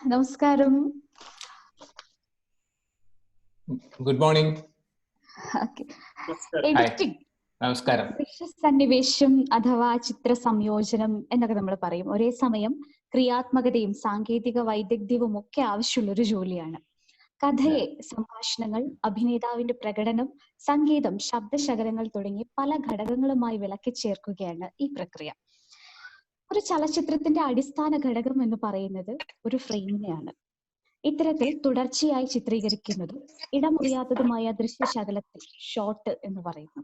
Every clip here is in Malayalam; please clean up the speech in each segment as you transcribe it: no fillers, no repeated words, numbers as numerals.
നമസ്കാരം. Good morning. എഡിറ്റിംഗ്, നമസ്കാരം. ദൃശ്യസന്നിവേശം അഥവാ ചിത്ര സംയോജനം എന്നൊക്കെ നമ്മൾ പറയും. ഒരേ സമയം ക്രിയാത്മകതയും സാങ്കേതിക വൈദഗ്ധ്യവും ഒക്കെ ആവശ്യമുള്ള ഒരു ജോലിയാണ്. കഥയെ, സംഭാഷണങ്ങൾ, അഭിനേതാവിന്റെ പ്രകടനം, സംഗീതം, ശബ്ദശകലങ്ങൾ തുടങ്ങി പല ഘടകങ്ങളുമായി വിളക്കി ചേർക്കുകയാണ് ഈ പ്രക്രിയ. ഒരു ചലച്ചിത്രത്തിന്റെ അടിസ്ഥാന ഘടകം എന്ന് പറയുന്നത് ഒരു ഫ്രെയിമിനെയാണ്. ഇത്തരത്തിൽ തുടർച്ചയായി ചിത്രീകരിക്കുന്നതും ഇടമുറിയാത്തതുമായ ദൃശ്യശകലത്തിൽ ഷോട്ട് എന്ന് പറയുന്നു.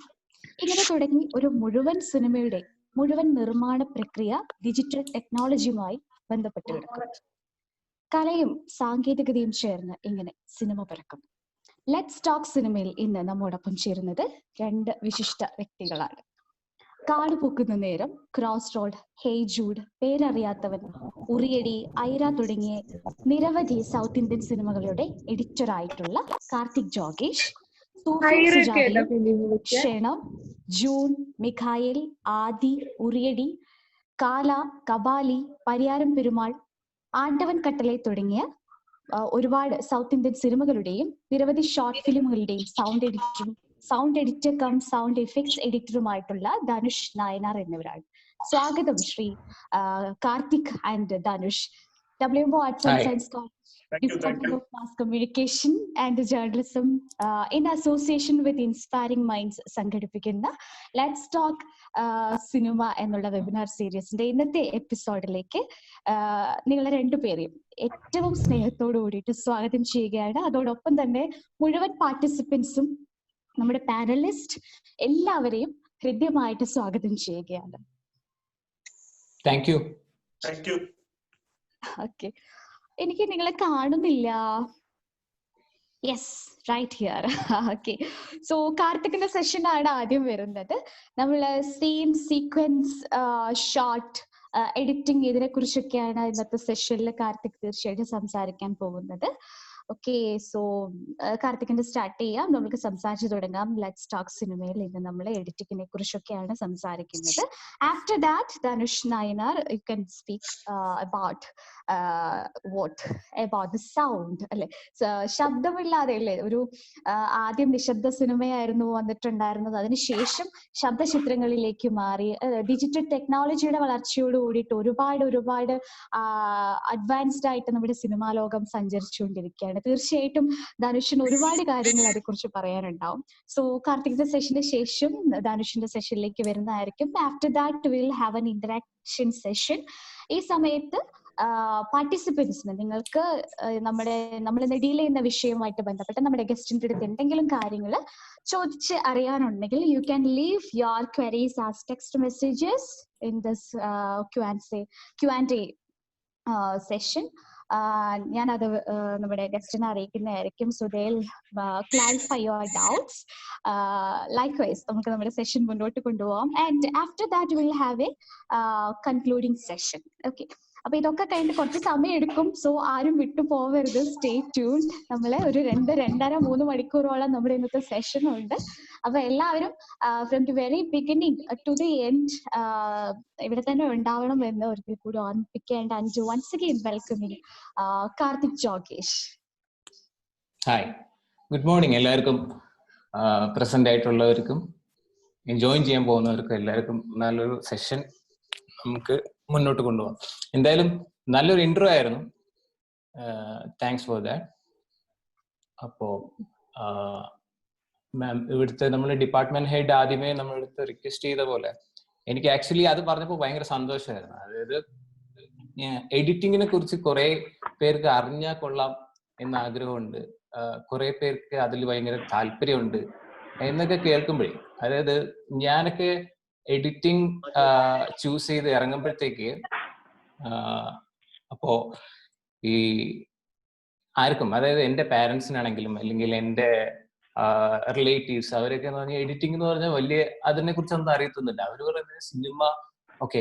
ഇങ്ങനെ തുടങ്ങി ഒരു മുഴുവൻ സിനിമയുടെ മുഴുവൻ നിർമ്മാണ പ്രക്രിയ ഡിജിറ്റൽ ടെക്നോളജിയുമായി ബന്ധപ്പെട്ട് കിടക്കും. കലയും സാങ്കേതികതയും ചേർന്ന് ഇങ്ങനെ സിനിമ പിറക്കും. ലെറ്റ്സ് ടോക്ക് സിനിമയിൽ ഇന്ന് നമ്മോടൊപ്പം ചേരുന്നത് രണ്ട് വിശിഷ്ട വ്യക്തികളാണ്. Kaadu Pookkunna Neram, Cross Road, Hey Jude, Perariyathavan, Uriyadi, Airaa തുടങ്ങിയ നിരവധി സൗത്ത് ഇന്ത്യൻ സിനിമകളുടെ എഡിറ്റർ ആയിട്ടുള്ള കാർത്തിക് ജോഗേഷ്, ക്ഷണം, ജൂൺ, മിഖായേൽ, ആദി, ഉറിയടി, കാല, കബാലി, പരിയാരം പെരുമാൾ, ആണ്ടവൻ കട്ടലെ തുടങ്ങിയ ഒരുപാട് സൗത്ത് ഇന്ത്യൻ സിനിമകളുടെയും നിരവധി ഷോർട്ട് ഫിലിമുകളുടെയും sound editor cum sound effects എഡിറ്ററുമായിട്ടുള്ള ധനുഷ് നായനാർ എന്നിവരാണ്. സ്വാഗതം Shri Karthik and Dhanush. WMO Arts and Science College, Department of Mass Communication and Journalism in association with Inspiring Minds സംഘടിപ്പിക്കുന്ന ലെറ്റ്സ് ടോക്ക് സിനിമ എന്നുള്ള വെബിനാർ സീരീസിന്റെ ഇന്നത്തെ എപ്പിസോഡിലേക്ക് നിങ്ങളെ രണ്ടുപേരെയും ഏറ്റവും സ്നേഹത്തോടു കൂടിയിട്ട് സ്വാഗതം ചെയ്യുകയാണ്. അതോടൊപ്പം തന്നെ മുഴുവൻ പാർട്ടിസിപ്പൻസും നമ്മുടെ പാനലിസ്റ്റ് എല്ലാവരെയും ഹൃദ്യമായിട്ട് സ്വാഗതം ചെയ്യുകയാണ്. Thank you. ഓക്കെ, എനിക്ക് നിങ്ങളെ കാണുന്നില്ല. Yes, right here. Okay, so കാർത്തികിന്റെ സെഷനാണ് ആദ്യം വരുന്നത്. നമ്മള് സീൻ, സീക്വൻസ്, ഷോട്ട്, എഡിറ്റിംഗ് ഇതിനെ കുറിച്ചൊക്കെയാണ് ഇന്നത്തെ സെഷനിൽ കാർത്തിക് തീർച്ചയായിട്ടും സംസാരിക്കാൻ പോകുന്നത്. ഓക്കെ, സോ കാർത്തികിന്റെ സ്റ്റാർട്ട് ചെയ്യാം. നമുക്ക് സംസാരിച്ചു തുടങ്ങാം. ലെറ്റ്സ് ടോക്ക് സിനിമയിൽ ഇന്ന് നമ്മൾ എഡിറ്റിങ്ങിനെ കുറിച്ചൊക്കെയാണ് സംസാരിക്കുന്നത്. After that Dhanush Nayanar, you can speak about the sound, അല്ലെ? ശബ്ദമില്ലാതെ അല്ലേ, ഒരു ആദ്യം നിശബ്ദ സിനിമയായിരുന്നു വന്നിട്ടുണ്ടായിരുന്നത്. അതിനുശേഷം ശബ്ദചിത്രങ്ങളിലേക്ക് മാറി. ഡിജിറ്റൽ ടെക്നോളജിയുടെ വളർച്ചയോട് കൂടിയിട്ട് ഒരുപാട് അഡ്വാൻസ്ഡ് ആയിട്ട് നമ്മുടെ സിനിമാ ലോകം സഞ്ചരിച്ചുകൊണ്ടിരിക്കുകയാണ്. തീർച്ചയായിട്ടും ധനുഷിന് ഒരുപാട് കാര്യങ്ങൾ അതേക്കുറിച്ച് പറയാനുണ്ടാവും. സോ കാർത്തികിന്റെ സെഷന് ശേഷം ധനുഷിന്റെ സെഷനിലേക്ക് വരുന്നതായിരിക്കും. After that will have an interaction session. ഈ സമയത്ത് പാർട്ടിസിപ്പൻസിന് നിങ്ങൾക്ക് നമ്മൾ ഡീൽ ചെയ്യുന്ന വിഷയവുമായിട്ട് ബന്ധപ്പെട്ട് നമ്മുടെ ഗസ്റ്റിന്റെ അടുത്ത് എന്തെങ്കിലും കാര്യങ്ങൾ ചോദിച്ച് അറിയാനുണ്ടെങ്കിൽ you can leave your queries as text messages in this Q&A session. ഞാനത് നമ്മുടെ ഗസ്റ്റിനെ അറിയിക്കുന്നതായിരിക്കും. So they will clarify your doubts. Likewise നമുക്ക് നമ്മുടെ സെഷൻ മുന്നോട്ട് കൊണ്ടുപോകാം. And after that will have a concluding session. Okay, അപ്പൊ ഇതൊക്കെ കഴിഞ്ഞിട്ട് കുറച്ച് സമയം എടുക്കും. സോ ആരും വിട്ടു പോവരുത്. Stay tuned. നമ്മളെ ഒരു 2-2.5-3 മണിക്കൂറോളം നമ്മുടെ ഇന്നത്തെ സെഷൻ ഉണ്ട്. അപ്പൊ എല്ലാവരും from the very beginning to the end ഇവിടെ തന്നെ ഉണ്ടാവണം എന്ന് ഒരിക്കൽ കൂടി ഓർമ്മിപ്പിക്കേണ്ട. അഞ്ചു വൺസ് അഗൈൻ വെൽക്കമിങ് കാർത്തിക് ജോഗേഷ്. ഹായ്, ഗുഡ് മോർണിംഗ് എല്ലാവർക്കും. പ്രസന്റ് ആയിട്ടുള്ളവർക്കും ജോയിൻ ചെയ്യാൻ പോകുന്നവർക്കും എല്ലാവർക്കും നല്ലൊരു സെഷൻ നമുക്ക് മുന്നോട്ട് കൊണ്ടുപോകാം. എന്തായാലും നല്ലൊരു ഇൻട്രോ ആയിരുന്നു. Thanks for that. അപ്പോ മാം, ഇവിടുത്തെ നമ്മുടെ ഡിപ്പാർട്ട്മെന്റ് ഹെഡ് ആദ്യമേ നമ്മളടുത്ത് റിക്വസ്റ്റ് ചെയ്ത പോലെ എനിക്ക് ആക്ച്വലി അത് പറഞ്ഞപ്പോൾ ഭയങ്കര സന്തോഷമായിരുന്നു. അതായത് എഡിറ്റിങ്ങിനെ കുറിച്ച് കുറെ പേർക്ക് അറിഞ്ഞാൽ കൊള്ളാം എന്ന ആഗ്രഹമുണ്ട്, കുറെ പേർക്ക് അതിൽ ഭയങ്കര താല്പര്യമുണ്ട് എന്നൊക്കെ കേൾക്കുമ്പോഴേ, അതായത് ഞാനൊക്കെ എഡിറ്റിംഗ് ചൂസ് ചെയ്ത് ഇറങ്ങുമ്പോഴത്തേക്ക് അപ്പോ ഈ ആർക്കും, അതായത് എൻ്റെ പാരൻസിനാണെങ്കിലും അല്ലെങ്കിൽ എൻ്റെ റിലേറ്റീവ്സ്, അവരൊക്കെ എന്ന് പറഞ്ഞാൽ എഡിറ്റിംഗ് എന്ന് പറഞ്ഞാൽ വലിയ അതിനെ കുറിച്ചൊന്നും അറിയത്തൊന്നുമില്ല. അവർ പറയുന്നത് സിനിമ, ഓക്കെ,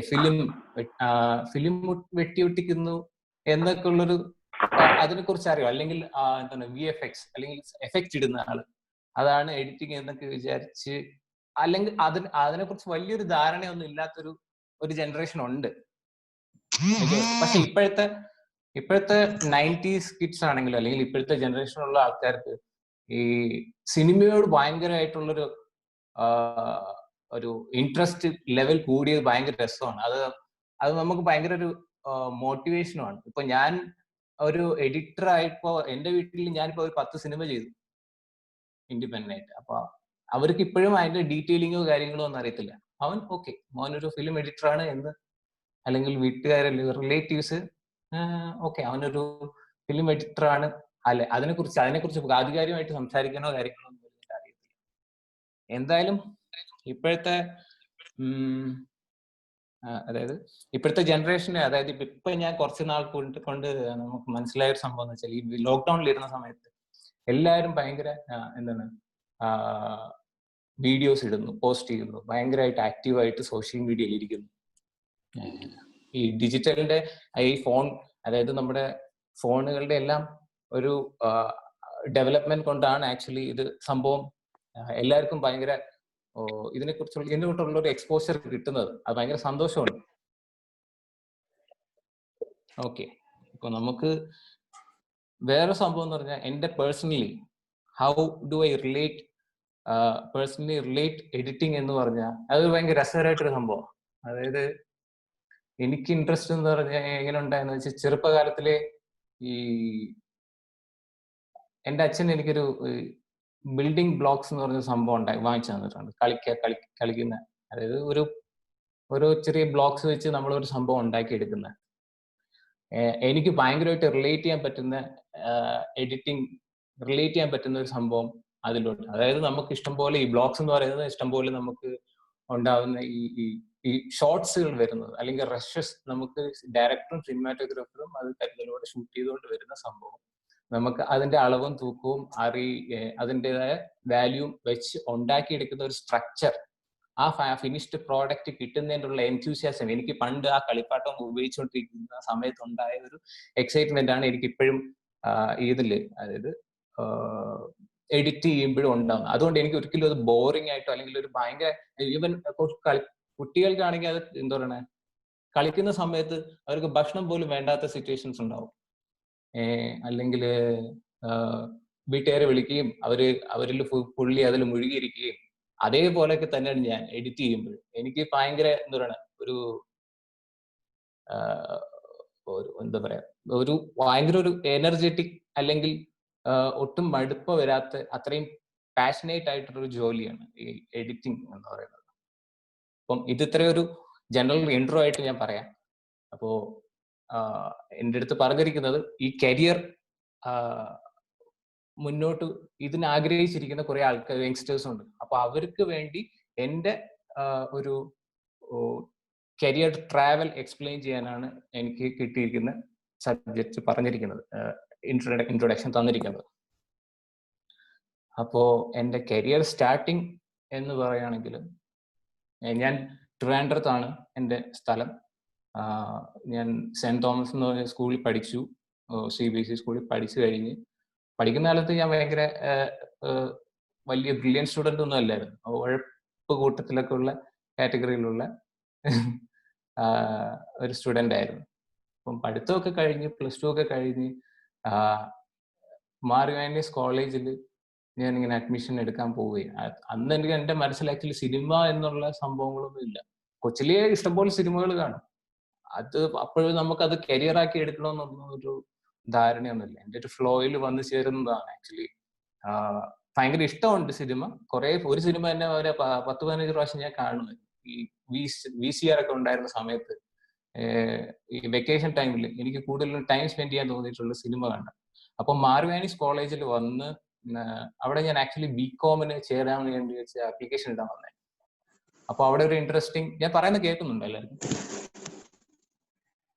ഫിലിം വെട്ടിയൊട്ടിക്കുന്നു എന്നൊക്കെ ഉള്ളൊരു അതിനെ കുറിച്ച് അറിയാം. അല്ലെങ്കിൽ എന്താണ് VFX അല്ലെങ്കിൽ എഫക്റ്റ് ഇടുന്ന ആള്, അതാണ് എഡിറ്റിംഗ് എന്നൊക്കെ വിചാരിച്ച്, അല്ലെങ്കിൽ അതിനെ കുറിച്ച് വലിയൊരു ധാരണയൊന്നും ഇല്ലാത്തൊരു ജനറേഷൻ ഉണ്ട്. പക്ഷെ ഇപ്പോഴത്തെ 90s കിഡ്സ് ആണെങ്കിലും അല്ലെങ്കിൽ ഇപ്പോഴത്തെ ജനറേഷനുള്ള ആൾക്കാർക്ക് ഈ സിനിമയോട് ഭയങ്കരമായിട്ടുള്ളൊരു ഒരു ഇൻട്രസ്റ്റ് ലെവൽ കൂടിയത് ഭയങ്കര രസമാണ്. അത് നമുക്ക് ഭയങ്കര ഒരു മോട്ടിവേഷനുമാണ്. ഇപ്പൊ ഞാൻ ഒരു എഡിറ്റർ ആയിപ്പോ എന്റെ വീട്ടിൽ ഞാനിപ്പോ ഒരു 10 സിനിമ ചെയ്തു ഇൻഡിപെൻഡന്റ് ആയിട്ട്. അപ്പൊ അവർക്ക് ഇപ്പോഴും അതിന്റെ ഡീറ്റെയിലിങ്ങോ കാര്യങ്ങളോ ഒന്നും അറിയത്തില്ല. മോനൊരു ഫിലിം എഡിറ്റർ ആണ് എന്ന്, അല്ലെങ്കിൽ വീട്ടുകാരെ റിലേറ്റീവ്സ് അവനൊരു ഫിലിം എഡിറ്റർ ആണ് അല്ലെ, അതിനെക്കുറിച്ച് ആധികാരികമായിട്ട് സംസാരിക്കാനോ കാര്യങ്ങളോ ഒന്നും അറിയത്തില്ല. എന്തായാലും ഇപ്പോഴത്തെ അതായത് ഇപ്പോഴത്തെ ജനറേഷന്, അതായത് ഇപ്പൊ ഞാൻ കുറച്ച് നാൾ കൊണ്ട് നമുക്ക് മനസ്സിലായ ഒരു സംഭവം എന്ന് വെച്ചാൽ, ഈ ലോക്ക്ഡൌണിൽ ഇരുന്ന സമയത്ത് എല്ലാവരും ഭയങ്കര വീഡിയോസ് ഇടുന്നു, പോസ്റ്റ് ചെയ്യുന്നു, ഭയങ്കരമായിട്ട് ആക്റ്റീവായിട്ട് സോഷ്യൽ മീഡിയയിൽ ഇരിക്കുന്നു. ഈ ഡിജിറ്റലിന്റെ ഈ ഫോൺ, അതായത് നമ്മുടെ ഫോണുകളുടെ എല്ലാം ഒരു ഡെവലപ്മെന്റ് കൊണ്ടാണ് ആക്ച്വലി ഇത് സംഭവം എല്ലാവർക്കും ഭയങ്കര ഇതിനെക്കുറിച്ചുള്ള ഒരു എക്സ്പോഷർ കിട്ടുന്നത്. അത് ഭയങ്കര സന്തോഷമുണ്ട്. ഓക്കെ, ഇപ്പൊ നമുക്ക് വേറെ സംഭവം എന്ന് പറഞ്ഞാൽ, എന്റെ personally how do I relate editing എന്ന് പറഞ്ഞാൽ അത് ഭയങ്കര രസകരമായിട്ടൊരു സംഭവം. അതായത് എനിക്ക് ഇൻട്രസ്റ്റ് എന്ന് പറഞ്ഞാൽ എങ്ങനെ ഉണ്ടായെന്ന് വെച്ചാൽ, ചെറുപ്പകാലത്തിലെ ഈ എന്റെ അച്ഛൻ എനിക്കൊരു ബിൽഡിംഗ് ബ്ലോക്സ് എന്ന് പറഞ്ഞ സംഭവം വാങ്ങിച്ചു തന്നിട്ടുണ്ട്. കളിക്കുന്ന, അതായത് ഒരു ചെറിയ ബ്ലോക്സ് വെച്ച് നമ്മളൊരു സംഭവം ഉണ്ടാക്കിയെടുക്കുന്ന, എനിക്ക് ഭയങ്കരമായിട്ട് റിലേറ്റ് ചെയ്യാൻ പറ്റുന്ന ഒരു സംഭവം അതിലുണ്ട്. അതായത് നമുക്ക് ഇഷ്ടംപോലെ ഈ ബ്ലോക്സ് എന്ന് പറയുന്നത് ഇഷ്ടംപോലെ നമുക്ക് ഉണ്ടാവുന്ന ഈ ഷോർട്സുകൾ വരുന്നത്, അല്ലെങ്കിൽ റഷസ്, നമുക്ക് ഡയറക്ടറും സിനിമാറ്റോഗ്രാഫറും അത് കരുതലോടെ ഷൂട്ട് ചെയ്തുകൊണ്ട് വരുന്ന സംഭവം നമുക്ക് അതിന്റെ അളവും തൂക്കവും അതിൻ്റെതായ വാല്യൂം വെച്ച് ഉണ്ടാക്കിയെടുക്കുന്ന ഒരു സ്ട്രക്ചർ, ആ ഫിനിഷ്ഡ് പ്രോഡക്റ്റ് കിട്ടുന്നതിനുള്ള എൻതൂസിയാസം, എനിക്ക് പണ്ട് ആ കളിപ്പാട്ടം ഉപയോഗിച്ചുകൊണ്ടിരിക്കുന്ന സമയത്തുണ്ടായ ഒരു എക്സൈറ്റ്മെന്റ് ആണ് എനിക്ക് ഇപ്പോഴും ഇതില്, അതായത് എഡിറ്റ് ചെയ്യുമ്പോഴും ഉണ്ടാവുന്നത്. അതുകൊണ്ട് എനിക്ക് ഒരിക്കലും അത് ബോറിംഗ് ആയിട്ടോ അല്ലെങ്കിൽ ഒരു ഭയങ്കര, ഈവൻ കുട്ടികൾക്കാണെങ്കിൽ അത് എന്താ പറയണേ, കളിക്കുന്ന സമയത്ത് അവർക്ക് ഭക്ഷണം പോലും വേണ്ടാത്ത സിറ്റുവേഷൻസ് ഉണ്ടാവും. അല്ലെങ്കിൽ വീട്ടുകാരെ വിളിക്കുകയും അവരിൽ ഫുള്ളി അതിൽ മുഴുകിയിരിക്കുകയും, അതേപോലെയൊക്കെ തന്നെയാണ് ഞാൻ എഡിറ്റ് ചെയ്യുമ്പോൾ. എനിക്ക് ഭയങ്കര എന്താ പറയുക, എന്താ പറയാ, ഭയങ്കര ഒരു എനർജറ്റിക്, അല്ലെങ്കിൽ ഒട്ടും മടുപ്പ് വരാത്ത അത്രയും പാഷനേറ്റ് ആയിട്ടുള്ളൊരു ജോലിയാണ് ഈ എഡിറ്റിംഗ് എന്ന് പറയുന്നത്. അപ്പം ഇത് ഇത്രയും ഒരു ജനറൽ ഇൻട്രോ ആയിട്ട് ഞാൻ പറയാം. അപ്പോ എൻ്റെ അടുത്ത് പറഞ്ഞിരിക്കുന്നത്, ഈ കരിയർ മുന്നോട്ട് ഇതിന് ആഗ്രഹിച്ചിരിക്കുന്ന കുറെ ആൾക്കാർ, യങ്സ്റ്റേഴ്സ് ഉണ്ട്. അപ്പൊ അവർക്ക് വേണ്ടി എൻ്റെ ഒരു കരിയർ ട്രാവൽ എക്സ്പ്ലെയിൻ ചെയ്യാനാണ് എനിക്ക് കിട്ടിയിരിക്കുന്ന സബ്ജക്റ്റ് പറഞ്ഞിരിക്കുന്നത്, ഇൻട്രൊഡക്ഷൻ തന്നിരിക്കുന്നത്. അപ്പോ എൻ്റെ കരിയർ സ്റ്റാർട്ടിങ് എന്ന് പറയുകയാണെങ്കിൽ, ഞാൻ ട്രിവാൻഡ്രത്താണ് എൻ്റെ സ്ഥലം. ഞാൻ സെന്റ് തോമസ് എന്ന് പറഞ്ഞ സ്കൂളിൽ പഠിച്ചു, CBSE സ്കൂളിൽ പഠിച്ചു കഴിഞ്ഞ്, പഠിക്കുന്ന കാലത്ത് ഞാൻ ഭയങ്കര വലിയ ബ്രില്യൻ സ്റ്റുഡൻ്റ് ഒന്നും അല്ലായിരുന്നു. ഉഴപ്പ് കൂട്ടത്തിലൊക്കെ ഉള്ള കാറ്റഗറിയിലുള്ള ഒരു സ്റ്റുഡൻ്റ് ആയിരുന്നു. അപ്പം പഠിത്തമൊക്കെ കഴിഞ്ഞ് +2 ഒക്കെ കഴിഞ്ഞ് മാർ ഇവാനിയസ് കോളേജിൽ ഞാനിങ്ങനെ അഡ്മിഷൻ എടുക്കാൻ പോവുകയും, അന്ന് എനിക്ക് എൻ്റെ മനസ്സിൽ ആക്ച്വലി സിനിമ എന്നുള്ള സംഭവങ്ങളൊന്നും ഇല്ല. കൊച്ചിലെ ഇഷ്ടംപോലെ സിനിമകൾ കാണും, അത് അപ്പോഴും നമുക്കത് കരിയറാക്കി എടുക്കണമെന്നൊന്നും ഒരു ധാരണയൊന്നുമില്ല. എൻ്റെ ഒരു ഫ്ലോയിൽ വന്നു ചേരുന്നതാണ് ആക്ച്വലി. ഭയങ്കര ഇഷ്ടമുണ്ട് സിനിമ. ഒരു സിനിമ തന്നെ 10-15 പ്രാവശ്യം ഞാൻ കാണുമായിരുന്നു. ഈ VCR ഒക്കെ ഉണ്ടായിരുന്ന സമയത്ത്, ഈ വെക്കേഷൻ ടൈമിൽ എനിക്ക് കൂടുതലും ടൈം സ്പെൻഡ് ചെയ്യാൻ തോന്നിയിട്ടുള്ള സിനിമ കണ്ട. അപ്പൊ മാർ ഇവാനിയസ് കോളേജിൽ വന്ന് അവിടെ ഞാൻ ആക്ച്വലി BCom ചേരാൻ വേണ്ടി വെച്ച ആപ്ലിക്കേഷൻ ഇടാൻ വന്നേ. അപ്പൊ അവിടെ ഒരു ഇൻട്രസ്റ്റിംഗ്, ഞാൻ പറയുന്നത് കേൾക്കുന്നുണ്ടോ എല്ലാവർക്കും?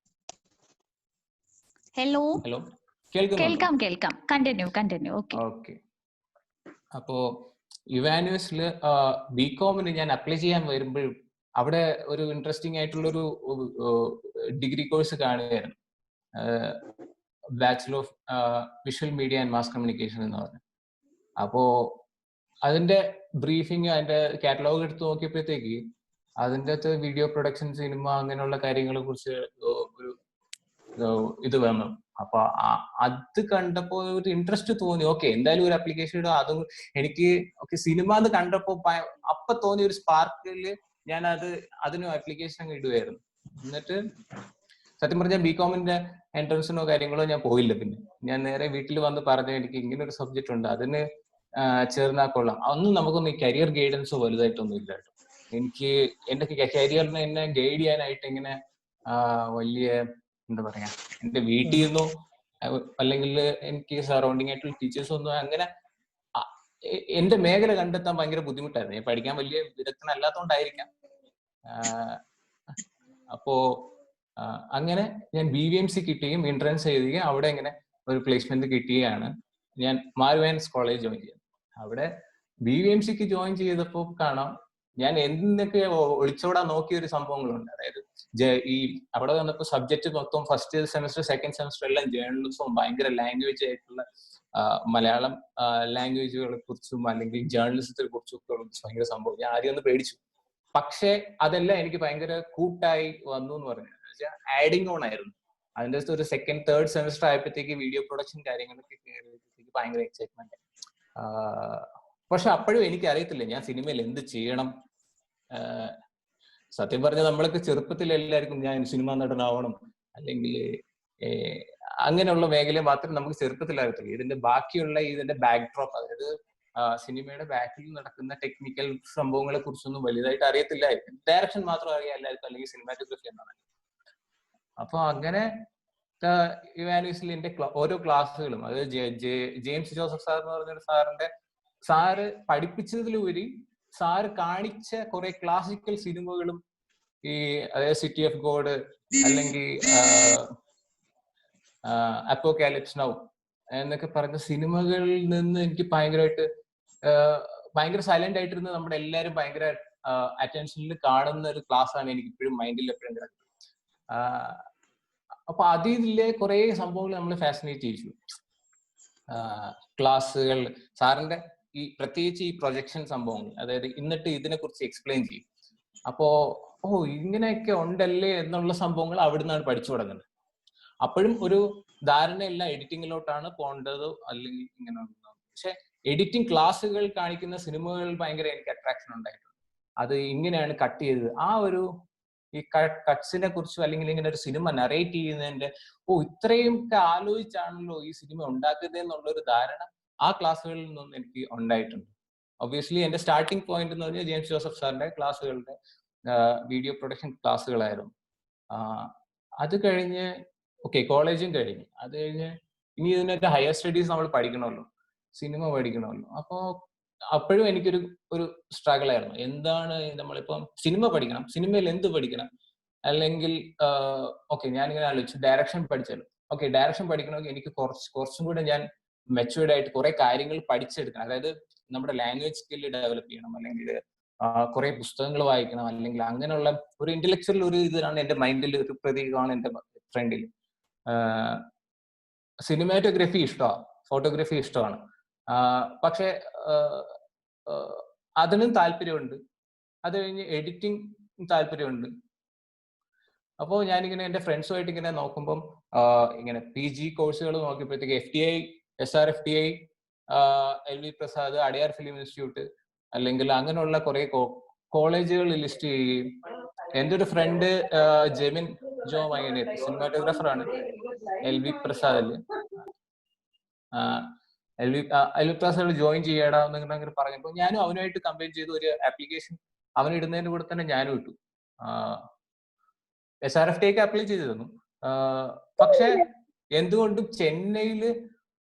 ഹലോ, കേൾക്കാം. കണ്ടിന്യൂ. ഓക്കെ. അപ്പോ ഇവാനുവസില് BCom ഞാൻ അപ്ലൈ ചെയ്യാൻ വരുമ്പോഴും അവിടെ ഒരു ഇൻട്രസ്റ്റിംഗ് ആയിട്ടുള്ളൊരു ഡിഗ്രി കോഴ്സ് കാണുകയായിരുന്നു, bachelor of visual media and mass communication എന്ന് പറഞ്ഞു. അപ്പോ അതിന്റെ ബ്രീഫിങ്, അതിന്റെ കാറ്റലോഗ് എടുത്ത് നോക്കിയപ്പോഴത്തേക്ക് അതിൻ്റെ അകത്ത് വീഡിയോ പ്രൊഡക്ഷൻ, സിനിമ, അങ്ങനെയുള്ള കാര്യങ്ങളെ കുറിച്ച് ഒരു ഇത് വന്നു. അപ്പൊ അത് കണ്ടപ്പോ ഒരു ഇൻട്രസ്റ്റ് തോന്നി. ഓക്കെ, എന്തായാലും ഒരു ആപ്ലിക്കേഷൻ ഇടുക. അതും എനിക്ക് ഓക്കെ സിനിമ എന്ന് കണ്ടപ്പോ അപ്പൊ തോന്നിയ ഒരു സ്പാർക്കില് ഞാൻ അതിനും ആപ്ലിക്കേഷൻ ഇടുമായിരുന്നു. എന്നിട്ട് സത്യം പറഞ്ഞാൽ ബികോമിന്റെ എൻട്രൻസിനോ കാര്യങ്ങളോ ഞാൻ പോയില്ല. പിന്നെ ഞാൻ നേരെ വീട്ടിൽ വന്ന് പറഞ്ഞു എനിക്ക് ഇങ്ങനെ ഒരു സബ്ജക്ട് ഉണ്ട്, അതിന് ചേർന്നാൽ കൊള്ളാം. അന്നും നമുക്കൊന്നും ഈ കരിയർ ഗൈഡൻസോ വലുതായിട്ടൊന്നും ഇല്ല കേട്ടോ. എനിക്ക് എന്റെ കരിയറിനെ എന്നെ ഗൈഡ് ചെയ്യാനായിട്ട് ഇങ്ങനെ വലിയ എന്താ പറയാ, എന്റെ വീട്ടിൽ നിന്നോ അല്ലെങ്കിൽ എനിക്ക് സറൗണ്ടിങ് ആയിട്ടുള്ള ടീച്ചേഴ്സ് ഒന്നും അങ്ങനെ എന്റെ മേഖല കണ്ടെത്താൻ ഭയങ്കര ബുദ്ധിമുട്ടായിരുന്നു. ഞാൻ പഠിക്കാൻ വലിയ വിദഗ്ധനല്ലാത്തതുകൊണ്ടായിരിക്കാം. അപ്പോ അങ്ങനെ ഞാൻ BVMC കിട്ടുകയും എൻട്രൻസ് എഴുതുകയും അവിടെ ഇങ്ങനെ ഒരു പ്ലേസ്മെന്റ് കിട്ടുകയാണ്. ഞാൻ മാർവേൻസ് കോളേജ് ജോയിൻ ചെയ്തത്. അവിടെ BVMCക്ക് ജോയിൻ ചെയ്തപ്പോൾ കാണാം ഞാൻ എന്തൊക്കെ ഒളിച്ചോടാൻ നോക്കിയ ഒരു സംഭവങ്ങളുണ്ട്. അതായത് ഈ അവിടെ വന്നപ്പോൾ സബ്ജക്ട് മൊത്തം ഫസ്റ്റ് സെമസ്റ്റർ സെക്കൻഡ് സെമസ്റ്റർ എല്ലാം ജേർണലിസവും ഭയങ്കര ലാംഗ്വേജ് ആയിട്ടുള്ള മലയാളം ലാംഗ്വേജുകളെ കുറിച്ചും അല്ലെങ്കിൽ ജേർണലിസത്തെ കുറിച്ചും ഒക്കെ ഭയങ്കര സംഭവം. ഞാൻ ആദ്യം ഒന്ന് പേടിച്ചു. പക്ഷെ അതെല്ലാം എനിക്ക് ഭയങ്കര കൂട്ടായി വന്നു എന്ന് പറഞ്ഞു. ആഡിങ് ഓൺ ആയിരുന്നു. അതിന്റെ ഒരു സെക്കൻഡ് തേർഡ് സെമസ്റ്റർ ആയപ്പോഴത്തേക്ക് വീഡിയോ പ്രൊഡക്ഷൻ കാര്യങ്ങളൊക്കെ കയറിയപ്പോഴത്തേക്ക് ഭയങ്കര എക്സൈറ്റ്മെന്റ്. പക്ഷെ അപ്പോഴും എനിക്ക് അറിയത്തില്ല ഞാൻ സിനിമയിൽ എന്ത് ചെയ്യണം. സത്യം പറഞ്ഞാൽ നമ്മളൊക്കെ ചെറുപ്പത്തിൽ എല്ലാവർക്കും ഞാൻ സിനിമ നടനാവണം അല്ലെങ്കിൽ അങ്ങനെയുള്ള മേഖല മാത്രം നമുക്ക് ചെറുപ്പത്തിൽ അറിയത്തില്ല. ഇതിന്റെ ബാക്കിയുള്ള ഇതിന്റെ ബാക്ക്ഡ്രോപ്പ്, അതായത് സിനിമയുടെ ബാക്കിൽ നടക്കുന്ന ടെക്നിക്കൽ സംഭവങ്ങളെ കുറിച്ചൊന്നും വലുതായിട്ട് അറിയത്തില്ലായിരിക്കും. ഡയറക്ഷൻ മാത്രം അറിയാം എല്ലാവർക്കും, അല്ലെങ്കിൽ സിനിമാറ്റോഗ്രഫി എന്നാണ്. അപ്പൊ അങ്ങനെ ഇവാലുവേഷനിൽ എന്റെ ഓരോ ക്ലാസ്സുകളും, അതായത് ജെയിംസ് ജോസഫ് സാർ എന്ന് പറഞ്ഞൊരു സാറ് പഠിപ്പിച്ചതിലുപരി സാറ് കാണിച്ച കുറെ ക്ലാസിക്കൽ സിനിമകളും ഈ അതായത് സിറ്റി ഓഫ് ഗോഡ് അല്ലെങ്കിൽ അപ്പോകാലിപ്സ് നൗ എന്നൊക്കെ പറഞ്ഞ സിനിമകളിൽ നിന്ന് എനിക്ക് ഭയങ്കര സൈലന്റ് ആയിട്ടിരുന്ന് നമ്മുടെ എല്ലാവരും ഭയങ്കര അറ്റൻഷനിൽ കാണുന്ന ഒരു ക്ലാസ് ആണ് എനിക്ക് ഇപ്പോഴും മൈൻഡിൽ എപ്പോഴും കിടക്കുന്നത്. അപ്പൊ അതിലെ കുറെ സംഭവങ്ങൾ നമ്മൾ ഫാസിനേറ്റ് ചെയ്യിച്ചു. ക്ലാസ്സുകൾ സാറിന്റെ ഈ പ്രത്യേകിച്ച് ഈ പ്രൊജക്ഷൻ സംഭവങ്ങൾ, അതായത് എന്നിട്ട് ഇതിനെ കുറിച്ച് എക്സ്പ്ലെയിൻ ചെയ്യും. അപ്പോ ഇങ്ങനെയൊക്കെ ഉണ്ടല്ലേ എന്നുള്ള സംഭവങ്ങൾ അവിടെ നിന്നാണ് പഠിച്ചു തുടങ്ങുന്നത്. അപ്പോഴും ഒരു ധാരണയില്ല എഡിറ്റിങ്ങിലോട്ടാണ് പോകേണ്ടത് അല്ലെങ്കിൽ ഇങ്ങനെ. പക്ഷെ എഡിറ്റിംഗ് ക്ലാസ്സുകൾ കാണിക്കുന്ന സിനിമകൾ ഭയങ്കര എനിക്ക് അട്രാക്ഷൻ ഉണ്ടായിട്ടുണ്ട്. അത് ഇങ്ങനെയാണ് കട്ട് ചെയ്തത്, ആ ഒരു ഈ കട്ട്സിനെ കുറിച്ചും അല്ലെങ്കിൽ ഇങ്ങനെ ഒരു സിനിമ നറേറ്റ് ചെയ്യുന്നതിന്റെ ഇത്രയും ഒക്കെ ആലോചിച്ചാണല്ലോ ഈ സിനിമ ഉണ്ടാക്കുന്നത് എന്നുള്ളൊരു ധാരണ ആ ക്ലാസ്സുകളിൽ നിന്നും എനിക്ക് ഉണ്ടായിട്ടുണ്ട്. ഒബ്വിയസ്ലി എന്റെ സ്റ്റാർട്ടിംഗ് പോയിന്റ് എന്ന് പറഞ്ഞാൽ ജെയിംസ് ജോസഫ് സാറിന്റെ ക്ലാസ്സുകളുടെ വീഡിയോ പ്രൊഡക്ഷൻ ക്ലാസ്സുകളായിരുന്നു. അത് കഴിഞ്ഞ് കോളേജും കഴിഞ്ഞു. അത് കഴിഞ്ഞ് ഇനി ഇതിനൊക്കെ ഹയർ സ്റ്റഡീസ് നമ്മൾ പഠിക്കണമല്ലോ, സിനിമ പഠിക്കണമല്ലോ. അപ്പോ അപ്പോഴും എനിക്കൊരു സ്ട്രഗിൾ ആയിരുന്നു. എന്താണ് നമ്മളിപ്പം സിനിമ പഠിക്കണം, സിനിമയിൽ എന്ത് പഠിക്കണം, അല്ലെങ്കിൽ ഞാനിങ്ങനെ ആലോചിച്ചു ഡയറക്ഷൻ പഠിച്ചാലും ഡയറക്ഷൻ പഠിക്കണമെങ്കിൽ എനിക്ക് കുറച്ചും കൂടെ ഞാൻ മെച്യൂർഡ് ആയിട്ട് കുറെ കാര്യങ്ങൾ പഠിച്ചെടുക്കണം. അതായത് നമ്മുടെ ലാംഗ്വേജ് സ്കില്ല് ഡെവലപ്പ് ചെയ്യണം, അല്ലെങ്കിൽ കുറെ പുസ്തകങ്ങൾ വായിക്കണം, അല്ലെങ്കിൽ അങ്ങനെയുള്ള ഒരു ഇന്റലക്ച്വൽ ഒരു ഇതാണ് എന്റെ മൈൻഡിൽ ഒരു പ്രതീകമാണ് എന്റെ ഫ്രണ്ടിൽ. സിനിമാറ്റോഗ്രഫി ഇഷ്ടമാണ്, ഫോട്ടോഗ്രഫി ഇഷ്ടമാണ്. പക്ഷെ അതിനും താല്പര്യമുണ്ട്. അത് കഴിഞ്ഞ് എഡിറ്റിംഗ് താല്പര്യമുണ്ട്. അപ്പോൾ ഞാനിങ്ങനെ എന്റെ ഫ്രണ്ട്സുമായിട്ട് ഇങ്ങനെ നോക്കുമ്പം ഇങ്ങനെ PG കോഴ്സുകൾ നോക്കിയപ്പോഴത്തേക്ക് FTI, SRFTI, LV Prasad, Adyar film institute അല്ലെങ്കിൽ അങ്ങനെയുള്ള കുറെ കോളേജുകൾ ലിസ്റ്റ് ചെയ്യുകയും എന്റെ ഒരു ഫ്രണ്ട് ജെമിൻ ജോ മൈനർ സിനിമാറ്റോഗ്രാഫറാണ് LV പ്രസാദില്. LV പ്രസാദ് ജോയിൻ ചെയ്യടാ എന്നങ്ങനെ പറഞ്ഞപ്പോൾ ഞാനും അവനുമായിട്ട് കമ്പൈൻ ചെയ്ത് ഒരു ആപ്ലിക്കേഷൻ അവനിടുന്നതിന്റെ കൂടെ തന്നെ ഞാനും ഇട്ടു. SRFTIക്ക് അപ്ലൈ ചെയ്തിരുന്നു. പക്ഷെ എന്തുകൊണ്ടും ചെന്നൈയിൽ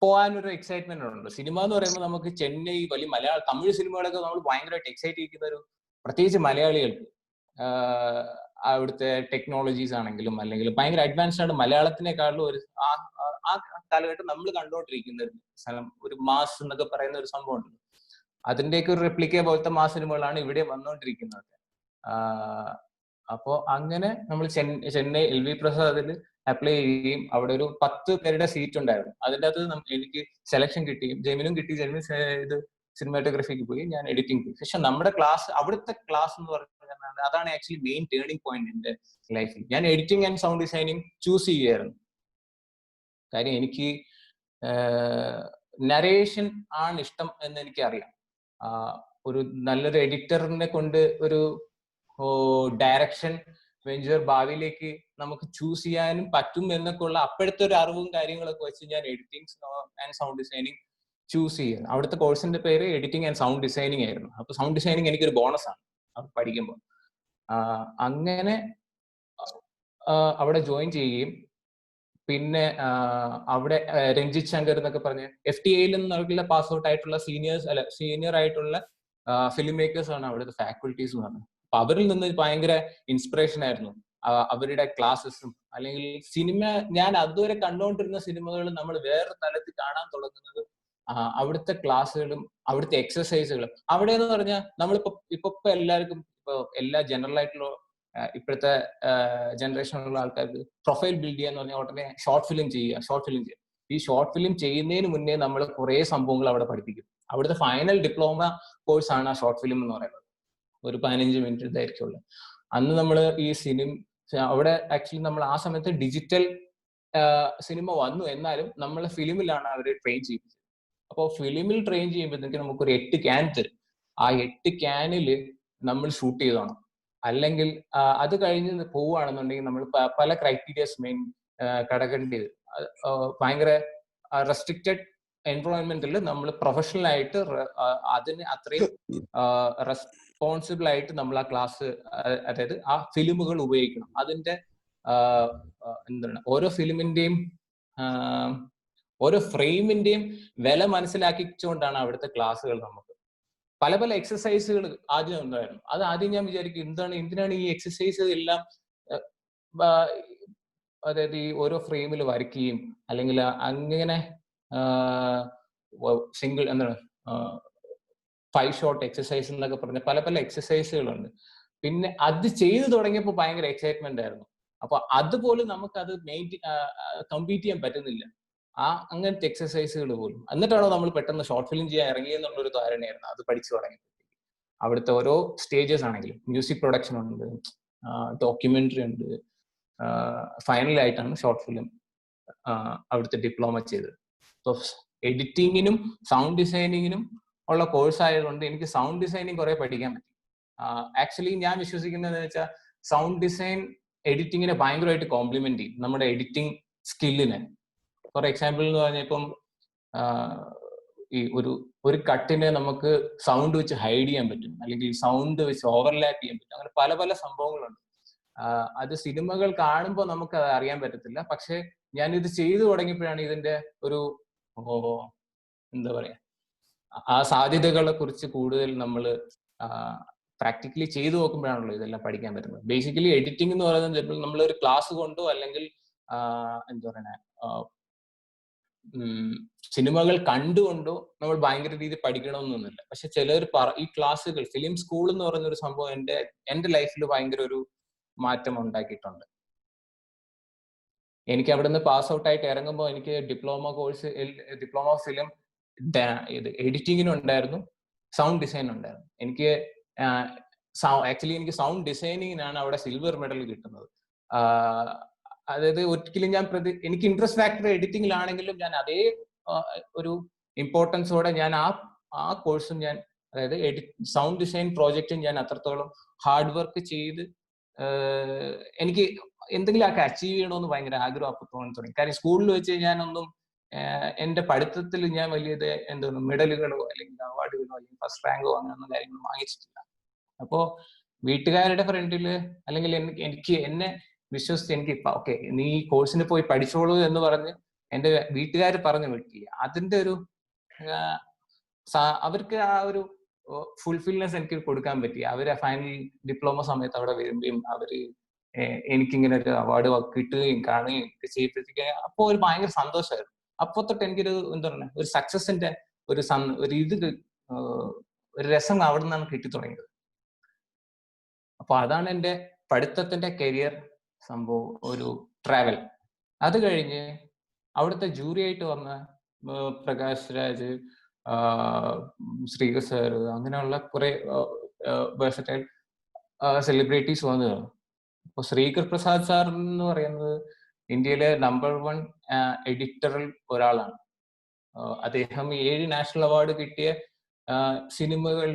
പോകാനൊരു എക്സൈറ്റ്മെന്റ് ഉണ്ട്. സിനിമ എന്ന് പറയുമ്പോൾ നമുക്ക് ചെന്നൈ വലിയ തമിഴ് സിനിമകളൊക്കെ നമ്മൾ ഭയങ്കരമായിട്ട് എക്സൈറ്റ് ചെയ്യിക്കുന്ന ഒരു, പ്രത്യേകിച്ച് മലയാളികൾക്ക് അവിടുത്തെ ടെക്നോളജീസ് ആണെങ്കിലും അല്ലെങ്കിൽ ഭയങ്കര അഡ്വാൻസ്ഡ് ആണ്. മലയാളത്തിനേക്കാളും ഒരു ആ കാലഘട്ടം നമ്മൾ കണ്ടുകൊണ്ടിരിക്കുന്ന ഒരു സ്ഥലം, ഒരു മാസ് എന്നൊക്കെ പറയുന്ന ഒരു സംഭവം ഉണ്ട്. അതിന്റെയൊക്കെ ഒരു റെപ്ലിക്ക പോലത്തെ മാസ് സിനിമകളാണ് ഇവിടെ വന്നുകൊണ്ടിരിക്കുന്നത്. അപ്പോ അങ്ങനെ നമ്മൾ ചെന്നൈ LV പ്രസാദിൽ അപ്ലൈ ചെയ്യുകയും അവിടെ ഒരു 10 പേരുടെ സീറ്റ് ഉണ്ടായിരുന്നു. അതിൻ്റെ അകത്ത് എനിക്ക് സെലക്ഷൻ കിട്ടുകയും ജെമിനും കിട്ടി. ജെമിൻ ഇത് സിനിമാറ്റോഗ്രഫിക്ക് പോയി, ഞാൻ എഡിറ്റിംഗ് പോയി. പക്ഷെ നമ്മുടെ ക്ലാസ്, അവിടുത്തെ ക്ലാസ് എന്ന് പറഞ്ഞാൽ അതാണ് ആക്ച്വലി മെയിൻ ടേണിംഗ് പോയിന്റ് എന്റെ ലൈഫിൽ. ഞാൻ editing and sound designing choose ചെയ്യുകയായിരുന്നു. കാര്യം എനിക്ക് നരേഷൻ ആണ് ഇഷ്ടം എന്ന് എനിക്കറിയാം. ഒരു നല്ലൊരു എഡിറ്ററിനെ കൊണ്ട് ഒരു ഡയറക്ഷൻ വെഞ്ചർ ഭാവിയിലേക്ക് നമുക്ക് ചൂസ് ചെയ്യാനും പറ്റും എന്നൊക്കെ ഉള്ള അപ്പോഴത്തെ ഒരു അറിവും കാര്യങ്ങളൊക്കെ വെച്ച് ഞാൻ editing and sound designing choose ചെയ്യുന്നത്. അവിടുത്തെ കോഴ്സിന്റെ പേര് എഡിറ്റിംഗ് ആൻഡ് സൗണ്ട് ഡിസൈനിങ് ആയിരുന്നു. അപ്പൊ സൗണ്ട് ഡിസൈനിങ് എനിക്കൊരു ബോണസ് ആണ് അത് പഠിക്കുമ്പോൾ. അങ്ങനെ അവിടെ ജോയിൻ ചെയ്യുകയും പിന്നെ അവിടെ രഞ്ജിത് ശങ്കർ എന്നൊക്കെ പറഞ്ഞ് FTAയിൽ നിന്നുള്ള പാസ് ഔട്ട് ആയിട്ടുള്ള സീനിയർ ആയിട്ടുള്ള ഫിലിം മേക്കേഴ്സ് ആണ് അവിടുത്തെ ഫാക്കൽറ്റീസ് എന്ന് പറഞ്ഞത്. അപ്പൊ അവരിൽ നിന്ന് ഭയങ്കര ഇൻസ്പിറേഷൻ ആയിരുന്നു അവരുടെ ക്ലാസ്സസും. അല്ലെങ്കിൽ സിനിമ ഞാൻ അതുവരെ കണ്ടുകൊണ്ടിരുന്ന സിനിമകൾ നമ്മൾ വേറെ തലത്തിൽ കാണാൻ തുടങ്ങുന്നത് അവിടുത്തെ ക്ലാസ്സുകളും അവിടുത്തെ എക്സസൈസുകളും. അവിടെ എന്ന് പറഞ്ഞാൽ നമ്മളിപ്പോ എല്ലാവർക്കും എല്ലാ ജനറൽ ആയിട്ടുള്ള ഇപ്പോഴത്തെ ജനറേഷനിലുള്ള ആൾക്കാർക്ക് പ്രൊഫൈൽ ബിൽഡ് ചെയ്യാന്ന് പറഞ്ഞാൽ ഉടനെ ഷോർട്ട് ഫിലിം ചെയ്യുക. ഈ ഷോർട്ട് ഫിലിം ചെയ്യുന്നതിന് മുന്നേ നമ്മൾ കുറെ സംഭവങ്ങൾ അവിടെ പഠിപ്പിക്കും. അവിടുത്തെ ഫൈനൽ ഡിപ്ലോമ കോഴ്സ് ആണ് ആ ഷോർട്ട് ഫിലിം എന്ന് പറയുന്നത്. ഒരു 15 മിനിറ്റ് ദൈർഘ്യമുള്ള. അന്ന് നമ്മൾ ഈ അവിടെ ആക്ച്വലി നമ്മൾ ആ സമയത്ത് ഡിജിറ്റൽ സിനിമ വന്നു, എന്നാലും നമ്മളെ ഫിലിമിലാണ് അവർ ട്രെയിൻ ചെയ്യിപ്പിച്ചത്. അപ്പോൾ ഫിലിമിൽ ട്രെയിൻ ചെയ്യുമ്പോഴത്തേക്ക് നമുക്കൊരു 8 ക്യാൻ തരും. ആ 8 ക്യാനിൽ നമ്മൾ ഷൂട്ട് ചെയ്തോണം. അല്ലെങ്കിൽ അത് കഴിഞ്ഞ് പോവുകയാണെന്നുണ്ടെങ്കിൽ നമ്മൾ പല ക്രൈറ്റീരിയസ് മെയിൻ കടക്കേണ്ടി വരും. ഭയങ്കര റെസ്ട്രിക്റ്റഡ് എൻവയോൺമെന്റിൽ നമ്മൾ പ്രൊഫഷണൽ ആയിട്ട് അതിന് അത്രയും റെസ്പോൺസിബിൾ ആയിട്ട് നമ്മൾ ആ ക്ലാസ്, അതായത് ആ ഫിലിമുകൾ ഉപയോഗിക്കണം. അതിന്റെ എന്താണ് ഓരോ ഫിലിമിന്റെയും ഓരോ ഫ്രെയിമിന്റെയും വില മനസ്സിലാക്കിച്ചുകൊണ്ടാണ് അവിടുത്തെ ക്ലാസ്സുകൾ. നമുക്ക് പല പല എക്സസൈസുകൾ ആദ്യം ഉണ്ടായിരുന്നു. അത് ആദ്യം ഞാൻ വിചാരിക്കും എന്തിനാണ് ഈ എക്സസൈസ് എല്ലാം, അതായത് ഈ ഓരോ ഫ്രെയിമിൽ വരയ്ക്കുകയും അല്ലെങ്കിൽ അങ്ങനെ സിംഗിൾ എന്താണ് 5 ഷോട്ട് എക്സസൈസ് എന്നൊക്കെ പറഞ്ഞ പല പല എക്സസൈസുകളുണ്ട്. പിന്നെ അത് ചെയ്തു തുടങ്ങിയപ്പോൾ ഭയങ്കര എക്സൈറ്റ്മെന്റ് ആയിരുന്നു. അപ്പൊ അതുപോലും നമുക്കത് കംപ്ലീറ്റ് ചെയ്യാൻ പറ്റുന്നില്ല, അങ്ങനത്തെ എക്സസൈസുകൾ പോലും. എന്നിട്ടാണോ നമ്മൾ പെട്ടെന്ന് ഷോർട്ട് ഫിലിം ചെയ്യാൻ ഇറങ്ങിയെന്നുള്ളൊരു ധാരണയായിരുന്നു അത് പഠിച്ചു തുടങ്ങി. അവിടുത്തെ ഓരോ സ്റ്റേജസ് ആണെങ്കിലും മ്യൂസിക് പ്രൊഡക്ഷൻ ഉണ്ട്, ഡോക്യുമെന്ററി ഉണ്ട്, ഫൈനലായിട്ടാണ് ഷോർട്ട് ഫിലിം അവിടുത്തെ ഡിപ്ലോമ ചെയ്തത്. സോ എഡിറ്റിങ്ങിനും സൗണ്ട് ഡിസൈനിങ്ങിനും ഉള്ള കോഴ്സ് ആയതുകൊണ്ട് എനിക്ക് സൗണ്ട് ഡിസൈനിങ് കുറെ പഠിക്കാൻ പറ്റി. ആക്ച്വലി ഞാൻ വിശ്വസിക്കുന്നത് വെച്ചാൽ സൗണ്ട് ഡിസൈൻ എഡിറ്റിങ്ങിനെ ഭയങ്കരമായിട്ട് കോംപ്ലിമെന്റ് ചെയ്യും നമ്മുടെ എഡിറ്റിംഗ് സ്കില്ലിനെ. ഫോർ എക്സാമ്പിൾ എന്ന് പറഞ്ഞാൽ ഇപ്പം ഈ ഒരു കട്ടിനെ നമുക്ക് സൗണ്ട് വെച്ച് ഹൈഡ് ചെയ്യാൻ പറ്റും, അല്ലെങ്കിൽ സൗണ്ട് വെച്ച് ഓവർലാപ്പ് ചെയ്യാൻ പറ്റും. അങ്ങനെ പല പല സംഭവങ്ങളുണ്ട്. അത് സിനിമകൾ കാണുമ്പോൾ നമുക്ക് അത് അറിയാൻ പറ്റത്തില്ല. പക്ഷെ ഞാൻ ഇത് ചെയ്തു തുടങ്ങിയപ്പോഴാണ് ഇതിന്റെ ഒരു എന്താ പറയാ ആ സാധ്യതകളെ കുറിച്ച് കൂടുതൽ നമ്മൾ പ്രാക്ടിക്കലി ചെയ്തു നോക്കുമ്പോഴാണല്ലോ ഇതെല്ലാം പഠിക്കാൻ പറ്റുന്നത്. ബേസിക്കലി എഡിറ്റിംഗ് എന്ന് പറയുന്നത് ചിലപ്പോൾ നമ്മൾ ഒരു ക്ലാസ് കൊണ്ടോ അല്ലെങ്കിൽ എന്താ പറയുക സിനിമകൾ കണ്ടുകൊണ്ടോ നമ്മൾ ഭയങ്കര രീതിയിൽ പഠിക്കണമെന്നൊന്നുമില്ല. പക്ഷെ ചിലർ ഈ ക്ലാസ്സുകൾ, ഫിലിം സ്കൂൾ എന്ന് പറയുന്ന ഒരു സംഭവം എന്റെ ലൈഫിൽ ഭയങ്കര ഒരു മാറ്റം ഉണ്ടാക്കിയിട്ടുണ്ട്. എനിക്ക് അവിടെ നിന്ന് പാസ് ഔട്ട് ആയിട്ട് ഇറങ്ങുമ്പോൾ എനിക്ക് ഡിപ്ലോമ ഫിലിം എഡിറ്റിങ്ങിനും ഉണ്ടായിരുന്നു, സൗണ്ട് ഡിസൈൻ ഉണ്ടായിരുന്നു. ആക്ച്വലി എനിക്ക് സൗണ്ട് ഡിസൈനിങ്ങിനാണ് അവിടെ സിൽവർ മെഡൽ കിട്ടുന്നത്. അതായത് ഒരിക്കലും എനിക്ക് ഇൻട്രസ്റ്റ് ഫാക്ടർ എഡിറ്റിംഗിലാണെങ്കിലും ഞാൻ അതേ ഒരു ഇമ്പോർട്ടൻസോടെ ഞാൻ ആ കോഴ്സും ഞാൻ, അതായത് സൗണ്ട് ഡിസൈൻ പ്രോജക്റ്റും ഞാൻ അത്രത്തോളം ഹാർഡ് വർക്ക് ചെയ്ത് എനിക്ക് എന്തെങ്കിലും ഒക്കെ അച്ചീവ് ചെയ്യണമെന്ന് ഭയങ്കര ആഗ്രഹം അപ്പോൾ തോന്നി തുടങ്ങി. കാര്യം സ്കൂളിൽ വെച്ച് ഞാനൊന്നും എന്റെ പഠിത്തത്തിൽ ഞാൻ വലിയ മെഡലുകളോ അല്ലെങ്കിൽ അവാർഡുകളോ അല്ലെങ്കിൽ ഫസ്റ്റ് റാങ്കോ അങ്ങനെയൊന്നും കാര്യങ്ങളും വാങ്ങിച്ചിട്ടില്ല. അപ്പോ വീട്ടുകാരുടെ ഫ്രണ്ടിൽ അല്ലെങ്കിൽ എന്നെ വിശ്വസിച്ച് എനിക്ക് ഓക്കെ നീ ഈ കോഴ്സിന് പോയി പഠിച്ചോളൂ എന്ന് പറഞ്ഞ് എന്റെ വീട്ടുകാർ പറഞ്ഞു വിട്ടില്ല. അതിന്റെ ഒരു അവർക്ക് ആ ഒരു ഫുൾഫിൽനെസ് എനിക്ക് കൊടുക്കാൻ പറ്റി. അവര് ഫൈനൽ ഡിപ്ലോമ സമയത്ത് അവിടെ വരുമ്പോഴും അവര് എനിക്കിങ്ങനെ ഒരു അവാർഡ് കിട്ടുകയും കാണുകയും ഒക്കെ ചെയ്യിപ്പിക്കുക. അപ്പൊ ഒരു ഭയങ്കര സന്തോഷമായിരുന്നു. അപ്പൊ തൊട്ട് എനിക്കൊരു എന്താ പറയുക ഒരു സക്സസിന്റെ ഒരു രസം അവിടെ നിന്നാണ് കിട്ടി തുടങ്ങിയത്. അപ്പൊ അതാണ് എന്റെ പഠിത്തത്തിന്റെ കരിയർ സംഭവം, ഒരു ട്രാവൽ. അത് കഴിഞ്ഞ് അവിടുത്തെ ജൂറി ആയിട്ട് വന്ന പ്രകാശ് രാജ്, ശ്രീകർ സാർ, അങ്ങനെയുള്ള കുറെ സെലിബ്രിറ്റീസ് വന്നതാണ്. അപ്പൊ ശ്രീകർ പ്രസാദ് സാർ എന്ന് പറയുന്നത് ഇന്ത്യയിലെ നമ്പർ 1 എഡിറ്ററിൽ ഒരാളാണ്. അദ്ദേഹം 7 നാഷണൽ അവാർഡ് കിട്ടിയ സിനിമകൾ,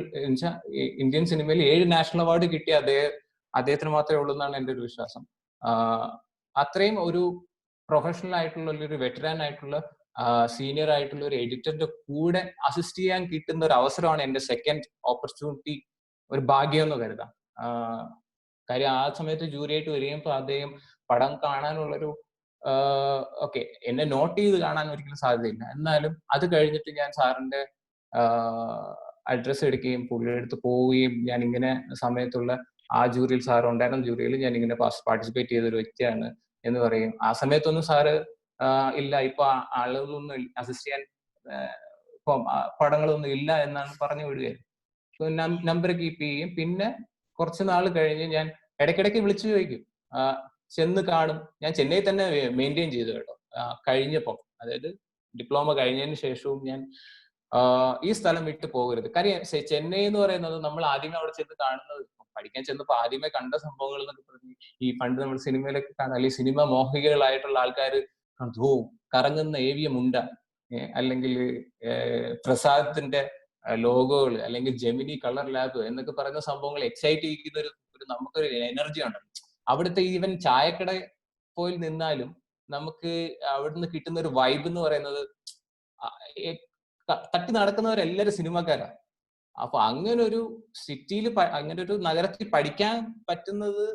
ഇന്ത്യൻ സിനിമയിൽ 7 നാഷണൽ അവാർഡ് കിട്ടിയ അദ്ദേഹത്തിന് മാത്രമേ ഉള്ളൂ എന്നാണ് എൻ്റെ ഒരു വിശ്വാസം. അത്രയും ഒരു പ്രൊഫഷണൽ ആയിട്ടുള്ള ഒരു വെറ്ററാൻ ആയിട്ടുള്ള സീനിയർ ആയിട്ടുള്ള ഒരു എഡിറ്ററിന്റെ കൂടെ അസിസ്റ്റ് ചെയ്യാൻ കിട്ടുന്ന ഒരു അവസരമാണ് എൻ്റെ സെക്കൻഡ് ഓപ്പർച്യൂണിറ്റി, ഒരു ഭാഗ്യം എന്ന് കരുതാം. കാര്യം ആ സമയത്ത് ജൂറിയായിട്ട് വരികയും അദ്ദേഹം പടം കാണാനുള്ളൊരു ഓക്കെ, എന്നെ നോട്ട് ചെയ്ത് കാണാൻ ഒരിക്കലും സാധ്യതയില്ല. എന്നാലും അത് കഴിഞ്ഞിട്ട് ഞാൻ സാറിന്റെ അഡ്രസ്സ് എടുക്കുകയും പുള്ളിയുടെ അടുത്ത് പോവുകയും, ഞാൻ ഇങ്ങനെ സമയത്തുള്ള ആ ജൂറിയിൽ സാർ ഉണ്ടായിരുന്ന ജൂറിയിൽ ഞാൻ ഇങ്ങനെ പാർട്ടിസിപ്പേറ്റ് ചെയ്തൊരു വ്യക്തിയാണ് എന്ന് പറയും. ആ സമയത്തൊന്നും സാറ് ഇല്ല, ഇപ്പൊ ആളുകളൊന്നും അസിസ്റ്റ് ചെയ്യാൻ ഇപ്പം പടങ്ങളൊന്നും ഇല്ല എന്നാണ് പറഞ്ഞു വിടുകയായിരുന്നു. നമ്പർ കീപ്പ് ചെയ്യും. പിന്നെ കുറച്ച് നാൾ കഴിഞ്ഞ് ഞാൻ ഇടയ്ക്കിടയ്ക്ക് വിളിച്ചു ചോദിക്കും, ചെന്ന് കാണും. ഞാൻ ചെന്നൈ തന്നെ മെയിൻറ്റെയിൻ ചെയ്തു കേട്ടോ. കഴിഞ്ഞപ്പം, അതായത് ഡിപ്ലോമ കഴിഞ്ഞതിന് ശേഷവും ഞാൻ ഈ സ്ഥലം വിട്ട് പോകരുത്. കാര്യം ചെന്നൈ എന്ന് പറയുന്നത് നമ്മൾ ആദ്യമേ അവിടെ ചെന്ന് കാണുന്നത്, പഠിക്കാൻ ചെന്നപ്പോൾ ആദ്യമേ കണ്ട സംഭവങ്ങൾ എന്നൊക്കെ പറഞ്ഞ് ഈ പണ്ട് നമ്മൾ സിനിമയിലൊക്കെ കാണാം, അല്ലെങ്കിൽ സിനിമ മോഹികളായിട്ടുള്ള ആൾക്കാർ കറങ്ങുന്ന ഏവിയ മുണ്ട, അല്ലെങ്കിൽ പ്രസാദത്തിന്റെ ലോഗോകൾ, അല്ലെങ്കിൽ ജെമിനി കളർ ലാബ് എന്നൊക്കെ പറയുന്ന സംഭവങ്ങൾ എക്സൈറ്റ് ചെയ്യുന്ന ഒരു നമുക്കൊരു എനർജി ഉണ്ട്. അവിടുത്തെ ഈവൻ ചായക്കട പോയി നിന്നാലും നമുക്ക് അവിടുന്ന് കിട്ടുന്ന ഒരു വൈബ് എന്ന് പറയുന്നത്, തട്ടി നടക്കുന്നവരെല്ലാവരും സിനിമക്കാരാണ്. അപ്പൊ അങ്ങനെ ഒരു സിറ്റിയിൽ, അങ്ങനെ ഒരു നഗരത്തിൽ പഠിക്കാൻ പറ്റുന്നത്,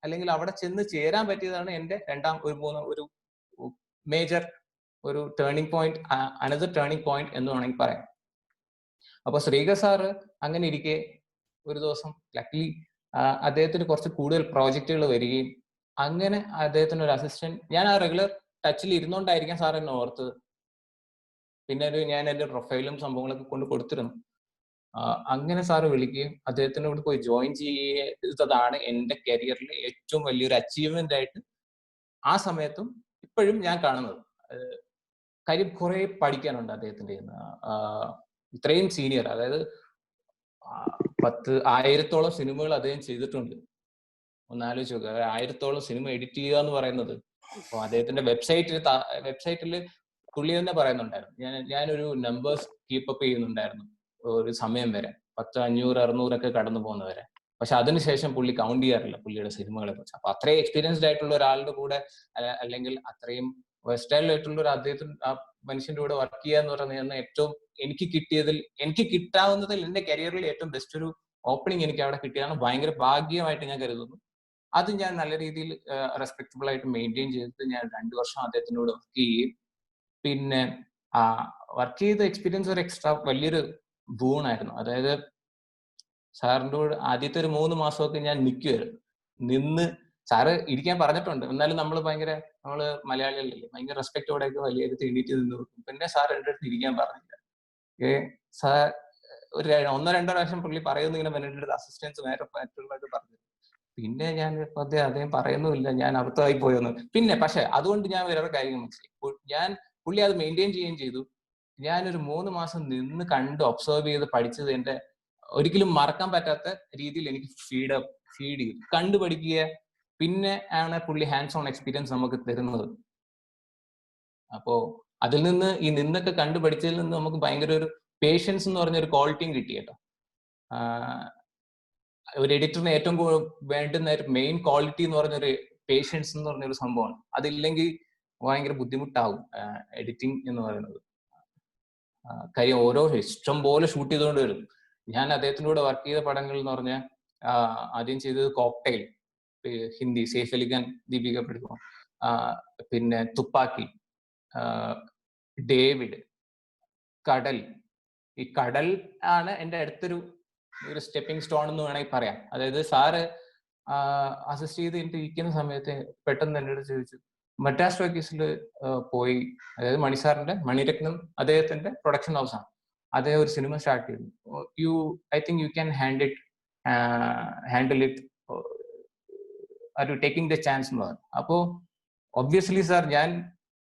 അല്ലെങ്കിൽ അവിടെ ചെന്ന് ചേരാൻ പറ്റിയതാണ് എൻ്റെ ഒരു മേജർ ഒരു turning point, another turning point എന്ന് വേണമെങ്കിൽ പറയാം. അപ്പൊ ശ്രീകർ സാറ് അങ്ങനെ ഇരിക്കെ ഒരു ദിവസം ലക്കിലി അദ്ദേഹത്തിന് കുറച്ച് കൂടുതൽ പ്രോജക്റ്റുകൾ വരികയും, അങ്ങനെ അദ്ദേഹത്തിന് ഒരു അസിസ്റ്റന്റ്, ഞാൻ ആ റെഗുലർ ടച്ചിൽ ഇരുന്നോണ്ടായിരിക്കാം സാർ എന്നെ ഓർത്തത്. പിന്നെ ഞാൻ എൻ്റെ പ്രൊഫൈലും സംഭവങ്ങളൊക്കെ കൊണ്ട് കൊടുത്തിരുന്നു. അങ്ങനെ സാറ് വിളിക്കുകയും അദ്ദേഹത്തിനോട് പോയി ജോയിൻ ചെയ്തതാണ് എൻ്റെ കരിയറിൽ ഏറ്റവും വലിയൊരു അച്ചീവ്മെന്റ് ആയിട്ട് ആ സമയത്തും ഇപ്പോഴും ഞാൻ കാണുന്നത്. കാര്യം കുറെ പഠിക്കാനുണ്ട് അദ്ദേഹത്തിന്റെ. ഇത്രയും സീനിയർ, അതായത് 10,000-ഓളം സിനിമകൾ അദ്ദേഹം ചെയ്തിട്ടുണ്ട്. ഒന്നാലോചിച്ച് നോക്കുക, 1000-ഓളം സിനിമ എഡിറ്റ് ചെയ്യുക എന്ന് പറയുന്നത്. അപ്പൊ അദ്ദേഹത്തിന്റെ വെബ്സൈറ്റിൽ പുള്ളി തന്നെ പറയുന്നുണ്ടായിരുന്നു, ഞാനൊരു നമ്പേഴ്സ് കീപ്പപ്പ് ചെയ്യുന്നുണ്ടായിരുന്നു ഒരു സമയം വരെ, 10, 500, 600 ഒക്കെ കടന്നു പോകുന്നവരെ. പക്ഷെ അതിനുശേഷം പുള്ളി കൗണ്ട് ചെയ്യാറില്ല പുള്ളിയുടെ സിനിമകളെ കുറിച്ച്. അപ്പൊ അത്രയും എക്സ്പീരിയൻസ്ഡ് ആയിട്ടുള്ള ഒരാളുടെ കൂടെ, അല്ലെങ്കിൽ അത്രയും വെസ്റ്റേൺ ആയിട്ടുള്ള ഒരു അദ്ദേഹത്തിന് ആ മനുഷ്യന്റെ കൂടെ വർക്ക് ചെയ്യുക എന്ന് പറയുന്നത് ഏറ്റവും എനിക്ക് കിട്ടാവുന്നതിൽ എന്റെ കരിയറിൽ ഏറ്റവും ബെസ്റ്റ് ഒരു ഓപ്പണിംഗ് എനിക്ക് അവിടെ കിട്ടിയതാണ്. ഭയങ്കര ഭാഗ്യമായിട്ട് ഞാൻ കരുതുന്നു. അത് ഞാൻ നല്ല രീതിയിൽ റെസ്പെക്ടബിൾ ആയിട്ട് മെയിൻറ്റെയിൻ ചെയ്തിട്ട് ഞാൻ 2 വർഷം അദ്ദേഹത്തിനോട് വർക്ക് ചെയ്യുകയും, പിന്നെ വർക്ക് ചെയ്ത എക്സ്പീരിയൻസ് ഒരു എക്സ്ട്രാ വലിയൊരു ബൂണായിരുന്നു. അതായത് സാറിൻ്റെ കൂടെ ആദ്യത്തെ ഒരു 3 മാസമൊക്കെ ഞാൻ നിന്ന് സാറ് ഇരിക്കാൻ പറഞ്ഞിട്ടുണ്ട്. എന്നാലും നമ്മള് മലയാളികളല്ലേ, ഭയങ്കര റെസ്പെക്റ്റോടെയൊക്കെ വലിയ എണീറ്റ് നിന്ന് കൊടുക്കും. പിന്നെ സാർ എൻ്റെ അടുത്ത് ഇരിക്കാൻ പറഞ്ഞില്ല. സാർ ഒരു 1-2 പ്രാവശ്യം പുള്ളി പറയുന്നു ഇങ്ങനെ വേണ്ടിട്ട് അസിസ്റ്റൻസ് മറ്റുള്ളവർക്ക് പറഞ്ഞു. പിന്നെ ഞാൻ അദ്ദേഹം പറയുന്നുമില്ല, ഞാൻ അബദ്ധമായി പോയെന്ന്. പിന്നെ പക്ഷെ അതുകൊണ്ട് ഞാൻ വേറെ കാര്യങ്ങൾ മനസ്സിലായി. പുള്ളി അത് മെയിൻറ്റെയിൻ ചെയ്യുകയും ചെയ്തു. ഞാനൊരു 3 മാസം നിന്ന് കണ്ട് ഒബ്സർവ് ചെയ്ത് പഠിച്ചത് എൻ്റെ ഒരിക്കലും മറക്കാൻ പറ്റാത്ത രീതിയിൽ എനിക്ക് ഫീഡ് ചെയ്തു, കണ്ടു പഠിക്കുക. പിന്നെ ആണ് പുള്ളി ഹാൻഡ്സ് ഓൺ എക്സ്പീരിയൻസ് നമുക്ക് തരുന്നത്. അപ്പോ അതിൽ നിന്ന് ഈ നിന്നൊക്കെ കണ്ടു പഠിച്ചതിൽ നിന്ന് നമുക്ക് ഭയങ്കര ഒരു പേഷ്യൻസ് എന്ന് പറഞ്ഞ ഒരു ക്വാളിറ്റിയും കിട്ടി കേട്ടോ. ഒരു എഡിറ്ററിന് ഏറ്റവും വേണ്ടുന്ന ഒരു മെയിൻ ക്വാളിറ്റി എന്ന് പറഞ്ഞൊരു പേഷ്യൻസ് എന്ന് പറഞ്ഞൊരു സംഭവമാണ്. അതില്ലെങ്കിൽ ഭയങ്കര ബുദ്ധിമുട്ടാവും എഡിറ്റിംഗ് എന്ന് പറയുന്നത്. കാര്യം ഓരോ ഇഷ്ടം പോലെ ഷൂട്ട് ചെയ്തുകൊണ്ട് വരും. ഞാൻ അദ്ദേഹത്തിനൂടെ വർക്ക് ചെയ്ത പടങ്ങൾ എന്ന് പറഞ്ഞാൽ ആദ്യം ചെയ്തത് കോക്ടെയിൽ, ഹിന്ദി, സെയ്ഫ് അലി ഖാൻ, ദീപിക പടുക്കോൺ, പിന്നെ തുപ്പാക്കി, ഡേവിഡ്, കടൽ. ഈ കടൽ ആണ് എൻ്റെ അടുത്തൊരു സ്റ്റെപ്പിംഗ് സ്റ്റോൺ എന്ന് വേണമെങ്കിൽ പറയാം. അതായത് സാറ് അസിസ്റ്റ് ചെയ്ത് ഇരിക്കുന്ന സമയത്ത് പെട്ടെന്ന് എൻ്റെ അടുത്ത് ചോദിച്ചു, മദ്രാസ് ടോക്കീസിൽ പോയി, അതായത് മണിരത്നം അദ്ദേഹത്തിന്റെ പ്രൊഡക്ഷൻ ഹൗസാണ്, അദ്ദേഹം ഒരു സിനിമ സ്റ്റാർട്ട് ചെയ്തു. I think you can handle it, taking the chance എന്ന് പറഞ്ഞു. അപ്പോ ഒബ്വിയസ്ലി സാർ ഞാൻ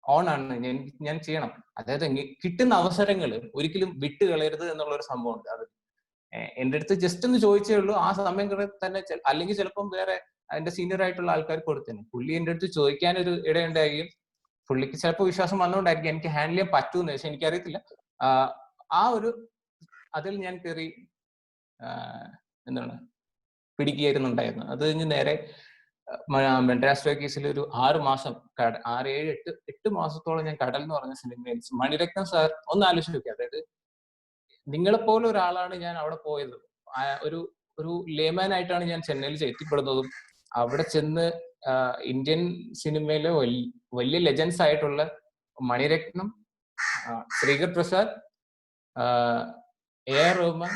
ഓൺ ആണ്, ഞാൻ ചെയ്യണം. അതായത് കിട്ടുന്ന അവസരങ്ങൾ ഒരിക്കലും വിട്ട് കളയരുത് എന്നുള്ള ഒരു സംഭവമുണ്ട്. അത് എന്റെ അടുത്ത് ജസ്റ്റ് ഒന്ന് ചോദിച്ചേ ഉള്ളൂ. ആ സമയം തന്നെ അല്ലെങ്കിൽ ചിലപ്പം വേറെ എന്റെ സീനിയർ ആയിട്ടുള്ള ആൾക്കാർ കൊടുത്തേനെ. പുള്ളി എന്റെ അടുത്ത് ചോദിക്കാനൊരു ഇടയുണ്ടായിരിക്കും. പുള്ളിക്ക് ചിലപ്പോൾ വിശ്വാസം വന്നുകൊണ്ടായിരിക്കും എനിക്ക് ഹാൻഡിൽ ചെയ്യാൻ പറ്റുമെന്ന്. പക്ഷെ എനിക്കറിയത്തില്ല. ആ ഒരു അതിൽ ഞാൻ കയറി എന്താണ് പിടിക്കുകയായിരുന്നുണ്ടായിരുന്നു. അത് കഴിഞ്ഞ് നേരെ മെഡ്രാസ് ടോക്കീസിൽ ഒരു 6 മാസം 6, 7, 8 മാസത്തോളം ഞാൻ കടൽ എന്ന് പറഞ്ഞ സിനിമയിൽ മണിരത്നം സാർ ഒന്ന് ആലോചിച്ച് നോക്കി. അതായത് നിങ്ങളെപ്പോലെ ഒരാളാണ് ഞാൻ അവിടെ പോയത്. ഒരു ഒരു ലേമാൻ ആയിട്ടാണ് ഞാൻ ചെന്നൈയിൽ എത്തിപ്പെടുന്നതും അവിടെ ചെന്ന് ഇന്ത്യൻ സിനിമയിലെ വലിയ ലെജൻസ് ആയിട്ടുള്ള മണിരത്നം, ശ്രീകർ പ്രസാദ്, AR റഹ്മാൻ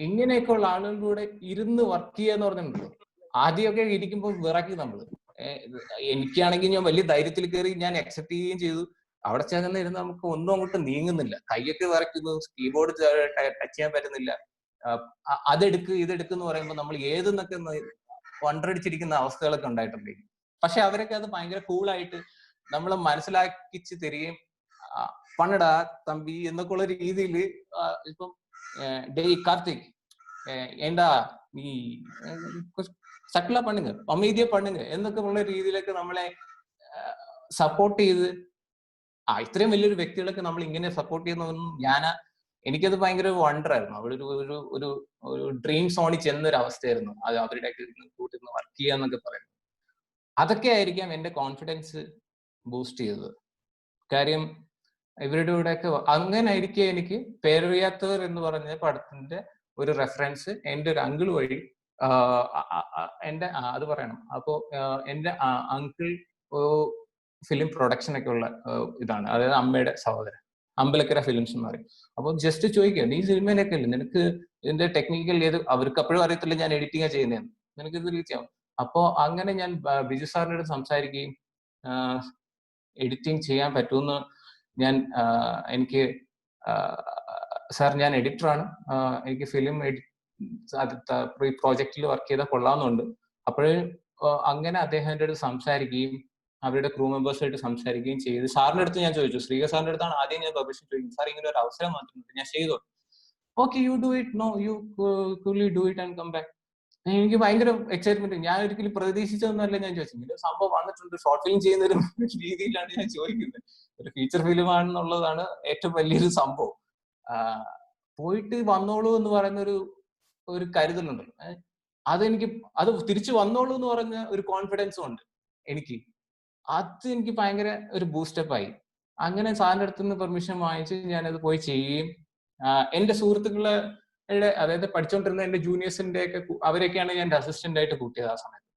ഇങ്ങനെയൊക്കെ ഉള്ള ആളുകളുടെ കൂടെ ഇരുന്ന് വർക്ക് ചെയ്യാന്ന് പറഞ്ഞിട്ടുണ്ടല്ലോ. ആദ്യമൊക്കെ ഇരിക്കുമ്പോൾ വിറക്കി നമ്മള്. എനിക്കാണെങ്കിൽ ഞാൻ വലിയ ധൈര്യത്തിൽ കയറി ഞാൻ അക്സെപ്റ്റ് ചെയ്യുകയും ചെയ്തു. അവിടെ ചെന്നിരുന്ന് നമുക്ക് ഒന്നും അങ്ങോട്ട് നീങ്ങുന്നില്ല. കൈയൊക്കെ വിറയ്ക്കുന്നു, കീബോർഡ് ടച്ച് ചെയ്യാൻ പറ്റുന്നില്ല. അതെടുക്ക് ഇതെടുക്കെന്ന് പറയുമ്പോൾ നമ്മൾ ഏതെന്നൊക്കെ വണ്ടടിച്ചിരിക്കുന്ന അവസ്ഥകളൊക്കെ ഉണ്ടായിട്ടുണ്ട്. പക്ഷെ അവരൊക്കെ അത് ഭയങ്കര കൂളായിട്ട് നമ്മളെ മനസ്സിലാക്കിച്ച് തരികയും പണടാ തമ്പി എന്നൊക്കെ ഉള്ള രീതിയിൽ ഇപ്പം டேய் கார்த்திக் ஏண்டா நீ സക്ല പണ്ണുങ്ങ അമീതിയെ പണ്ണുങ്ങ എന്നൊക്കെ ഉള്ള രീതിയിലൊക്കെ നമ്മളെ സപ്പോർട്ട് ചെയ്ത് ഇത്രയും വലിയൊരു വ്യക്തികളൊക്കെ നമ്മൾ ഇങ്ങനെ സപ്പോർട്ട് ചെയ്യുന്നതൊന്നും എനിക്കത് ഭയങ്കര വണ്ടറായിരുന്നു. അവിടെ ഒരു ഒരു ഒരു ഡ്രീം സോണിൽ ചെന്നൊരു അവസ്ഥയായിരുന്നു അത് അവരുടെ കൂട്ടിൽ വർക്ക് ചെയ്യാന്നൊക്കെ പറയുന്നത്. അതൊക്കെ ആയിരിക്കാം എന്റെ കോൺഫിഡൻസ് ബൂസ്റ്റ് ചെയ്തത്. കാര്യം ഇവരുടെ കൂടെയൊക്കെ അങ്ങനെ ആയിരിക്കും എനിക്ക് പേരറിയാത്തവർ എന്ന് പറഞ്ഞ പടത്തിന്റെ ഒരു റെഫറൻസ് എന്റെ ഒരു അങ്കിൾ വഴി എന്റെ അത് പറയണം. അപ്പോ എന്റെ അങ്കിൾ ഫിലിം പ്രൊഡക്ഷൻ ഒക്കെ ഉള്ള ഇതാണ്, അതായത് അമ്മയുടെ സഹോദരൻ, അമ്പലക്കര ഫിലിംസ് എന്ന് പറയും. അപ്പൊ ജസ്റ്റ് ചോദിക്കുക, നീ സിനിമയിലൊക്കെ അല്ലേ, നിനക്ക് ഇതിന്റെ ടെക്നിക്കൽ ഏത്, അവർക്ക് അപ്പോഴും അറിയത്തില്ല ഞാൻ എഡിറ്റിംഗ് ചെയ്യുന്നതെന്ന്, നിനക്ക് ഇത് റീച്ച് ആവും. അപ്പോ അങ്ങനെ ഞാൻ ബിജു സാറിനോട് സംസാരിക്കുകയും എഡിറ്റിംഗ് ചെയ്യാൻ പറ്റുമെന്ന് എനിക്ക് സാർ ഞാൻ എഡിറ്ററാണ്, എനിക്ക് ഫിലിം ഈ പ്രോജക്റ്റിൽ വർക്ക് ചെയ്താൽ കൊള്ളാമെന്നുണ്ട്. അപ്പോഴേ അങ്ങനെ അദ്ദേഹം എൻ്റെ അടുത്ത് സംസാരിക്കുകയും അവരുടെ ക്രൂ മെമ്പേഴ്സായിട്ട് സംസാരിക്കുകയും ചെയ്ത് സാറിന്റെ അടുത്ത് ഞാൻ ചോദിച്ചു, ശ്രീക സാറിന്റെ അടുത്താണ് ആദ്യം ഞാൻ പെർമിഷൻ ചോദിക്കും, സാർ ഇങ്ങനെ ഒരു അവസരം വന്നിട്ടുണ്ട്, ഞാൻ ചെയ്തോ? Okay, you do it, no you coolly do it and come back. എനിക്ക് ഭയങ്കര എക്സൈറ്റ്മെന്റ്. ഞാൻ ഒരിക്കലും പ്രതീക്ഷിച്ചതൊന്നുമല്ല ഞാൻ ചോദിച്ചത്, സംഭവം വന്നിട്ടുണ്ട്, ഷോർട്ട് ഫിലിം ചെയ്യുന്ന ഒരു രീതിയിലാണ് ഞാൻ ചോദിക്കുന്നത്. ഒരു ഫീച്ചർ ഫിലിം ആണെന്നുള്ളതാണ് ഏറ്റവും വലിയൊരു സംഭവം. പോയിട്ട് വന്നോളൂ എന്ന് പറയുന്ന ഒരു കരുതലുണ്ട്. അത് തിരിച്ചു വന്നോളൂ എന്ന് പറഞ്ഞ ഒരു കോൺഫിഡൻസും ഉണ്ട് എനിക്ക്. അത് എനിക്ക് ഭയങ്കര ഒരു ബൂസ്റ്റപ്പ് ആയി. അങ്ങനെ സാറിന്റെ അടുത്ത് നിന്ന് പെർമിഷൻ വാങ്ങിച്ച് ഞാനത് പോയി ചെയ്യുകയും എന്റെ സുഹൃത്തുക്കളെ, അതായത് പഠിച്ചുകൊണ്ടിരുന്ന എന്റെ ജൂനിയേഴ്സിന്റെ ഒക്കെ അവരെയൊക്കെയാണ് ഞാൻ അസിസ്റ്റന്റ് ആയിട്ട് കൂട്ടിയത് ആ സമയത്ത്.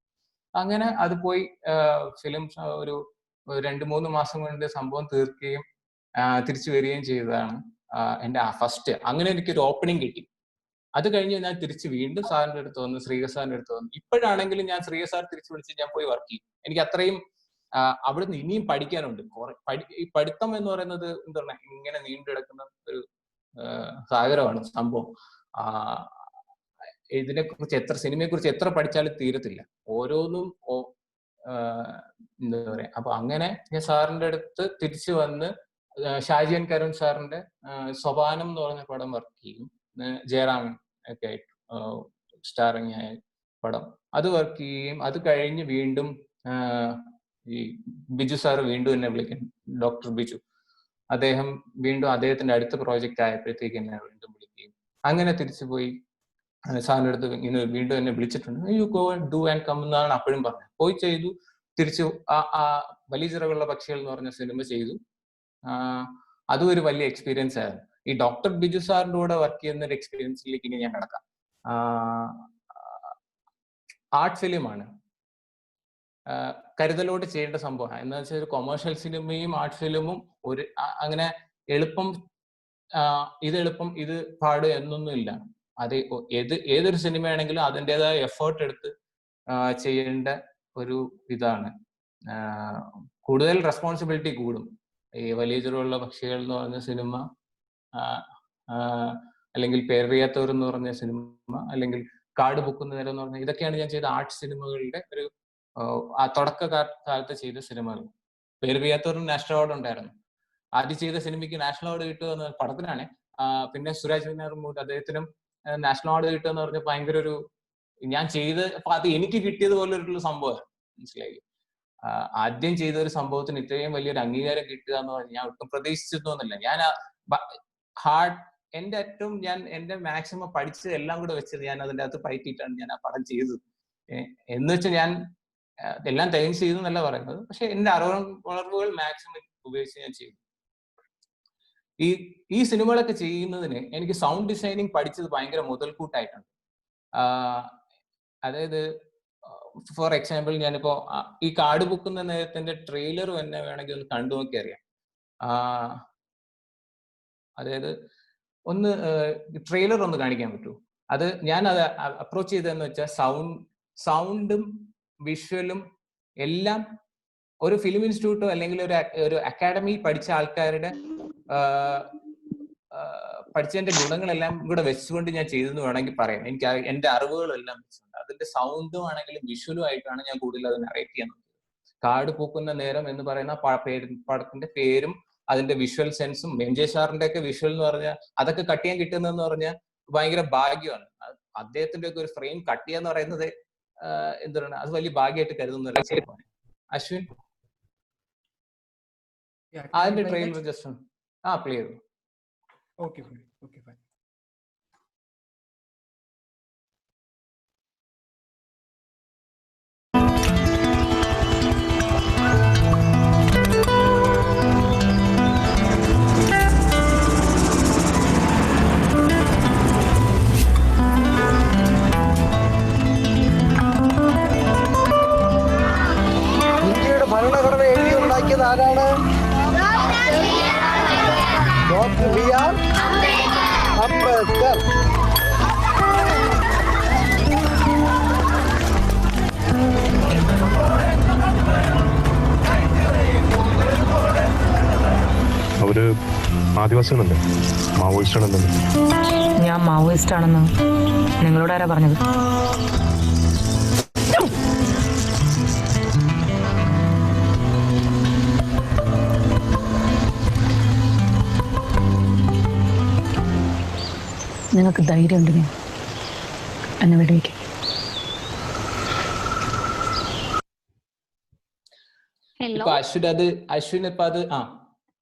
അങ്ങനെ അത് പോയി ഫിലിം ഒരു 2-3 മാസം കൊണ്ട് സംഭവം തീർക്കുകയും തിരിച്ചു വരികയും ചെയ്തതാണ് എന്റെ ഫസ്റ്റ്. അങ്ങനെ എനിക്കൊരു ഓപ്പണിംഗ് കിട്ടി. അത് കഴിഞ്ഞ് ഞാൻ തിരിച്ച് വീണ്ടും സാറിന്റെ അടുത്ത് വന്നു, ശ്രീക സാറിന്റെ അടുത്ത് വന്നു. ഇപ്പോഴാണെങ്കിലും ഞാൻ ശ്രീക സാർ തിരിച്ചു വിളിച്ച് ഞാൻ പോയി വർക്ക് ചെയ്യും. എനിക്ക് അത്രയും അവിടുന്ന് ഇനിയും പഠിക്കാനുണ്ട്. ഈ പഠിത്തം എന്ന് പറയുന്നത് എന്താ പറയുക, ഇങ്ങനെ നീണ്ടു കിടക്കുന്ന ഒരു സാഗരമാണ് സംഭവം. ഇതിനെ കുറിച്ച് സിനിമയെ കുറിച്ച് എത്ര പഠിച്ചാലും തീരത്തില്ല. ഓരോന്നും എന്താ പറയാ. അപ്പൊ അങ്ങനെ ഞാൻ സാറിന്റെ അടുത്ത് തിരിച്ചു വന്ന് ഷാജിയൻ കരുൺ സാറിന്റെ സോപാനം എന്ന് പറഞ്ഞ പടം വർക്ക് ചെയ്യും. ജയറാമൻ ഒക്കെ ആയിട്ട് സ്റ്റാറിങ് ആയ പടം അത് വർക്ക് ചെയ്യുകയും അത് കഴിഞ്ഞ് വീണ്ടും ഈ ബിജു സാറ് വീണ്ടും എന്നെ വിളിക്കും, ഡോക്ടർ ബിജു. അദ്ദേഹം വീണ്ടും അദ്ദേഹത്തിന്റെ അടുത്ത പ്രോജക്റ്റ് ആയപ്പോഴത്തേക്ക് എന്നെ വീണ്ടും വിളിക്കുകയും അങ്ങനെ തിരിച്ചുപോയി സാറിന്റെ അടുത്ത് ഇങ്ങനെ വീണ്ടും എന്നെ വിളിച്ചിട്ടുണ്ട്, you go and do and come എന്നാണ് അപ്പോഴും പറഞ്ഞത്. പോയി ചെയ്തു, തിരിച്ചു ആ വലിയ ചിറകുള്ള പക്ഷികൾ എന്ന് പറഞ്ഞ സിനിമ ചെയ്തു. അതും ഒരു വലിയ എക്സ്പീരിയൻസ് ആയിരുന്നു. ഈ ഡോക്ടർ ബിജു സാറിന്റെ കൂടെ വർക്ക് ചെയ്യുന്ന ഒരു എക്സ്പീരിയൻസിലേക്ക് ഇനി ഞാൻ കിടക്കാം. ആർട്ട് ഫിലിമാണ്, കരുതലോട് ചെയ്യേണ്ട സംഭവമാണ്. എന്ന് വെച്ചാൽ ഒരു കൊമേഴ്ഷ്യൽ സിനിമയും ആർട്ട് ഫിലിമും ഒരു അങ്ങനെ എളുപ്പം ഇത് എളുപ്പം ഇത് പാട് എന്നൊന്നും ഇല്ല. അത് ഏതൊരു സിനിമയാണെങ്കിലും അതിൻ്റെതായ എഫേർട്ട് എടുത്ത് ചെയ്യേണ്ട ഒരു ഇതാണ്. കൂടുതൽ റെസ്പോൺസിബിലിറ്റി കൂടും. ഈ വലിയ ചിറകുള്ള പക്ഷികൾ എന്ന് പറഞ്ഞ സിനിമ, അല്ലെങ്കിൽ പേരറിയാത്തവർ എന്ന് പറഞ്ഞ സിനിമ, അല്ലെങ്കിൽ കാട് പൊക്കുന്ന നേരം എന്ന് പറഞ്ഞ, ഇതൊക്കെയാണ് ഞാൻ ചെയ്ത ആർട്ട് സിനിമകളുടെ ഒരു തുടക്ക കാലത്ത് ചെയ്ത സിനിമകൾ. പേരറിയാത്തവരും നാഷണൽ അവാർഡ് ഉണ്ടായിരുന്നു. ആദ്യം ചെയ്ത സിനിമയ്ക്ക് നാഷണൽ അവാർഡ് കിട്ടുക എന്ന പടത്തിനാണ്. പിന്നെ സുരാജ് വെഞ്ഞാറമൂട് അദ്ദേഹത്തിനും നാഷണൽ അവാർഡ് കിട്ടുക എന്ന് പറഞ്ഞ ഭയങ്കര ഒരു ഞാൻ ചെയ്ത് അത് എനിക്ക് കിട്ടിയത് പോലെ ഒരു സംഭവമാണ്. മനസ്സിലായി. ആദ്യം ചെയ്ത ഒരു സംഭവത്തിന് ഇത്രയും വലിയൊരു അംഗീകാരം കിട്ടുക എന്ന് പറഞ്ഞാൽ ഞാൻ ഒട്ടും പ്രതീക്ഷിച്ചിട്ടൊന്നുമില്ല. ഞാൻ എന്റെ മാക്സിമം പഠിച്ചത് എല്ലാം കൂടെ വെച്ചത് ഞാൻ അതിന്റെ അകത്ത് പയറ്റിയിട്ടാണ് ഞാൻ ആ പടം ചെയ്തത്. എന്ന് വെച്ചാൽ ഞാൻ എല്ലാം തികഞ്ഞ് ചെയ്തു എന്നല്ല പറയുന്നത്, പക്ഷെ എന്റെ അറിവുകൾ മാക്സിമം ഉപയോഗിച്ച് ഞാൻ ചെയ്തു. ഈ സിനിമകളൊക്കെ ചെയ്യുന്നതിന് എനിക്ക് സൗണ്ട് ഡിസൈനിങ് പഠിച്ചത് ഭയങ്കര മുതൽക്കൂട്ടായിട്ടുണ്ട്. അതായത് ഫോർ എക്സാമ്പിൾ ഞാനിപ്പോ ഈ കാട് പൊക്കുന്ന നേരത്തിന്റെ ട്രെയിലർ തന്നെ വേണമെങ്കിൽ ഒന്ന് കണ്ടു നോക്കി അറിയാം. അതായത് ഒന്ന് ട്രെയിലർ ഒന്ന് കാണിക്കാൻ പറ്റൂ? അത് ഞാൻ അത് അപ്രോച്ച് ചെയ്തതെന്ന് വെച്ചാൽ സൗണ്ടും വിഷ്വലും എല്ലാം ഒരു ഫിലിം ഇൻസ്റ്റിറ്റ്യൂട്ടോ അല്ലെങ്കിൽ ഒരു അക്കാഡമി പഠിച്ച ആൾക്കാരുടെ പഠിച്ചതിന്റെ ഗുണങ്ങളെല്ലാം കൂടെ വെച്ചുകൊണ്ട് ഞാൻ ചെയ്തെന്ന് വേണമെങ്കിൽ പറയാം. എനിക്ക് എന്റെ അറിവുകളെല്ലാം വെച്ചിട്ടുണ്ട്. അതിന്റെ സൗണ്ടും ആണെങ്കിലും വിഷ്വലും ആയിട്ടാണ് ഞാൻ കൂടുതൽ അത് നറേറ്റ് ചെയ്യാൻ നോക്കിയത്. കാട് പൂക്കുന്ന നേരം എന്ന് പറയുന്ന പടത്തിന്റെ പേരും അതിന്റെ വിഷ്വൽ സെൻസും എം.ജെ. സാറിന്റെ ഒക്കെ വിഷ്വൽ എന്ന് പറഞ്ഞാൽ അതൊക്കെ കട്ട് ചെയ്യാൻ കിട്ടുന്നതെന്ന് പറഞ്ഞാൽ ഭയങ്കര ഭാഗ്യമാണ്. അദ്ദേഹത്തിന്റെ ഒക്കെ ഒരു ഫ്രെയിം കട്ട് ചെയ്യാന്ന് പറയുന്നത് എന്താണ്, അത് വലിയ ഭാഗ്യമായിട്ട് കരുതുന്ന ഒരു സംഭവമാണ്. അശ്വിൻ അതിന്റെ ട്രെയിലർ ജസ്റ്റ് പ്ലേ ചെയ്തു. Okay, fine. Okay, fine. ഇന്ത്യയുടെ ഭരണഘടന എഴുതിയുണ്ടാക്കിയത് ആരാണ്? Doctor B R. അംബേദ്കർ. അവര് ആദിവാസികളല്ലേ, മാവോയിസ്റ്റ് ആണല്ലോ? ഞാൻ മാവോയിസ്റ്റ് ആണെന്ന് നിങ്ങളോട് ആരാ പറഞ്ഞത്? നിങ്ങൾക്ക് ധൈര്യം ഉണ്ടെങ്കിൽ എന്നെ വെടിവെക്കും. അശ്വിൻ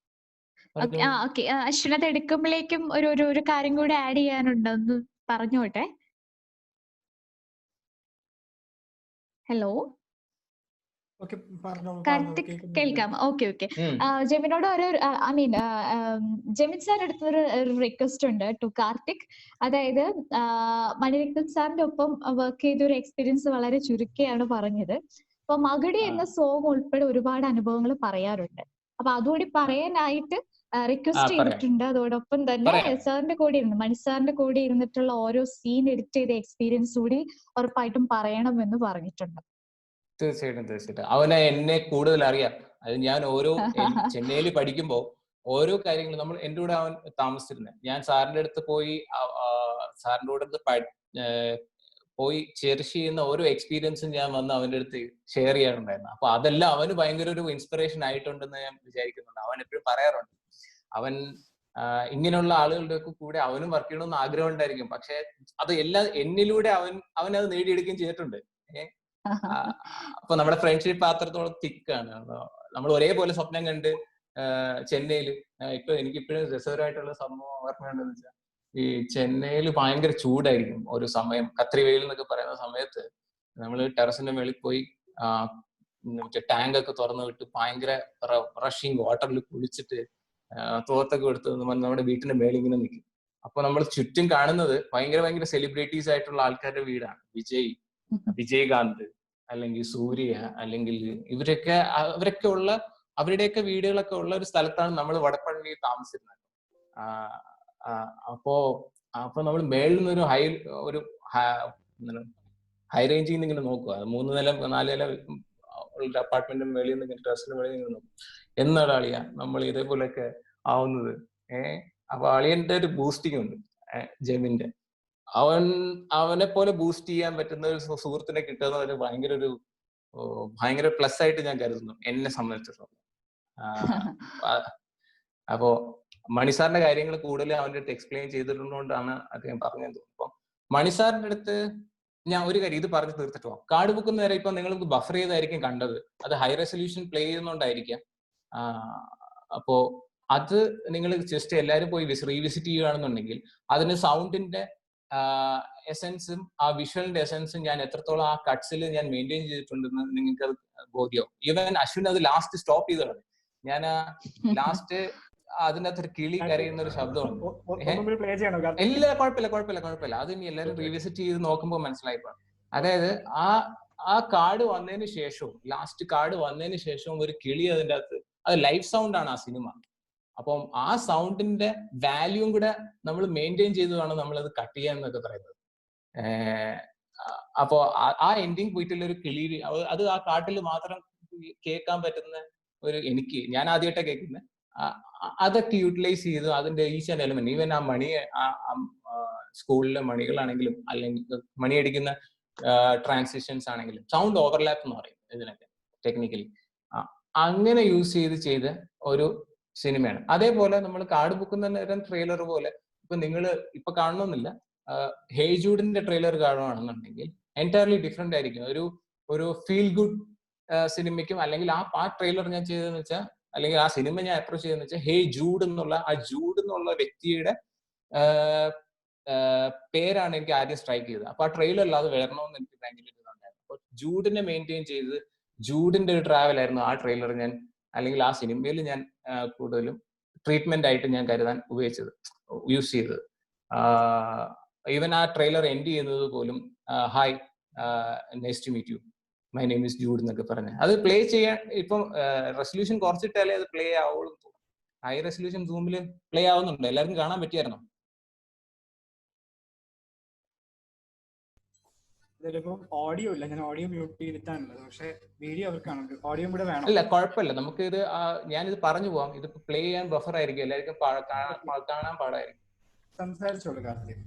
അത് എടുക്കുമ്പോഴേക്കും ഒരു കാര്യം കൂടി ആഡ് ചെയ്യാനുണ്ട്, ഒന്ന് പറഞ്ഞോട്ടെ. ഹലോ കാർത്തിക്, കേൾക്കാം? ഓക്കെ. ജെമിനോട് ജെമിൻ സാർ അടുത്തൊരു റിക്വസ്റ്റ് ഉണ്ട് ടു കാർത്തിക്. അതായത് മണിരത്നം സാറിന്റെ ഒപ്പം വർക്ക് ചെയ്ത ഒരു എക്സ്പീരിയൻസ് വളരെ ചുരുക്കിയാണ് പറഞ്ഞത്. അപ്പൊ മകുടി എന്ന സോങ് ഉൾപ്പെടെ ഒരുപാട് അനുഭവങ്ങൾ പറയാറുണ്ട്. അപ്പൊ അതുകൂടി പറയാനായിട്ട് റിക്വസ്റ്റ് ചെയ്തിട്ടുണ്ട്. അതോടൊപ്പം തന്നെ സാറിന്റെ കൂടെ ഇരുന്ന്, മണി സാറിന്റെ കൂടെ ഇരുന്നിട്ടുള്ള ഓരോ സീൻ എഡിറ്റ് ചെയ്ത എക്സ്പീരിയൻസ് കൂടി ഉറപ്പായിട്ടും പറയണം എന്ന് പറഞ്ഞിട്ടുണ്ട്. തീർച്ചയായിട്ടും അവനെ എന്നെ കൂടുതൽ അറിയാം. അത് ഞാൻ ചെന്നൈയിൽ പഠിക്കുമ്പോൾ ഓരോ കാര്യങ്ങളും നമ്മൾ എൻ്റെ കൂടെ അവൻ താമസിച്ചിരുന്നത്. ഞാൻ സാറിന്റെ അടുത്ത് സാറിന്റെ കൂടെ പോയി ചെറിഷ് ചെയ്യുന്ന ഓരോ എക്സ്പീരിയൻസും ഞാൻ വന്ന് അവന്റെ അടുത്ത് ഷെയർ ചെയ്യാറുണ്ടായിരുന്നു. അപ്പൊ അതെല്ലാം അവന് ഭയങ്കര ഒരു ഇൻസ്പിറേഷൻ ആയിട്ടുണ്ടെന്ന് ഞാൻ വിചാരിക്കുന്നുണ്ട്. അവൻ എപ്പോഴും പറയാറുണ്ട്, അവൻ ഇങ്ങനെയുള്ള ആളുകളുടെ ഒക്കെ കൂടെ അവനും വർക്ക് ചെയ്യണമെന്ന് ആഗ്രഹം ഉണ്ടായിരിക്കും, പക്ഷെ അത് എന്നിലൂടെ അവൻ അത് നേടിയെടുക്കുകയും ചെയ്തിട്ടുണ്ട്. അപ്പൊ നമ്മുടെ ഫ്രണ്ട്ഷിപ്പ് അത്രത്തോളം തിക്കാണ്. നമ്മൾ ഒരേപോലെ സ്വപ്നം കണ്ട് ചെന്നൈയിൽ എനിക്കിപ്പോഴും രസകരമായിട്ടുള്ള സംഭവം ഓർമ്മയുണ്ടെന്ന് വെച്ചാൽ, ഈ ചെന്നൈയിൽ ഭയങ്കര ചൂടായിരിക്കും ഒരു സമയം, കത്രി വെയിൽ എന്നൊക്കെ പറയുന്ന സമയത്ത് നമ്മൾ ടെറസിന്റെ മേളിൽ പോയി ടാങ്ക് ഒക്കെ തുറന്നു വിട്ട് ഭയങ്കര റഷിങ് വാട്ടറിൽ കുളിച്ചിട്ട് തോർത്തൊക്കെ എടുത്ത് നമ്മുടെ വീട്ടിന്റെ മേളിൽ ഇങ്ങനെ നിൽക്കും. അപ്പൊ നമ്മൾ ചുറ്റും കാണുന്നത് ഭയങ്കര സെലിബ്രിറ്റീസ് ആയിട്ടുള്ള ആൾക്കാരുടെ വീടാണ്. വിജയകാന്ത് അല്ലെങ്കിൽ സൂര്യ അല്ലെങ്കിൽ അവരുടെയൊക്കെ വീടുകളൊക്കെ ഉള്ള ഒരു സ്ഥലത്താണ് നമ്മൾ വടപ്പള്ളി താമസിച്ചിരുന്നത്. അപ്പൊ നമ്മൾ മേളിൽ നിന്ന് ഒരു ഹൈ റേഞ്ചിൽ നിന്ന് ഇങ്ങനെ നോക്കുക, 3 നില 4 നില ഉള്ള അപ്പാർട്ട്മെന്റിന്റെ മേളിൽ നിന്ന് ഇങ്ങനെ ടെറസിന്റെ മേളിൽ നിന്ന് നോക്കും. എന്നാണ് അളിയ നമ്മൾ ഇതേപോലെയൊക്കെ ആവുന്നത്. അപ്പൊ അളിയന്റെ ഒരു ബൂസ്റ്റിംഗ് ഉണ്ട് ജെമിന്റെ. അവനെ പോലെ ബൂസ്റ്റ് ചെയ്യാൻ പറ്റുന്ന ഒരു സുഹൃത്തിനെ കിട്ടുന്നത് ഭയങ്കര പ്ലസ് ആയിട്ട് ഞാൻ കരുതുന്നു, എന്നെ സംബന്ധിച്ചിടത്തോളം. അപ്പോ മണിസാറിന്റെ കാര്യങ്ങൾ കൂടുതൽ അവന്റെ അടുത്ത് എക്സ്പ്ലെയിൻ ചെയ്തിട്ടുകൊണ്ടാണ് അദ്ദേഹം പറഞ്ഞത്. അപ്പം മണിസാറിന്റെ അടുത്ത് ഞാൻ ഒരു കാര്യം ഇത് പറഞ്ഞു തീർത്തിട്ട് പോകാം. കാർഡ് ബുക്ക് നേരെ ഇപ്പൊ നിങ്ങൾക്ക് ബഫർ ചെയ്തായിരിക്കും കണ്ടത്. അത് ഹൈ റെസൊല്യൂഷൻ പ്ലേ ചെയ്യുന്നോണ്ടായിരിക്കാം. അപ്പോ അത് നിങ്ങൾ ജസ്റ്റ് എല്ലാവരും പോയി റീവിസിറ്റ് ചെയ്യുകയാണെന്നുണ്ടെങ്കിൽ അതിന് സൗണ്ടിന്റെ എസെൻസും ആ വിഷ്വലിന്റെ എസെൻസും ഞാൻ എത്രത്തോളം ആ കട്ട്സിൽ ഞാൻ മെയിൻറ്റെയിൻ ചെയ്തിട്ടുണ്ടെന്ന് നിങ്ങൾക്ക് അത് ബോധ്യവും. ഈവൻ അശ്വിൻ അത് ലാസ്റ്റ് സ്റ്റോപ്പ് ചെയ്തതാണ്. ഞാൻ ലാസ്റ്റ് അതിൻ്റെ അകത്തൊരു കിളി കരയുന്ന ഒരു ശബ്ദമാണ്. ഇല്ല, കുഴപ്പമില്ല. അത് ഇനി എല്ലാവരും റീവിസിറ്റ് ചെയ്ത് നോക്കുമ്പോൾ മനസ്സിലായിപ്പോ. അതായത് ആ കാർഡ് വന്നതിന് ശേഷവും ലാസ്റ്റ് കാർഡ് വന്നതിന് ശേഷവും ഒരു കിളി അതിൻ്റെ അകത്ത്, അത് ലൈവ് സൗണ്ട് ആണ് ആ സിനിമ. അപ്പം ആ സൗണ്ടിന്റെ വാല്യൂം കൂടെ നമ്മൾ മെയിൻറ്റെയിൻ ചെയ്ത് വേണം നമ്മളത് കട്ട് ചെയ്യാൻ എന്നൊക്കെ പറയുന്നത്. അപ്പോ ആ എൻഡിങ് പോയിട്ടുള്ള ഒരു കിളി, അത് ആ കാട്ടിൽ മാത്രം കേൾക്കാൻ പറ്റുന്ന എനിക്ക് ഞാൻ ആദ്യമായിട്ടാണ് കേൾക്കുന്നത്. അതൊക്കെ യൂട്ടിലൈസ് ചെയ്തു അതിന്റെ ഈച്ച് ആൻഡ് എലമെന്റ്, ഈവൻ ആ മണി, സ്കൂളിലെ മണികളാണെങ്കിലും അല്ലെങ്കിൽ മണിയടിക്കുന്ന ട്രാൻസിഷൻസ് ആണെങ്കിലും സൗണ്ട് ഓവർലാപ്പ് എന്ന് പറയും ഇതിനൊക്കെ ടെക്നിക്കലി. അങ്ങനെ യൂസ് ചെയ്ത് ഒരു സിനിമയാണ്. അതേപോലെ നമ്മൾ കാർഡ് ബുക്ക് തന്നെ ട്രെയിലർ പോലെ ഇപ്പൊ നിങ്ങൾ ഇപ്പൊ കാണണമെന്നില്ല, ഹേ ജൂഡിന്റെ ട്രെയിലർ കാണുകയാണെന്നുണ്ടെങ്കിൽ എൻറ്റയർലി ഡിഫറെന്റ് ആയിരിക്കും. ഒരു ഫീൽ ഗുഡ് സിനിമയ്ക്കും അല്ലെങ്കിൽ ആ ട്രെയിലർ ഞാൻ ചെയ്തതെന്ന് വെച്ചാൽ, അല്ലെങ്കിൽ ആ സിനിമ ഞാൻ അപ്രോച്ച് ചെയ്തെന്ന് വെച്ചാൽ, ഹേ ജൂഡ് എന്നുള്ള വ്യക്തിയുടെ പേരാണ് എനിക്ക് ആദ്യം സ്ട്രൈക്ക് ചെയ്തത്. അപ്പൊ ആ ട്രെയിലറിൽ അത് വരണമെന്ന് എനിക്ക് ഭയങ്കര ഇതുണ്ടായിരുന്നു. അപ്പൊ ജൂഡിനെ മെയിൻറ്റെയിൻ ചെയ്ത് ജൂഡിന്റെ ഒരു ട്രാവൽ ആയിരുന്നു ആ ട്രെയിലർ ഞാൻ, അല്ലെങ്കിൽ ആ സിനിമയിൽ ഞാൻ കൂടുതലും ട്രീറ്റ്മെന്റ് ആയിട്ട് ഞാൻ കരുതാൻ യൂസ് ചെയ്തത്. ഈവൻ ആ ട്രെയിലർ എൻഡ് ചെയ്യുന്നത് പോലും hi nice to meet you, my name is Jude എന്നൊക്കെ പറഞ്ഞ് അത് പ്ലേ ചെയ്യാൻ ഇപ്പം റെസൊല്യൂഷൻ കുറച്ചിട്ടാലേ അത് പ്ലേ ആവുള്ളൂ. ഹൈ റെസൊല്യൂഷൻ സൂമിൽ പ്ലേ ആവുന്നുണ്ട്. എല്ലാവർക്കും കാണാൻ പറ്റിയായിരുന്നോ? ഓഡിയോ ഇല്ല, ഞാൻ ഓഡിയോ മ്യൂട്ട് ചെയ്തിട്ടാണുള്ളത്. പക്ഷെ വീഡിയോ അവർക്കാണ്, ഓഡിയോ കൂടെ വേണം. ഇല്ല, കുഴപ്പമില്ല, നമുക്ക് ഇത് ഞാനിത് പറഞ്ഞു പോവാം. ഇത് പ്ലേ ചെയ്യാൻ ബഫർ ആയിരിക്കും, എല്ലാവർക്കും കാണാൻ പാടായിരിക്കും. സംസാരിച്ചോളൂ കാർത്തിക്.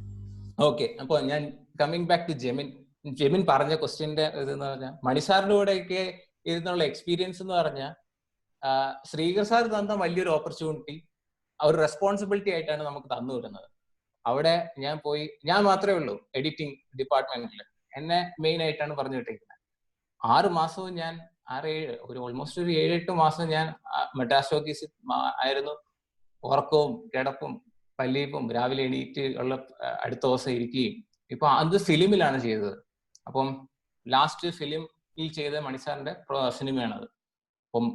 ഓക്കെ, അപ്പൊ ഞാൻ കമ്മിങ് ബാക്ക് ടു ജെമിൻ പറഞ്ഞ ക്വസ്റ്റ്യന്റെ ഇതെന്ന് പറഞ്ഞാൽ, മണിസാറിന്റെ കൂടെയൊക്കെ ഇരുന്നുള്ള എക്സ്പീരിയൻസ് എന്ന് പറഞ്ഞാൽ, ശ്രീകർ സാർ തന്ന വലിയൊരു ഓപ്പർച്യൂണിറ്റി, ഒരു റെസ്പോൺസിബിലിറ്റി ആയിട്ടാണ് നമുക്ക് തന്നു വിടുന്നത്. അവിടെ ഞാൻ മാത്രമേ ഉള്ളൂ എഡിറ്റിംഗ് ഡിപ്പാർട്ട്മെന്റിൽ. എന്നെ മെയിൻ ആയിട്ടാണ് പറഞ്ഞു വിട്ടിരിക്കുന്നത്. 6 മാസവും ഞാൻ ഓൾമോസ്റ്റ് ഒരു 7-8 മാസം ഞാൻ മെഡ്രാസ് ടോക്കീസിൽ ആയിരുന്നു. ഉറക്കവും കിടപ്പും പല്ലിയപ്പും രാവിലെ എണീറ്റ് ഉള്ള അടുത്ത ദിവസം ഇരിക്കുകയും. ഇപ്പൊ അത് ഫിലിമിലാണ് ചെയ്തത്. അപ്പം ലാസ്റ്റ് ഫിലിമിൽ ചെയ്ത മണിസാറിന്റെ സിനിമയാണത്. അപ്പം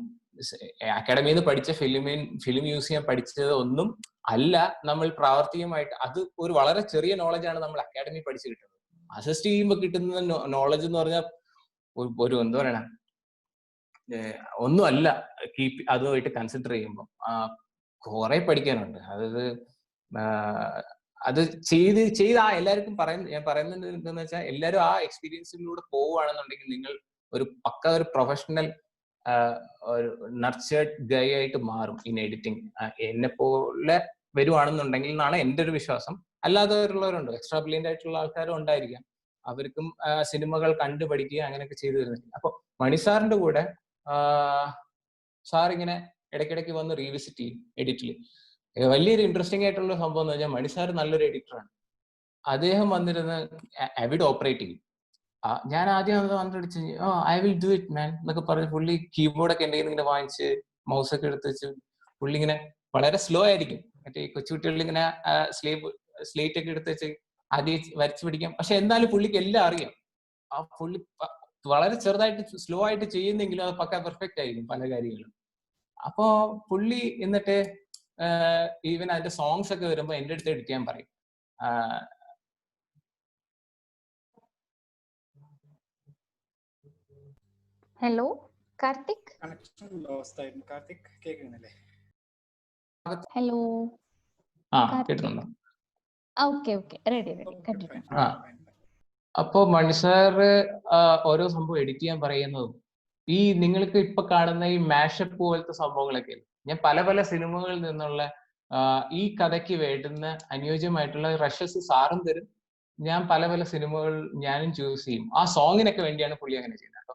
അക്കാഡമിയിൽ നിന്ന് പഠിച്ച ഫിലിം യൂസ് ചെയ്യാൻ പഠിച്ചത് ഒന്നും അല്ല, നമ്മൾ പ്രാവർത്തികമായിട്ട് അത് ഒരു വളരെ ചെറിയ നോളജാണ് നമ്മൾ അക്കാഡമി പഠിച്ചു കിട്ടുന്നത്. അസിസ്റ്റ് ചെയ്യുമ്പോൾ കിട്ടുന്ന നോളജ് എന്ന് പറഞ്ഞാൽ ഒരു എന്താ പറയണ ഒന്നും അല്ല. അതുമായിട്ട് കൺസിഡർ ചെയ്യുമ്പോൾ കുറെ പഠിക്കാനുണ്ട്. അതായത് അത് ചെയ്ത് എല്ലാവർക്കും ഞാൻ പറയുന്നത് എന്താന്ന് വെച്ചാൽ, എല്ലാവരും ആ എക്സ്പീരിയൻസിലൂടെ പോവുകയാണെന്നുണ്ടെങ്കിൽ നിങ്ങൾ ഒരു പ്രൊഫഷണൽ ഒരു നർച്ചേർഡ് ഗൈ ആയിട്ട് മാറും ഇൻ എഡിറ്റിംഗ്. എന്നെ പോലെ വരുവാണെന്നുണ്ടെങ്കിൽ എന്നാണ് എൻ്റെ ഒരു വിശ്വാസം. അല്ലാത്തവരുള്ളവരുണ്ട്, എക്സ്ട്രാ ബ്രില്യൻ്റ് ആയിട്ടുള്ള ആൾക്കാരും ഉണ്ടായിരിക്കാം. അവർക്കും സിനിമകൾ കണ്ടു പഠിക്കുക അങ്ങനെയൊക്കെ ചെയ്തു വരുന്നില്ല. അപ്പൊ മണിസാറിന്റെ കൂടെ സാർ ഇങ്ങനെ ഇടയ്ക്കിടയ്ക്ക് വന്ന് റീവിസിറ്റ് ചെയ്യും എഡിറ്റിൽ. വലിയൊരു ഇൻട്രസ്റ്റിംഗ് ആയിട്ടുള്ള സംഭവം എന്ന് വെച്ചാൽ, മണിസാർ നല്ലൊരു എഡിറ്ററാണ്. അദ്ദേഹം വന്നിരുന്ന് അവിഡ് ഓപ്പറേറ്റ് ചെയ്യും. ഞാൻ ആദ്യം വന്നിടിച്ച് I will do it man എന്നൊക്കെ പറഞ്ഞ് പുള്ളി കീബോർഡൊക്കെ എൻ്റെ ഇങ്ങനെ വാങ്ങിച്ച് മൗസൊക്കെ എടുത്ത് വെച്ച് പുള്ളി ഇങ്ങനെ വളരെ സ്ലോ ആയിരിക്കും. മറ്റേ കൊച്ചുകുട്ടികളിൽ ഇങ്ങനെ സ്ലേറ്റ് ഒക്കെ എടുത്ത് വെച്ച് ആദ്യം വരച്ചു പിടിക്കാം. പക്ഷെ എന്നാലും പുള്ളിക്ക് എല്ലാം അറിയാം. ആ പുള്ളി വളരെ ചെറുതായിട്ട് സ്ലോ ആയിട്ട് ചെയ്യുന്നെങ്കിലും അത് പക്ക പെർഫെക്റ്റ് ആയിരിക്കും പല കാര്യങ്ങളും. അപ്പോ പുള്ളി എന്നിട്ട് ഈവൻ അതിന്റെ സോങ്സ് ഒക്കെ വരുമ്പോ എൻ്റെ അടുത്ത് എഡിറ്റ് ചെയ്യാൻ പറയും. ഹലോ കാർത്തിക്. കണക്ഷൻ ലോസ്റ്റ് ആയിരുന്നു. കാർത്തിക് കേൾക്കുന്നില്ലേ? ഹലോ. കേട്ടുന്നുണ്ടോ? Okay ready continue. അപ്പോ മണിസാർ ഓരോ സംഭവം എഡിറ്റ് ചെയ്യാൻ പറയുന്നതും ഈ നിങ്ങൾക്ക് ഇപ്പൊ കാണുന്ന ഈ മാഷപ്പ് പോലത്തെ സംഭവങ്ങളൊക്കെ ഞാൻ പല സിനിമകളിൽ നിന്നുള്ള ഈ കഥയ്ക്ക് വേണ്ടുന്ന അനുയോജ്യമായിട്ടുള്ള റഷസ് സാറും തരും. ഞാൻ പല സിനിമകൾ ഞാനും ചൂസ് ചെയ്യും. ആ സോങ്ങിനൊക്കെ വേണ്ടിയാണ് പുള്ളി അങ്ങനെ ചെയ്യുന്നത് കേട്ടോ.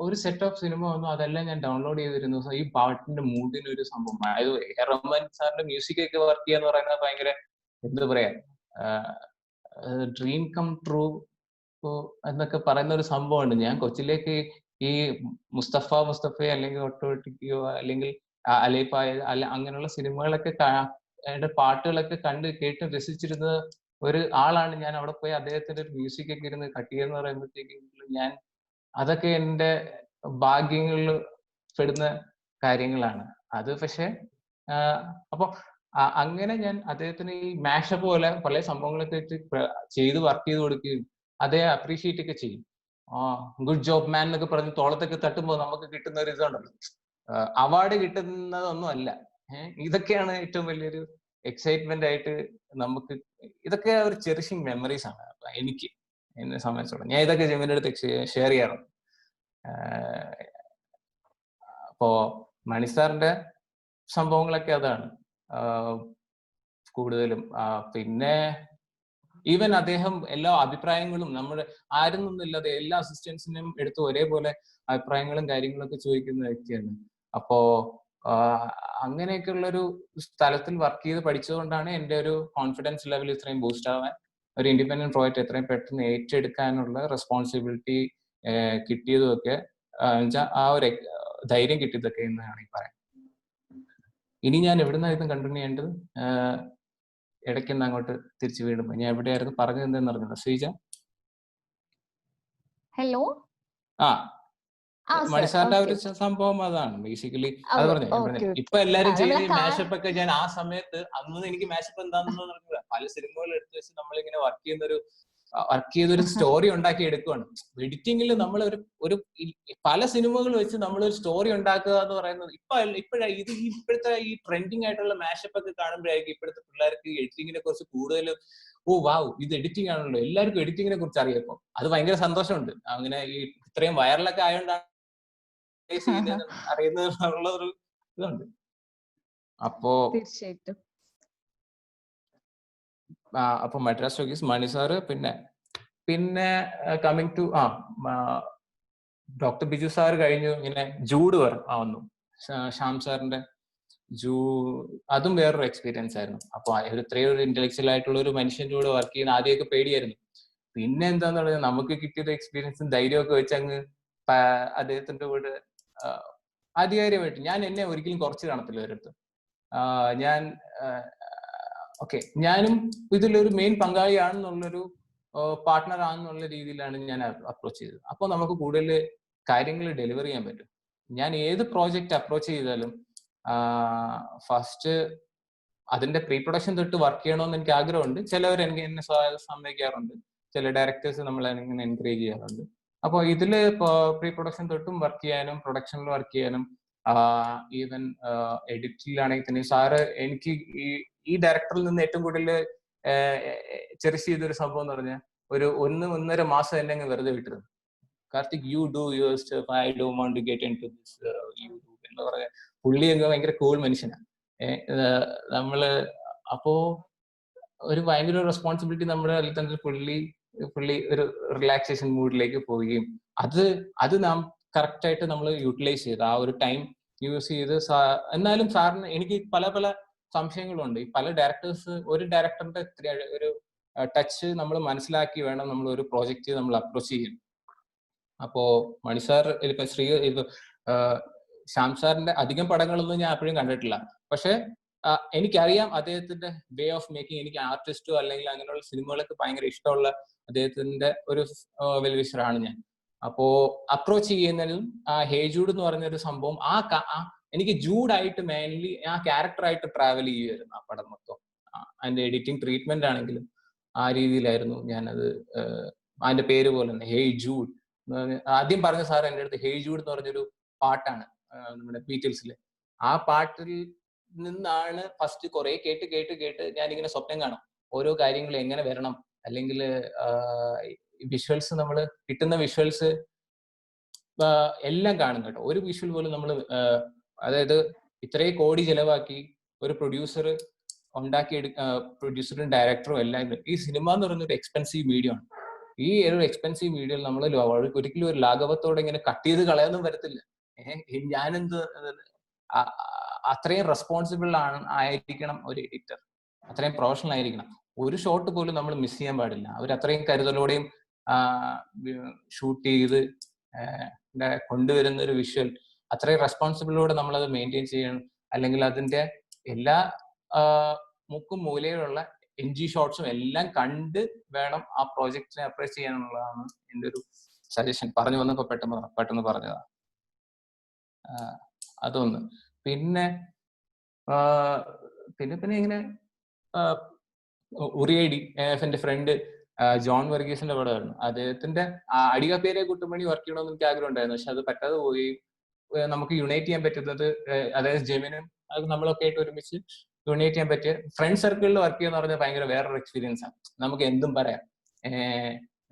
ഒരു സെറ്റ് ഓഫ് സിനിമ വന്നു, അതെല്ലാം ഞാൻ ഡൗൺലോഡ് ചെയ്തിരുന്നു. ഈ പാട്ടിന്റെ മൂഡിന് ഒരു സംഭവം. അതായത് റഹ്മാൻ സാറിന്റെ മ്യൂസിക് ഒക്കെ വർക്ക് ചെയ്യാന്ന് പറയുന്നത് ഭയങ്കര എന്താ പറയാ, ഡ്രീം കം ട്രൂ എന്നൊക്കെ പറയുന്ന ഒരു സംഭവമുണ്ട്. ഞാൻ കൊച്ചിലേക്ക് ഈ മുസ്തഫയെ അല്ലെങ്കിൽ ഒട്ടോട്ടിക്കയോ അല്ലെങ്കിൽ അലേപ്പായ അങ്ങനെയുള്ള സിനിമകളൊക്കെ പാട്ടുകളൊക്കെ കണ്ട് കേട്ട് രസിച്ചിരുന്ന ഒരു ആളാണ് ഞാൻ. അവിടെ പോയി അദ്ദേഹത്തിന്റെ ഒരു മ്യൂസിക് ഒക്കെ ഇരുന്ന് കട്ടിയെന്ന് പറയുമ്പോഴത്തേക്കും ഞാൻ അതൊക്കെ എന്റെ ഭാഗ്യങ്ങളിൽ പെടുന്ന കാര്യങ്ങളാണ് അത്. പക്ഷെ അപ്പൊ അങ്ങനെ ഞാൻ അദ്ദേഹത്തിന് ഈ മാഷപ്പ് പോലെ പല സംഭവങ്ങളൊക്കെ ചെയ്ത് വർക്ക് ചെയ്ത് കൊടുക്കുകയും അദ്ദേഹം അപ്രീഷിയേറ്റ് ഒക്കെ ചെയ്യും. ഗുഡ് ജോബ് മാൻ എന്നൊക്കെ പറഞ്ഞ് തോളത്തൊക്കെ തട്ടുമ്പോൾ നമുക്ക് കിട്ടുന്ന ഒരു ഇതുണ്ടല്ലോ, അവാർഡ് കിട്ടുന്നതൊന്നും അല്ല. ഇതൊക്കെയാണ് ഏറ്റവും വലിയൊരു എക്സൈറ്റ്മെന്റ് ആയിട്ട് നമുക്ക്. ഇതൊക്കെ ഒരു ചെറിഷിങ് മെമ്മറീസ് ആണ് എനിക്ക്, എന്നെ സംബന്ധിച്ചോളം. ഞാൻ ഇതൊക്കെ ജെമിന്റെ അടുത്ത് ഷെയർ ചെയ്യാറുണ്ട്. അപ്പോ മണിസാറിന്റെ സംഭവങ്ങളൊക്കെ അതാണ് കൂടുതലും. പിന്നെ ഈവൻ അദ്ദേഹം എല്ലാ അഭിപ്രായങ്ങളും നമ്മുടെ ആരും നിന്നില്ലാതെ എല്ലാ അസിസ്റ്റൻസിനും എടുത്ത് ഒരേപോലെ അഭിപ്രായങ്ങളും കാര്യങ്ങളൊക്കെ ചോദിക്കുന്ന വ്യക്തിയാണ്. അപ്പോ അങ്ങനെയൊക്കെയുള്ള ഒരു സ്ഥലത്തിൽ വർക്ക് ചെയ്ത് പഠിച്ചതുകൊണ്ടാണ് എൻ്റെ ഒരു കോൺഫിഡൻസ് ലെവൽ ഇത്രയും ബൂസ്റ്റ് ആവാൻ, ഒരു ഇൻഡിപെൻഡന്റ് പ്രോജക്റ്റ് എത്രയും പെട്ടെന്ന് ഏറ്റെടുക്കാനുള്ള റെസ്പോൺസിബിലിറ്റി കിട്ടിയതുമൊക്കെ ആ ഒരു ധൈര്യം കിട്ടിയതൊക്കെ എന്നാണ് ഈ പറയാൻ. ഇനി ഞാൻ എവിടുന്നായിരുന്നു കണ്ടിന്യൂ ചെയ്യേണ്ടത്? ഇടയ്ക്കെന്ന് അങ്ങോട്ട് തിരിച്ചു വീടുമ്പോ ഞാൻ എവിടെയായിരുന്നു പറഞ്ഞത് എന്തെന്ന് അറിഞ്ഞത്? ശ്രീജ ഹലോ. മണിസാറിന്റെ ഒരു സംഭവം അതാണ് ബേസിക്കലി. അത് പറഞ്ഞു ഇപ്പൊ എല്ലാരും ചെയ്യുന്ന മാഷപ്പ് ഒക്കെ. ഞാൻ ആ സമയത്ത് അന്ന് എനിക്ക് മാഷപ്പ് എന്താണെന്ന് അറിയില്ല. പല സിനിമകൾ എടുത്തു വെച്ച് നമ്മളിങ്ങനെ വർക്ക് ചെയ്തൊരു സ്റ്റോറി ഉണ്ടാക്കി എടുക്കുകയാണ്. എഡിറ്റിംഗിൽ നമ്മൾ ഒരു പല സിനിമകൾ വെച്ച് നമ്മളൊരു സ്റ്റോറി ഉണ്ടാക്കുക എന്ന് പറയുന്നത് ഇപ്പോഴത്തെ ഈ ട്രെൻഡിങ് ആയിട്ടുള്ള മാഷപ്പ് ഒക്കെ കാണുമ്പോഴായിരിക്കും ഇപ്പോഴത്തെ പിള്ളേർക്ക് എഡിറ്റിങ്ങിനെ കുറിച്ച് കൂടുതൽ വാവ് ഇത് എഡിറ്റിംഗ് ആണല്ലോ, എല്ലാവർക്കും എഡിറ്റിങ്ങിനെ കുറിച്ച് അറിയാം. അത് ഭയങ്കര സന്തോഷമുണ്ട്. അങ്ങനെ ഈ ഇത്രയും വൈറലൊക്കെ ആയതുകൊണ്ടാണ് അറിയുന്നുള്ള ഒരു ഇതുണ്ട്. അപ്പോ തീർച്ചയായിട്ടും അപ്പൊ മദ്രാസ് ടോക്കീസ്, മണിസാറ്, പിന്നെ coming to doctor Biju sir കഴിഞ്ഞു. ഇങ്ങനെ ജൂഡ് വന്നു, ശ്യാം സാറിന്റെ അതും വേറൊരു എക്സ്പീരിയൻസ് ആയിരുന്നു. അപ്പൊ ഇത്രയും ഒരു ഇന്റലക്ച്വൽ ആയിട്ടുള്ള ഒരു മനുഷ്യന്റെ കൂടെ വർക്ക് ചെയ്യുന്ന ആദ്യമൊക്കെ പേടിയായിരുന്നു. പിന്നെ എന്താന്ന് പറഞ്ഞാൽ നമുക്ക് കിട്ടിയത് എക്സ്പീരിയൻസും ധൈര്യമൊക്കെ വെച്ച് അങ്ങ് അദ്ദേഹത്തിന്റെ കൂടെ ആധികാരികമായിട്ട് ഞാൻ എന്നെ ഒരിക്കലും കുറച്ച് കാണത്തില്ല ഒരിടത്ത്. ഞാനും ഇതിലൊരു മെയിൻ പങ്കാളിയാണെന്നുള്ളൊരു പാർട്ട്ണർ ആണെന്നുള്ള രീതിയിലാണ് ഞാൻ അപ്രോച്ച് ചെയ്തത്. അപ്പോൾ നമുക്ക് കൂടുതൽ കാര്യങ്ങൾ ഡെലിവർ ചെയ്യാൻ പറ്റും. ഞാൻ ഏത് പ്രോജക്റ്റ് അപ്രോച്ച് ചെയ്താലും ഫസ്റ്റ് അതിന്റെ പ്രീ പ്രൊഡക്ഷൻ തൊട്ട് വർക്ക് ചെയ്യണമെന്ന് എനിക്ക് ആഗ്രഹമുണ്ട്. ചിലവർ എന്നെ സമ്മതിക്കാറുണ്ട്, ചില ഡയറക്ടേഴ്സ് നമ്മളെ ഇങ്ങനെ എൻകറേജ് ചെയ്യാറുണ്ട്. അപ്പോൾ ഇതില് പ്രീ പ്രൊഡക്ഷൻ തൊട്ടും വർക്ക് ചെയ്യാനും പ്രൊഡക്ഷനിൽ വർക്ക് ചെയ്യാനും ഈവൻ എഡിറ്റിലാണെങ്കിൽ തന്നെ സാറ് എനിക്ക് ഈ ഡയറക്ടറിൽ നിന്ന് ഏറ്റവും കൂടുതൽ ചെറിയ ചെയ്തൊരു സംഭവം എന്ന് പറഞ്ഞാൽ 1.5 മാസം എന്നെ അങ്ങ് വെറുതെ വിട്ടിരുന്നു. Karthik you do your stuff, I don't want to get into this YouTube എന്ന് പറഞ്ഞ പുള്ളി അങ്ങ് ഭയങ്കര കൂൾ മനുഷ്യനാണ്. നമ്മള് അപ്പോ ഒരു ഭയങ്കര റെസ്പോൺസിബിലിറ്റി നമ്മുടെ അതിൽ തന്നെ പുള്ളി ഒരു റിലാക്സേഷൻ മൂഡിലേക്ക് പോവുകയും അത് നാം കറക്റ്റ് ആയിട്ട് നമ്മൾ യൂട്ടിലൈസ് ചെയ്ത് ആ ഒരു ടൈം യൂസ് ചെയ്ത് എന്നാലും സാറിന് എനിക്ക് പല സംശയങ്ങളുണ്ട്. ഈ പല ഡയറക്ടേഴ്സ് ഒരു ഡയറക്ടറിന്റെ ഒരു ടച്ച് നമ്മൾ മനസ്സിലാക്കി വേണം നമ്മൾ ഒരു പ്രോജക്റ്റ് നമ്മൾ അപ്രോച്ച് ചെയ്യാൻ. അപ്പോ മണിസാർ ഇപ്പൊ ശ്യാം സാറിന്റെ അധികം പടങ്ങളൊന്നും ഞാൻ അപ്പോഴും കണ്ടിട്ടില്ല. പക്ഷെ എനിക്കറിയാം അദ്ദേഹത്തിന്റെ വേ ഓഫ് മേക്കിംഗ്. എനിക്ക് ആർട്ടിസ്റ്റോ അല്ലെങ്കിൽ അങ്ങനെയുള്ള സിനിമകളൊക്കെ ഭയങ്കര ഇഷ്ടമുള്ള അദ്ദേഹത്തിന്റെ ഒരു വെൽവിഷറാണ് ഞാൻ. അപ്പോ അപ്രോച്ച് ചെയ്യുന്നതിലും ഹേ ജൂഡ് എന്ന് പറഞ്ഞൊരു സംഭവം എനിക്ക് ജൂഡായിട്ട് മെയിൻലി ആ ക്യാരക്ടറായിട്ട് ട്രാവൽ ചെയ്യുമായിരുന്നു ആ പടം മൊത്തം. അതിന്റെ എഡിറ്റിംഗ് ട്രീറ്റ്മെന്റ് ആണെങ്കിലും ആ രീതിയിലായിരുന്നു ഞാനത്. അതിന്റെ പേര് പോലെ തന്നെ ഹേ ജൂഡ്. ആദ്യം പറഞ്ഞ സാർ എൻ്റെ അടുത്ത് ഹേ ജൂഡ് എന്ന് പറഞ്ഞൊരു പാട്ടാണ് നമ്മുടെ ബീറ്റിൽസിലെ. ആ പാട്ടിൽ നിന്നാണ് ഫസ്റ്റ് കുറെ കേട്ട് ഞാനിങ്ങനെ സ്വപ്നം കാണും ഓരോ കാര്യങ്ങൾ എങ്ങനെ വരണം, അല്ലെങ്കിൽ വിഷ്വൽസ് നമ്മൾ കിട്ടുന്ന വിഷ്വൽസ് എല്ലാം കാണും കേട്ടോ. ഒരു വിഷ്വൽ പോലും നമ്മൾ അതായത് ഇത്രയും കോടി ചെലവാക്കി ഒരു പ്രൊഡ്യൂസർ പ്രൊഡ്യൂസറും ഡയറക്ടറും എല്ലാം. ഈ സിനിമ എന്ന് പറയുന്ന ഒരു എക്സ്പെൻസീവ് മീഡിയം ആണ്. ഈ ഒരു എക്സ്പെൻസീവ് മീഡിയം നമ്മൾ ഒരിക്കലും ഒരു ലാഘവത്തോടെ ഇങ്ങനെ കട്ട് ചെയ്ത് കളയാനൊന്നും വരത്തില്ല. ഞാനെന്ത് അത്രയും റെസ്പോൺസിബിൾ ആയിരിക്കണം ഒരു എഡിറ്റർ, അത്രയും പ്രൊഫഷണൽ ആയിരിക്കണം. ഒരു ഷോട്ട് പോലും നമ്മൾ മിസ് ചെയ്യാൻ പാടില്ല. അവർ അത്രയും കരുതലോടെയും ഷൂട്ട് ചെയ്ത് കൊണ്ടുവരുന്ന ഒരു വിഷ്വൽ അത്രയും റെസ്പോൺസിബിളോടെ നമ്മളത് മെയിൻറ്റെയിൻ ചെയ്യണം. അല്ലെങ്കിൽ അതിന്റെ എല്ലാ മുക്കും മൂലയിലുള്ള NG ഷോട്ട്സും എല്ലാം കണ്ട് വേണം ആ പ്രോജക്റ്റിനെ അപ്രോച്ച് ചെയ്യാനുള്ളതാണ് എൻ്റെ ഒരു സജഷൻ. പറഞ്ഞു വന്നപ്പോ പെട്ടെന്ന് പറഞ്ഞതാ. അതൊന്ന്. പിന്നെ ഇങ്ങനെ ഉറിയടി എന്റെ ഫ്രണ്ട് ജോൺ വർഗീസിന്റെ പടമായിരുന്നു. അദ്ദേഹത്തിന്റെ അടികപ്പേരെ കുട്ടുമണി വർക്ക് ചെയ്യണമെന്ന് എനിക്ക് ആഗ്രഹം ഉണ്ടായിരുന്നു. പക്ഷെ അത് പറ്റാതെ പോയി. നമുക്ക് യുണൈറ്റ് ചെയ്യാൻ പറ്റുന്നത്, അതായത് ജെമിനും അത് നമ്മളൊക്കെ ആയിട്ട് ഒരുമിച്ച് യുണൈറ്റ് ചെയ്യാൻ പറ്റിയ ഫ്രണ്ട് സർക്കിളിൽ വർക്ക് ചെയ്യുന്ന പറഞ്ഞാൽ ഭയങ്കര വേറൊരു എക്സ്പീരിയൻസ് ആണ്. നമുക്ക് എന്തും പറയാം.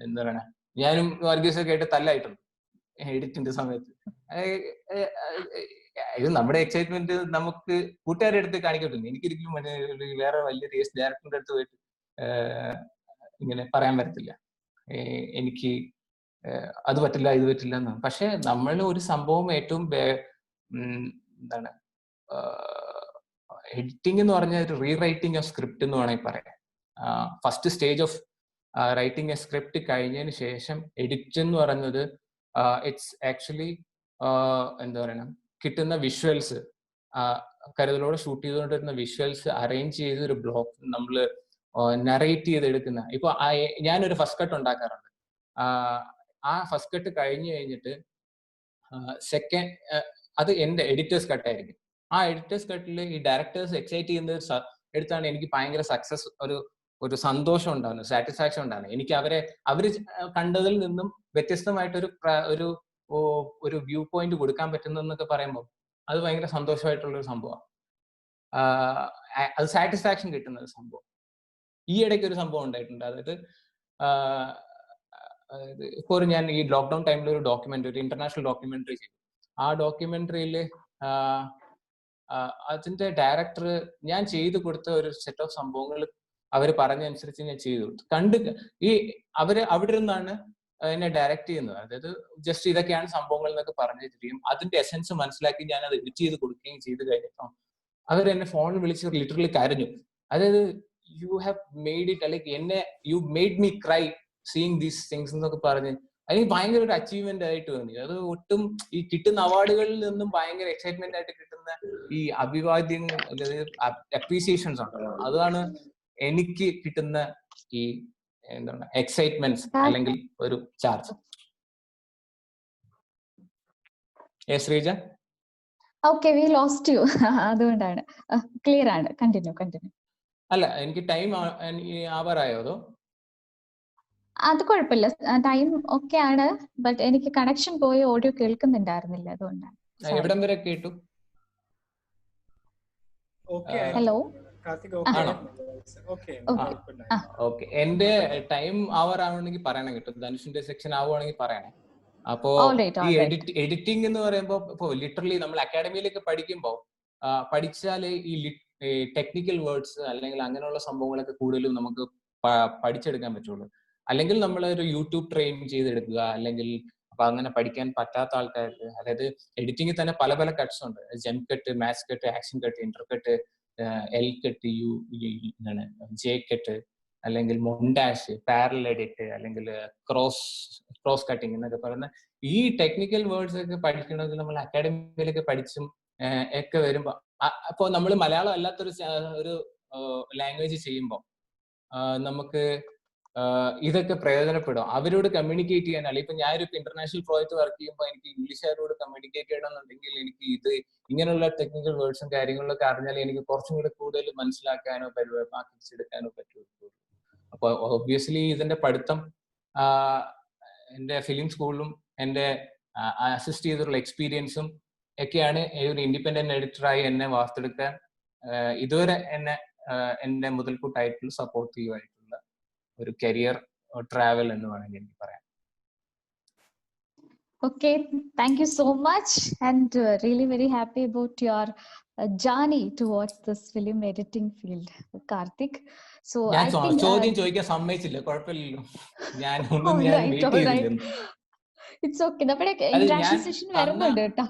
എന്താ പറയണ, ഞാനും വർഗീസൊക്കെ ആയിട്ട് തല്ലായിട്ടുണ്ട് എഡിറ്റിന്റെ സമയത്ത്. ഇത് നമ്മുടെ എക്സൈറ്റ്മെന്റ് നമുക്ക് കൂട്ടുകാരുടെ അടുത്ത് കാണിക്കാൻ പറ്റുന്നു. എനിക്കൊരിക്കലും വേറെ വലിയ ഡയറക്ടറിന്റെ അടുത്ത് പോയിട്ട് ഇങ്ങനെ പറയാൻ പറ്റത്തില്ല, എനിക്ക് അത് പറ്റില്ല ഇത് പറ്റില്ല എന്ന്. പക്ഷെ നമ്മൾ ഒരു സംഭവം ഏറ്റവും എന്താണ് എഡിറ്റിംഗ് എന്ന് പറഞ്ഞാൽ ഒരു റീറൈറ്റിംഗ് ഓഫ് സ്ക്രിപ്റ്റ് എന്ന് വേണമെങ്കിൽ പറയാം. First stage of writing A script കഴിഞ്ഞതിന് ശേഷം എഡിറ്റ് എന്ന് പറയുന്നത് ഇറ്റ്സ് ആക്ച്വലി എന്താ പറയണം, കിട്ടുന്ന വിഷ്വൽസ്, കരുതലോടെ ഷൂട്ട് ചെയ്തുകൊണ്ടിരുന്ന വിഷ്വൽസ് അറേഞ്ച് ചെയ്ത് ഒരു ബ്ലോക്ക് നമ്മൾ നറേറ്റ് ചെയ്തെടുക്കുന്ന. ഇപ്പൊ ഞാനൊരു ഫസ്റ്റ് കട്ട് ഉണ്ടാക്കാറുണ്ട്. ആ ഫസ്റ്റ് കട്ട് കഴിഞ്ഞിട്ട് സെക്കൻഡ് അത് എന്റെ എഡിറ്റേഴ്സ് കട്ടായിരിക്കും. ആ എഡിറ്റേഴ്സ് കട്ടിൽ ഈ ഡയറക്ടേഴ്സ് എക്സൈറ്റ് ചെയ്യുന്ന എടുത്താണ് എനിക്ക് ഭയങ്കര സക്സസ്, ഒരു സന്തോഷം ഉണ്ടാകുന്നത്, സാറ്റിസ്ഫാക്ഷൻ ഉണ്ടാകുന്നത്. എനിക്ക് അവര് കണ്ടതിൽ നിന്നും വ്യത്യസ്തമായിട്ടൊരു ഒരു വ്യൂ പോയിന്റ് കൊടുക്കാൻ പറ്റുന്നതെന്നൊക്കെ പറയുമ്പോൾ അത് ഭയങ്കര സന്തോഷമായിട്ടുള്ളൊരു സംഭവമാണ്. അത് സാറ്റിസ്ഫാക്ഷൻ കിട്ടുന്ന ഒരു സംഭവം. ഈ ഇടയ്ക്ക് ഒരു സംഭവം ഉണ്ടായിട്ടുണ്ട്. അതായത് ഇപ്പോൾ ഞാൻ ഈ ലോക്ക്ഡൌൺ ടൈമിൽ ഒരു ഇന്റർനാഷണൽ ഡോക്യുമെന്ററി ചെയ്തു. ആ ഡോക്യുമെന്ററിയിൽ അതിന്റെ ഡയറക്ടർ ഞാൻ ചെയ്തു കൊടുത്ത ഒരു സെറ്റ് ഓഫ് സംഭവങ്ങൾ അവർ പറഞ്ഞനുസരിച്ച് ഞാൻ ചെയ്തു കൊടുത്തു. അവിടെ നിന്നാണ് എന്നെ ഡയറക്ട് ചെയ്യുന്നത്. അതായത് ജസ്റ്റ് ഇതൊക്കെയാണ് സംഭവങ്ങൾ എന്നൊക്കെ പറഞ്ഞു തരികയും അതിന്റെ എസെൻസ് മനസ്സിലാക്കി ഞാൻ അത് എഡിറ്റ് ചെയ്ത് കൊടുക്കുകയും ചെയ്ത് കഴിഞ്ഞപ്പോൾ അവരെന്നെ ഫോണിൽ വിളിച്ച് ലിറ്ററലി കരഞ്ഞു. അതായത് യു ഹാവ് മെയ്ഡ് ഇറ്റ്, അല്ലെങ്കിൽ you made me cry seeing these things എന്നൊക്കെ പറഞ്ഞ് എനിക്ക് ഭയങ്കര ഒരു അച്ചീവ്മെന്റ് ആയിട്ട് തോന്നി. അത് ഒട്ടും ഈ കിട്ടുന്ന അവാർഡുകളിൽ നിന്നും ഭയങ്കര എക്സൈറ്റ്മെന്റ് ആയിട്ട് കിട്ടുന്ന ഈ അഭിവാദ്യങ്ങൾ, അതായത് അപ്രീസിയേഷൻസ് ഉണ്ടല്ലോ, അതാണ് എനിക്ക് കിട്ടുന്ന ഈ എന്താണ് എക്സൈറ്റ്മെന്റ്സ് അല്ലെങ്കിൽ ഒരു charge. Sreeja, okay, we lost you. അതുകൊണ്ടാണ്. ക്ലിയർ ആണ്. കണ്ടിന്യൂ. അല്ല, എനിക്ക് ടൈം ആവാറായോ അതോ? അത് കുഴപ്പമില്ല, ടൈം ഓക്കെ ആണ്. ബട്ട് എനിക്ക് കണക്ഷൻ പോയി ഓഡിയോ കേൾക്കുന്നുണ്ടായിരുന്നില്ല, അതുകൊണ്ടാണ്. എവിടം വരെ കേട്ടു? ഹലോ. ഓക്കെ, എന്റെ ടൈം ആവാറാവണമെങ്കിൽ പറയണം കേട്ടോ. ധനുഷിന്റെ സെക്ഷൻ ആവുകയാണെങ്കിൽ പറയണേ. അപ്പോ ഈ എഡിറ്റിംഗ് എന്ന് പറയുമ്പോൾ ഇപ്പൊ ലിറ്ററലി നമ്മൾ അക്കാഡമിയിലേക്ക് പഠിക്കുമ്പോൾ പഠിച്ചാൽ ഈ ടെക്നിക്കൽ വേർഡ്സ് അല്ലെങ്കിൽ അങ്ങനെയുള്ള സംഭവങ്ങളൊക്കെ കൂടുതലും നമുക്ക് പഠിച്ചെടുക്കാൻ പറ്റുള്ളൂ. അല്ലെങ്കിൽ നമ്മൾ ഒരു യൂട്യൂബ് ട്രെയിൻ ചെയ്തെടുക്കുക, അല്ലെങ്കിൽ അപ്പൊ അങ്ങനെ പഠിക്കാൻ പറ്റാത്ത ആൾക്കാർക്ക്, അതായത് എഡിറ്റിംഗിൽ തന്നെ പല പല കട്ട്സ് ഉണ്ട്. Jump cut, match cut, action cut, inter cut, L cut, J cut, അല്ലെങ്കിൽ മൊണ്ടാഷ്, പാരലൽ എഡിറ്റ്, അല്ലെങ്കിൽ ക്രോസ് കട്ടിങ് എന്നൊക്കെ പറയുന്ന ഈ ടെക്നിക്കൽ വേർഡ്സ് ഒക്കെ പഠിക്കണമെങ്കിൽ നമ്മൾ അക്കാഡമിയിലൊക്കെ പഠിച്ചും ഒക്കെ വരുമ്പോ, അപ്പോ നമ്മൾ മലയാളം അല്ലാത്തൊരു ലാംഗ്വേജ് ചെയ്യുമ്പോൾ നമുക്ക് ഇതൊക്കെ പ്രയോജനപ്പെടും. അവരോട് കമ്മ്യൂണിക്കേറ്റ് ചെയ്യാനല്ല. ഇപ്പൊ ഞാനൊരു ഇന്റർനാഷണൽ പ്രോജക്ട് വർക്ക് ചെയ്യുമ്പോൾ എനിക്ക് ഇംഗ്ലീഷുകാരോട് കമ്മ്യൂണിക്കേറ്റ് ചെയ്യണമെന്നുണ്ടെങ്കിൽ എനിക്ക് ഇങ്ങനെയുള്ള ടെക്നിക്കൽ വേർഡ്സും കാര്യങ്ങളിലൊക്കെ അറിഞ്ഞാൽ എനിക്ക് കുറച്ചും കൂടെ കൂടുതൽ മനസ്സിലാക്കാനോ പരിപാടിച്ചെടുക്കാനോ പറ്റുള്ളൂ. അപ്പൊ ഒബ്വിയസ്ലി ഇതിന്റെ പഠിത്തം എന്റെ ഫിലിം സ്കൂളിലും എന്റെ അസിസ്റ്റ് ചെയ്തിട്ടുള്ള എക്സ്പീരിയൻസും ഒക്കെയാണ് ഒരു ഇൻഡിപെൻഡന്റ് എഡിറ്ററായി എന്നെ വാർത്തെടുക്കാൻ ഇതുവരെ എന്റെ മുതൽക്കൂട്ടായിട്ടുള്ള സപ്പോർട്ടീവ് ആയിട്ടുള്ള ഒരു കരിയർ ട്രാവൽ എന്ന് വേണമെങ്കിൽ എനിക്ക് പറയാം. Okay, thank you so much, and really very happy about your journey towards this film editing field, Karthik. So ഞാൻ I think ചോദ്യം ചോദിക്കാൻ സമ്മതിച്ചില്ല, കുഴപ്പമില്ലല്ലോ. ഞാൻ ഒന്നും ഞാൻ വെയിറ്റ് ചെയ്തില്ല. It's okay. നമ്മുടെ interaction session വരുന്നുണ്ട് കേട്ടോ.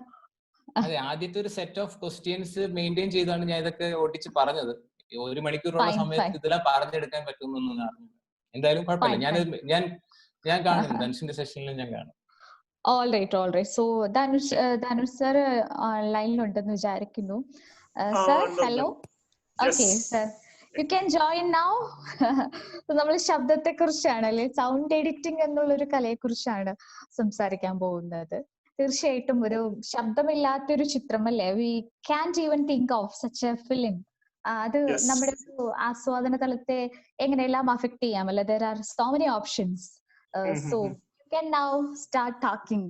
അതെ, ആദ്യത്തെ ഒരു സെറ്റ് ഓഫ് ക്വസ്റ്റ്യൻസ് മെയിൻറ്റെയിൻ ചെയ്താണ് ഞാൻ ഇതൊക്കെ ഓടിച്ച് പറഞ്ഞത്. 1 മണിക്കൂറുള്ള Fine, സമയത്ത് fine. ഇതെല്ലാം പറഞ്ഞെടുക്കാൻ പറ്റുമെന്നൊന്നും അറിഞ്ഞില്ല. എന്തായാലും കുഴപ്പമില്ല. Fine, ഞാൻ കാണും, ധനുഷിന്റെ സെഷനിലും ഞാൻ കാണും. All right. So Dhanush sir ലൈനിലുണ്ടെന്ന് വിചാരിക്കുന്നു. Sir, hello. Okay, sir. You can join now. നമ്മൾ ശബ്ദത്തെ കുറിച്ചാണ് അല്ലെ, സൗണ്ട് എഡിറ്റിംഗ് എന്നുള്ളൊരു കലയെ കുറിച്ചാണ് സംസാരിക്കാൻ പോകുന്നത്. തീർച്ചയായിട്ടും ഒരു ശബ്ദമില്ലാത്തൊരു ചിത്രം അല്ലെ, V can't even think of such a film. അത് നമ്മുടെ ഒരു ആസ്വാദന തലത്തെ എങ്ങനെയെല്ലാം അഫക്ട് ചെയ്യാം അല്ലെ. There are so many options. So you can now start talking.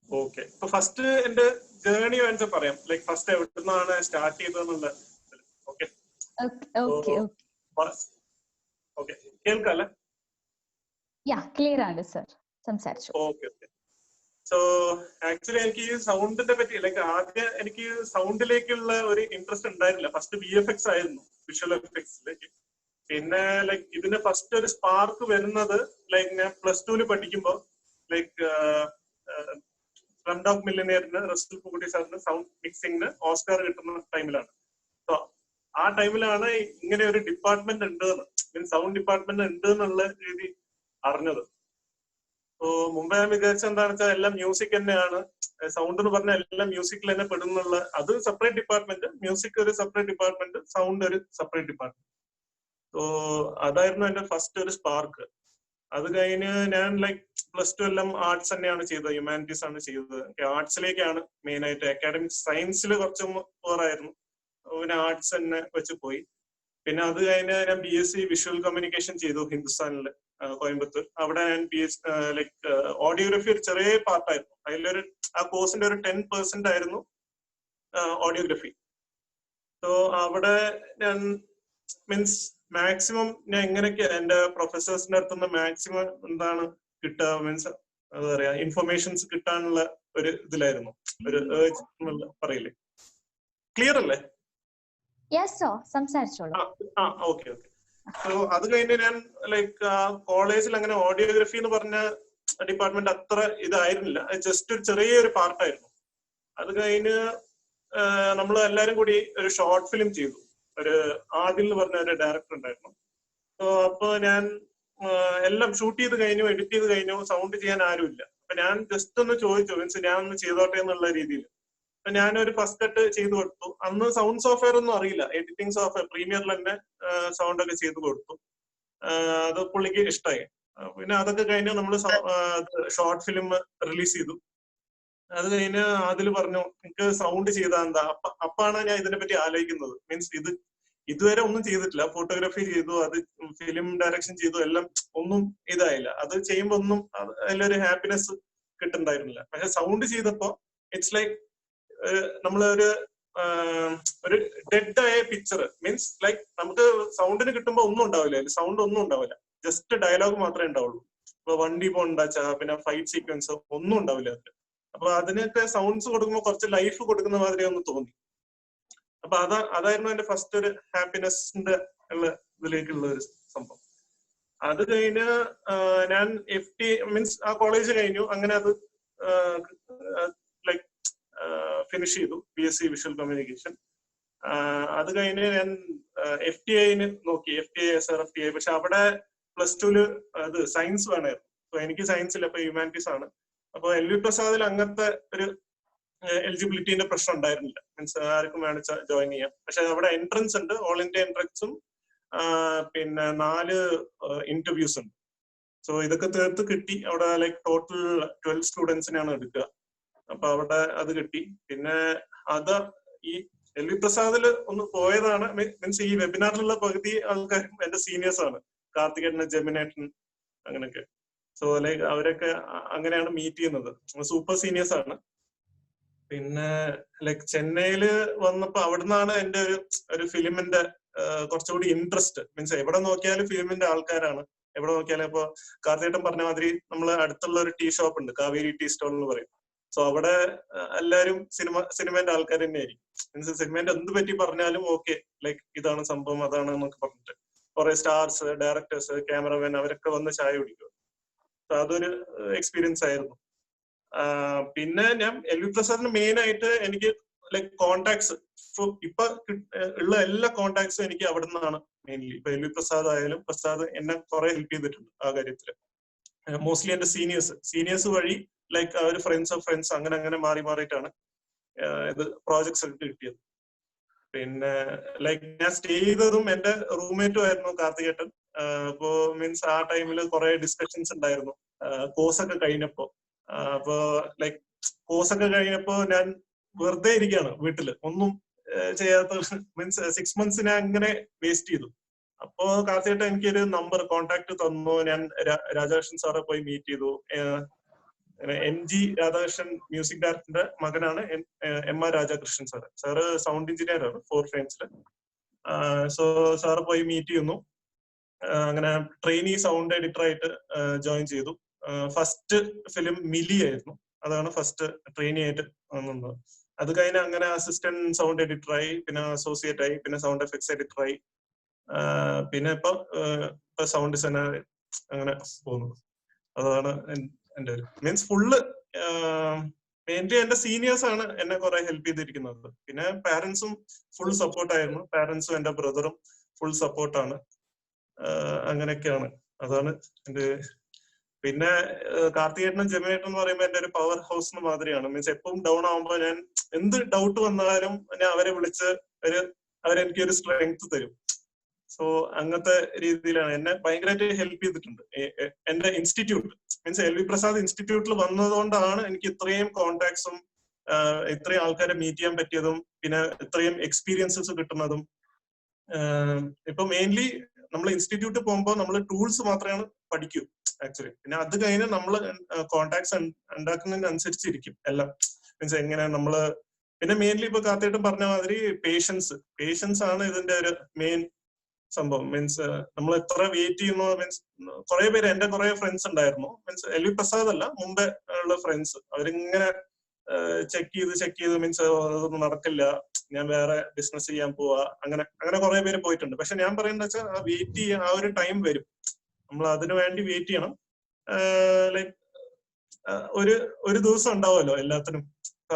Okay. So first എന്റെ ജേർണി വേണമെങ്കിൽ പറയാം. ലൈക് ഫസ്റ്റ് എവിടുന്നാണ് സ്റ്റാർട്ട് ചെയ്തതെന്നുള്ള. ഓക്കെ. ഓക്കെ. കേൾക്കാല്ലേ? ക്ലിയർ ആണ് സർ, സംസാരിച്ചു. ഓക്കെ. സോ ആക്ച്വലി എനിക്ക് ഈ സൗണ്ടിനെ പറ്റി ലൈക്ക് ആദ്യം എനിക്ക് സൗണ്ടിലേക്കുള്ള ഒരു ഇൻട്രസ്റ്റ് ഉണ്ടായിരുന്നില്ല. ഫസ്റ്റ് VFX ആയിരുന്നു, വിഷ്വൽ എഫക്ട്സിലേക്ക്. പിന്നെ ലൈക്ക് ഇതിന് ഫസ്റ്റ് ഒരു സ്പാർക്ക് വരുന്നത് ലൈക്ക് ഞാൻ +2 പഠിക്കുമ്പോൾ ലൈക്ക് സ്ലംഡോഗ് മില്ലിയനെയറിന് റസൽ പൂക്കുട്ടി സാറിന് സൗണ്ട് മിക്സിംഗിന് ഓസ്കാർ കിട്ടുന്ന ടൈമിലാണ്. സോ ആ ടൈമിലാണ് ഇങ്ങനെ ഒരു ഡിപ്പാർട്ട്മെന്റ് ഉണ്ട്, മീൻസ് സൗണ്ട് ഡിപ്പാർട്ട്മെന്റ് ഉണ്ട് എന്നുള്ള രീതി അറിഞ്ഞത്. സോ മുമ്പ് ഞാൻ വിചാരിച്ച എന്താണെന്ന് വെച്ചാൽ എല്ലാം മ്യൂസിക് തന്നെയാണ്, സൗണ്ട് എന്ന് പറഞ്ഞാൽ എല്ലാം മ്യൂസിക്കിൽ തന്നെ പെടുന്നുള്ള, അത് സെപ്പറേറ്റ് ഡിപ്പാർട്ട്മെന്റ്, മ്യൂസിക് ഒരു സെപ്പറേറ്റ് ഡിപ്പാർട്ട്മെന്റ്, സൗണ്ട് ഒരു സെപ്പറേറ്റ് ഡിപ്പാർട്ട്മെന്റ്. സോ അതായിരുന്നു എന്റെ ഫസ്റ്റ് ഒരു സ്പാർക്ക്. അത് കഴിഞ്ഞ് ഞാൻ ലൈക്ക് +2 എല്ലാം ആർട്സ് തന്നെയാണ് ചെയ്തത്, ഹ്യൂമാനിറ്റീസ് ആണ് ചെയ്തത്. ആർട്സിലേക്കാണ് മെയിൻ ആയിട്ട്. അക്കാഡമിക് സയൻസിൽ കുറച്ച് പോറായിരുന്നു, പിന്നെ ആർട്സ് തന്നെ വെച്ച് പോയി. പിന്നെ അത് കഴിഞ്ഞ് ഞാൻ BSc വിഷ്വൽ കമ്മ്യൂണിക്കേഷൻ ചെയ്തു ഹിന്ദുസ്ഥാനിൽ, കോയമ്പത്തൂർ. അവിടെ ഞാൻ ലൈക്ക് ഓഡിയോഗ്രഫി ഒരു ചെറിയ പാർട്ടായിരുന്നു. അതിലൊരു ആ കോഴ്സിന്റെ ഒരു 10% ആയിരുന്നു ഓഡിയോഗ്രഫി. സോ അവിടെ ഞാൻ മീൻസ് മാക്സിമം ഞാൻ എങ്ങനെയൊക്കെ എന്റെ പ്രൊഫസേഴ്സിന്റെ അടുത്തുനിന്ന് മാക്സിമം എന്താണ് കിട്ടുക, മീൻസ് എന്താ പറയാ ഇൻഫർമേഷൻസ് കിട്ടാനുള്ള ഒരു ഇതിലായിരുന്നു, ഒരു പറയില്ലേ. ക്ലിയർ അല്ലേ? ഓക്കെ. സോ അത് കഴിഞ്ഞ് ഞാൻ ലൈക്ക് കോളേജിൽ അങ്ങനെ ഓഡിയോഗ്രഫി എന്ന് പറഞ്ഞ ഡിപ്പാർട്ട്മെന്റ് അത്ര ഇതായിരുന്നില്ല, ജസ്റ്റ് ഒരു ചെറിയൊരു പാർട്ടായിരുന്നു. അത് കഴിഞ്ഞ് നമ്മൾ എല്ലാരും കൂടി ഒരു ഷോർട്ട് ഫിലിം ചെയ്തു. ഒരു ആദിൽ എന്ന് പറഞ്ഞ ഒരു ഡയറക്ടർ ഉണ്ടായിരുന്നു. സോ അപ്പൊ ഞാൻ എല്ലാം ഷൂട്ട് ചെയ്ത് കഴിഞ്ഞു, എഡിറ്റ് ചെയ്ത് കഴിഞ്ഞു, സൗണ്ട് ചെയ്യാൻ ആരുമില്ല. അപ്പൊ ഞാൻ ജസ്റ്റ് ഒന്ന് ചോദിച്ചു, മീൻസ് ഞാൻ ഒന്ന് ചെയ്തോട്ടെ എന്നുള്ള രീതിയിൽ. അപ്പൊ ഞാനൊരു ഫസ്റ്റ് കട്ട് ചെയ്തു കൊടുത്തു. അന്ന് സൗണ്ട് സോഫ്റ്റ്വെയർ ഒന്നും അറിയില്ല, എഡിറ്റിംഗ് സോഫ്റ്റ്വെയർ പ്രീമിയറിൽ തന്നെ സൗണ്ട് ഒക്കെ ചെയ്തു കൊടുത്തു. അത് പുള്ളിക്ക് ഇഷ്ടമായി. പിന്നെ അതൊക്കെ കഴിഞ്ഞ് നമ്മൾ ഷോർട്ട് ഫിലിം റിലീസ് ചെയ്തു. അത് കഴിഞ്ഞ് അതിൽ പറഞ്ഞു എനിക്ക് സൗണ്ട് ചെയ്താ എന്താ. അപ്പാണ് ഞാൻ ഇതിനെ പറ്റി ആലോചിക്കുന്നത്. മീൻസ് ഇതുവരെ ഒന്നും ചെയ്തിട്ടില്ല. ഫോട്ടോഗ്രാഫി ചെയ്തു, അത് ഫിലിം ഡയറക്ഷൻ ചെയ്തു, എല്ലാം ഒന്നും ഇതായില്ല. അത് ചെയ്യുമ്പോ ഒന്നും അതിലൊരു ഹാപ്പിനെസ് കിട്ടുന്നുണ്ടായിരുന്നില്ല. പക്ഷെ സൗണ്ട് ചെയ്തപ്പോ ഇറ്റ്സ് ലൈക്ക് നമ്മളൊരു ഡെഡ് ആയ പിക്ചർ, മീൻസ് ലൈക്ക് നമുക്ക് സൗണ്ടിന് കിട്ടുമ്പോ ഒന്നും ഉണ്ടാവില്ല, സൗണ്ട് ഒന്നും ഉണ്ടാവില്ല, ജസ്റ്റ് ഡയലോഗ് മാത്രമേ ഉണ്ടാവുള്ളൂ. ഇപ്പൊ വണ്ടി പോണ്ടാച്ചാ പിന്നെ ഫൈറ്റ് സീക്വൻസ് ഒന്നും ഉണ്ടാവില്ല അതിൽ. അപ്പൊ അതിനൊക്കെ സൗണ്ട്സ് കൊടുക്കുമ്പോൾ കുറച്ച് ലൈഫ് കൊടുക്കുന്ന മാതിരി ഒന്ന് തോന്നി. അപ്പൊ അതായിരുന്നു എന്റെ ഫസ്റ്റ് ഒരു ഹാപ്പിനെസിന്റെ ഉള്ള ഇതിലേക്കുള്ള ഒരു സംഭവം. അത് കഴിഞ്ഞ് ഞാൻ FT മീൻസ് ആ കോളേജ് കഴിഞ്ഞു. അങ്ങനെ അത് ലൈക്ക് ഫിനിഷ് ചെയ്തു, BSc വിഷ്വൽ കമ്മ്യൂണിക്കേഷൻ. അത് കഴിഞ്ഞ് ഞാൻ FTIന് നോക്കി, FTI SRFTI. പക്ഷെ അവിടെ +2 അത് സയൻസ് വേണമായിരുന്നു. അപ്പൊ എനിക്ക് സയൻസ് ഇല്ല, അപ്പൊ ഹ്യൂമാനിറ്റീസ് ആണ്. അപ്പൊ LV പ്രസാദിൽ അങ്ങനത്തെ ഒരു എലിജിബിലിറ്റിന്റെ പ്രശ്നം ഉണ്ടായിരുന്നില്ല, മീൻസ് ആർക്കും വേണിച്ച ജോയിൻ ചെയ്യാം. പക്ഷെ അവിടെ എൻട്രൻസ് ഉണ്ട്, ഓൾ ഇന്ത്യ എൻട്രൻസും പിന്നെ 4 ഇന്റർവ്യൂസ് ഉണ്ട്. സോ ഇതൊക്കെ തീർത്ത് കിട്ടി. അവിടെ ലൈക്ക് ടോട്ടൽ 12 സ്റ്റുഡൻസിനാണ് എടുക്കുക. അപ്പൊ അവിടെ അത് കിട്ടി. പിന്നെ അത് ഈ LV പ്രസാദിൽ ഒന്ന് പോയതാണ്, മീൻസ് ഈ വെബിനാറിലുള്ള പകുതി ആൾക്കാരും എന്റെ സീനിയേഴ്സ് ആണ്, കാർത്തികേട്ടൻ, ജെമിനേട്ടൻ, അങ്ങനെയൊക്കെ. സോ ലൈക്ക് അവരൊക്കെ അങ്ങനെയാണ് മീറ്റ് ചെയ്യുന്നത്, സൂപ്പർ സീനിയേഴ്സ് ആണ്. പിന്നെ ലൈക്ക് ചെന്നൈയില് വന്നപ്പോ അവിടുന്നാണ് എന്റെ ഒരു ഫിലിമിന്റെ കുറച്ചുകൂടി ഇൻട്രസ്റ്റ്. മീൻസ് എവിടെ നോക്കിയാലും ഫിലിമിന്റെ ആൾക്കാരാണ്, എവിടെ നോക്കിയാലും. ഇപ്പൊ കാർത്തികേട്ടൻ പറഞ്ഞ മാതിരി നമ്മള് അടുത്തുള്ള ഒരു ടീ ഷോപ്പ് ഉണ്ട്, കാവേരി ടീ സ്റ്റോൾ എന്ന് പറയും. സോ അവിടെ എല്ലാരും സിനിമേന്റെ ആൾക്കാർ തന്നെയായിരിക്കും. മീൻസ് സിനിമേന്റെ എന്ത് പറ്റി പറഞ്ഞാലും ഓക്കെ, ലൈക്ക് ഇതാണ് സംഭവം, അതാണ് എന്നൊക്കെ പറഞ്ഞിട്ട് കുറെ സ്റ്റാർസ്, ഡയറക്ടേഴ്സ്, ക്യാമറമാൻ അവരൊക്കെ വന്ന് ചായ കുടിക്കും. അതൊരു എക്സ്പീരിയൻസ് ആയിരുന്നു. പിന്നെ ഞാൻ LV പ്രസാദിന് മെയിൻ ആയിട്ട് എനിക്ക് ലൈക് കോണ്ടാക്ട്സ് ഇപ്പൊ ഉള്ള എല്ലാ കോണ്ടാക്ട്സും എനിക്ക് അവിടെ നിന്നാണ് മെയിൻലി. ഇപ്പൊ എൽ വി പ്രസാദ് ആയാലും പ്രസാദ് എന്നെ കുറെ ഹെൽപ്പ് ചെയ്തിട്ടുണ്ട് ആ കാര്യത്തില്. മോസ്റ്റ്ലി എന്റെ സീനിയേഴ്സ് വഴി ലൈക്ക് അവർ ഫ്രണ്ട്സ് ഓഫ് ഫ്രണ്ട്സ് അങ്ങനെ മാറിയിട്ടാണ് ഇത് പ്രോജക്ട്സ് ഒക്കെ കിട്ടിയത്. പിന്നെ ലൈക്ക് ഞാൻ സ്റ്റേ ചെയ്തതും എന്റെ റൂംമേറ്റും ആയിരുന്നു കാർത്തികേട്ടൻ. അപ്പോ മീൻസ് ആ ടൈമിൽ കുറെ ഡിസ്കഷൻസ് ഉണ്ടായിരുന്നു കോഴ്സ് ഒക്കെ കഴിഞ്ഞപ്പോ. അപ്പോ ലൈക്ക് കോഴ്സ് ഒക്കെ കഴിഞ്ഞപ്പോ ഞാൻ വെറുതെ ഇരിക്കുകയാണ് വീട്ടില്, ഒന്നും ചെയ്യാത്ത. മീൻസ് 6 months ഞാൻ അങ്ങനെ വേസ്റ്റ് ചെയ്തു. അപ്പോ കാർത്തികേട്ടൻ എനിക്കൊരു നമ്പർ കോൺടാക്ട് തന്നു. ഞാൻ രാധാകൃഷ്ണൻ സാറെ പോയി മീറ്റ് ചെയ്തു. MG രാധാകൃഷ്ണൻ മ്യൂസിക് ഡയറക്ടറിന്റെ മകനാണ് MR Radhakrishnan sir sound engineer ആണ് 4 Frames'ല്. സോ സാറ് പോയി മീറ്റ് ചെയ്യുന്നു. അങ്ങനെ ട്രെയിനി സൗണ്ട് എഡിറ്റർ ആയിട്ട് ജോയിൻ ചെയ്തു. ഫസ്റ്റ് ഫിലിം മിലി ആയിരുന്നു, അതാണ് ഫസ്റ്റ് ട്രെയിനി ആയിട്ട് വന്നത്. അത് കഴിഞ്ഞ് അങ്ങനെ അസിസ്റ്റന്റ് സൗണ്ട് എഡിറ്ററായി, പിന്നെ അസോസിയേറ്റ് ആയി, പിന്നെ സൗണ്ട് എഫക്ട്സ് എഡിറ്ററായി, പിന്നെ ഇപ്പൊ സൗണ്ട് ഡിസൈനർ അങ്ങനെ പോകുന്നു. അതാണ് എന്റെ ഒരു മീൻസ് ഫുള്ള് മെയിൻലി എന്റെ സീനിയേഴ്സ് ആണ് എന്നെ കുറെ ഹെൽപ്പ് ചെയ്തിരിക്കുന്നത്. പിന്നെ പാരന്റ്സും ഫുൾ സപ്പോർട്ടായിരുന്നു. പാരന്റ്സും എന്റെ ബ്രദറും ഫുൾ സപ്പോർട്ടാണ്. അങ്ങനെയൊക്കെയാണ്. അതാണ് എന്റെ. പിന്നെ കാർത്തികേട്ടനും ജെമിനേട്ടൻ എന്ന് പറയുമ്പോൾ എന്റെ ഒരു പവർ ഹൗസ് മാതിരിയാണ്. മീൻസ് എപ്പോഴും ഡൗൺ ആവുമ്പോൾ ഞാൻ എന്ത് ഡൗട്ട് വന്നാലും ഞാൻ അവരെ വിളിച്ച് അവരെനിക്കൊരു സ്ട്രെങ്ത് തരും. സോ അങ്ങനത്തെ രീതിയിലാണ് എന്നെ ഭയങ്കരമായിട്ട് ഹെൽപ്പ് ചെയ്തിട്ടുണ്ട്. എന്റെ institute means L V Prasad ഇൻസ്റ്റിറ്റ്യൂട്ടിൽ വന്നതുകൊണ്ടാണ് എനിക്ക് ഇത്രയും കോണ്ടാക്ട്സും ഇത്രയും ആൾക്കാരെ മീറ്റ് ചെയ്യാൻ പറ്റിയതും പിന്നെ ഇത്രയും എക്സ്പീരിയൻസസ് കിട്ടുന്നതും. ഇപ്പൊ മെയിൻലി നമ്മൾ ഇൻസ്റ്റിറ്റ്യൂട്ടിൽ പോകുമ്പോൾ നമ്മൾ ടൂൾസ് മാത്രമാണ് പഠിക്കൂ ആക്ച്വലി. പിന്നെ അത് കഴിഞ്ഞ് നമ്മൾ കോണ്ടാക്ട്സ് ഉണ്ടാക്കുന്നതിനനുസരിച്ചിരിക്കും എല്ലാം. മീൻസ് എങ്ങനെ നമ്മള് പിന്നെ മെയിൻലി ഇപ്പൊ കാർത്തികേട്ടൻ പറഞ്ഞ മാതിരി പേഷ്യൻസ് ആണ് ഇതിന്റെ ഒരു മെയിൻ സംഭവം. മീൻസ് നമ്മൾ എത്ര വെയിറ്റ് ചെയ്യുന്നു. മീൻസ് കുറെ പേര് എന്റെ കുറെ ഫ്രണ്ട്സ് ഉണ്ടായിരുന്നു. മീൻസ് എൽ വി പ്രസാദ് അല്ല, മുമ്പേ ഉള്ള ഫ്രണ്ട്സ്. അവരിങ്ങനെ ചെക്ക് ചെയ്ത് മീൻസ് അതൊന്നും നടക്കില്ല, ഞാൻ വേറെ ബിസിനസ് ചെയ്യാൻ പോവാ, അങ്ങനെ കുറെ പേര് പോയിട്ടുണ്ട്. പക്ഷെ ഞാൻ പറയുന്നത് വെച്ചാൽ ആ വെയിറ്റ് ചെയ്യാൻ ആ ഒരു ടൈം വരും, നമ്മൾ അതിനു വേണ്ടി വെയിറ്റ് ചെയ്യണം. ലൈക്ക് ഒരു ദിവസം ഉണ്ടാവുമല്ലോ എല്ലാത്തിനും.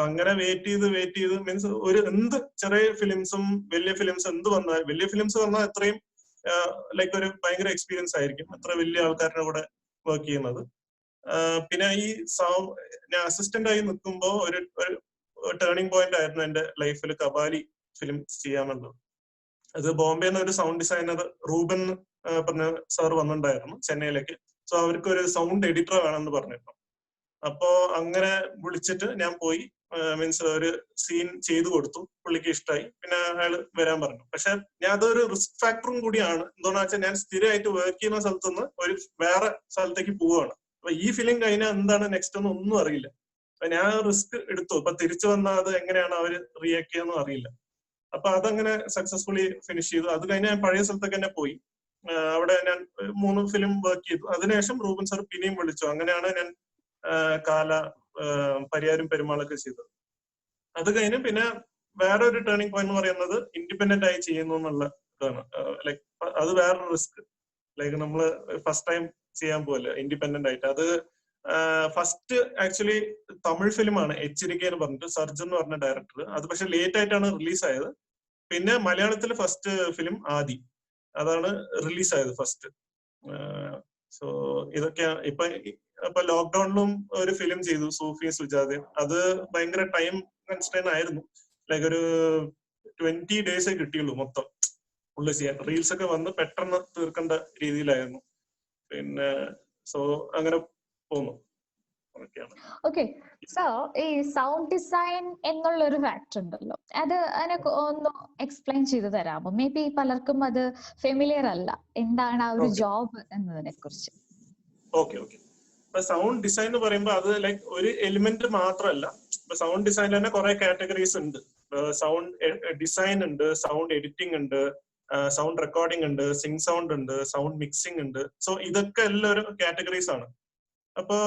അങ്ങനെ വെയിറ്റ് ചെയ്ത് മീൻസ് എന്ത് ചെറിയ ഫിലിംസും വലിയ ഫിലിംസ് എന്ത് വന്നാൽ, വലിയ ഫിലിംസ് വന്നാൽ അത്രയും ലൈക്ക് ഒരു ഭയങ്കര എക്സ്പീരിയൻസ് ആയിരിക്കും അത്ര വലിയ ആൾക്കാരുടെ കൂടെ വർക്ക് ചെയ്യുന്നത്. പിന്നെ ഈ ഞാൻ അസിസ്റ്റന്റ് ആയി നിൽക്കുമ്പോൾ ഒരു ടേണിംഗ് പോയിന്റ് ആയിരുന്നു എന്റെ ലൈഫിൽ കബാലി ഫിലിം ചെയ്യാനുള്ളത്. അത് ബോംബെന്ന് ഒരു സൗണ്ട് ഡിസൈനർ റൂബൻ പറഞ്ഞ സാർ വന്നിട്ടുണ്ടായിരുന്നു ചെന്നൈയിലേക്ക്. സോ അവർക്ക് ഒരു സൗണ്ട് എഡിറ്റർ വേണമെന്ന് പറഞ്ഞിരുന്നു. അപ്പോ അങ്ങനെ വിളിച്ചിട്ട് ഞാൻ പോയി മീൻസ് ഒരു സീൻ ചെയ്തു കൊടുത്തു. പുള്ളിക്ക് ഇഷ്ടമായി. പിന്നെ അയാള് വരാൻ പറഞ്ഞു. പക്ഷെ ഞാൻ അതൊരു റിസ്ക് ഫാക്ടറും കൂടിയാണ്. എന്താണെന്ന് വെച്ചാൽ ഞാൻ സ്ഥിരമായിട്ട് വർക്ക് ചെയ്യുന്ന സ്ഥലത്തുനിന്ന് ഒരു വേറെ സ്ഥലത്തേക്ക് പോവുകയാണ്. അപ്പൊ ഈ ഫിലിം കഴിഞ്ഞാൽ എന്താണ് നെക്സ്റ്റ് എന്ന് ഒന്നും അറിയില്ല. അപ്പൊ ഞാൻ റിസ്ക് എടുത്തു. ഇപ്പൊ തിരിച്ചു വന്നാൽ അത് എങ്ങനെയാണ് അവര് റിയാക്ട് ചെയ്യാന്നും അറിയില്ല. അപ്പൊ അതങ്ങനെ സക്സസ്ഫുള്ളി ഫിനിഷ് ചെയ്തു. അത് കഴിഞ്ഞ് ഞാൻ പഴയ സ്ഥലത്തേക്ക് തന്നെ പോയി. അവിടെ ഞാൻ 3 ഫിലിം വർക്ക് ചെയ്തു. അതിനുശേഷം റൂബൻ സാർ പിന്നെയും വിളിച്ചു. അങ്ങനെയാണ് ഞാൻ പരിയാരും പെരുമാളൊക്കെ ചെയ്തത്. അത് കഴിഞ്ഞ് പിന്നെ വേറെ ഒരു ടേണിംഗ് പോയിന്റ് എന്ന് പറയുന്നത് ഇൻഡിപെൻഡന്റ് ആയി ചെയ്യുന്നു എന്നുള്ള ഇതാണ്. ലൈക്ക് അത് വേറൊരു റിസ്ക്. ലൈക്ക് നമ്മള് ഫസ്റ്റ് ടൈം ചെയ്യാൻ പോവല്ലേ ഇൻഡിപെൻഡന്റ് ആയിട്ട്. അത് ഫസ്റ്റ് ആക്ച്വലി തമിഴ് ഫിലിമാണ് എച്ചരിക്ക എന്ന് പറഞ്ഞിട്ട് സർജൻ എന്ന് പറഞ്ഞ ഡയറക്ടർ. അത് പക്ഷെ ലേറ്റ് ആയിട്ടാണ് റിലീസ് ആയത്. പിന്നെ മലയാളത്തിലെ ഫസ്റ്റ് ഫിലിം ആദി, അതാണ് റിലീസ് ആയത് ഫസ്റ്റ്. സോ ഇതൊക്കെയാണ്. ഇപ്പൊ ലോക്ക്ഡൌണിലും ഒരു ഫിലിം ചെയ്തു, സൂഫി സുജാത. അത് ഭയങ്കര ടൈം കൺസ്ട്രെയിൻ ആയിരുന്നു. ലൈക്ക് ഒരു 20 days കിട്ടിയുള്ളൂ മൊത്തം ഫുള്ള് ചെയ്യാൻ. റീൽസ് ഒക്കെ വന്ന് പെട്ടെന്ന് തീർക്കേണ്ട രീതിയിലായിരുന്നു. പിന്നെ സോ അങ്ങനെ പോന്നു. ഓക്കെ. സോ ഈ സൗണ്ട് ഡിസൈൻ എന്നുള്ള ഒരു ഫാക്ടർ ഉണ്ടല്ലോ, അതിനെ ഒന്ന് എക്സ്പ്ലെയിൻ ചെയ്തു തരാമോ? മേ ബി പലർക്കും അത് ഫെമിലിയർ അല്ല. എന്താണ് ആ ഒരു ജോബ് എന്നതിനെ കുറിച്ച്? ഓക്കെ. ഇപ്പൊ സൗണ്ട് ഡിസൈൻ എന്ന് പറയുമ്പോൾ അത് ലൈക്ക് ഒരു എലിമെന്റ് മാത്രമല്ല. ഇപ്പൊ സൗണ്ട് ഡിസൈനിൽ തന്നെ കുറെ കാറ്റഗറീസ് ഉണ്ട്. സൗണ്ട് ഡിസൈൻ ഉണ്ട്, സൗണ്ട് എഡിറ്റിംഗ് ഉണ്ട്, സൗണ്ട് റെക്കോർഡിംഗ് ഉണ്ട്, സിങ് സൗണ്ട് ഉണ്ട്, സൗണ്ട് മിക്സിംഗ് ഉണ്ട്. സോ ഇതൊക്കെ എല്ലാം ഒരു കാറ്റഗറീസ് ആണ്. അപ്പൊ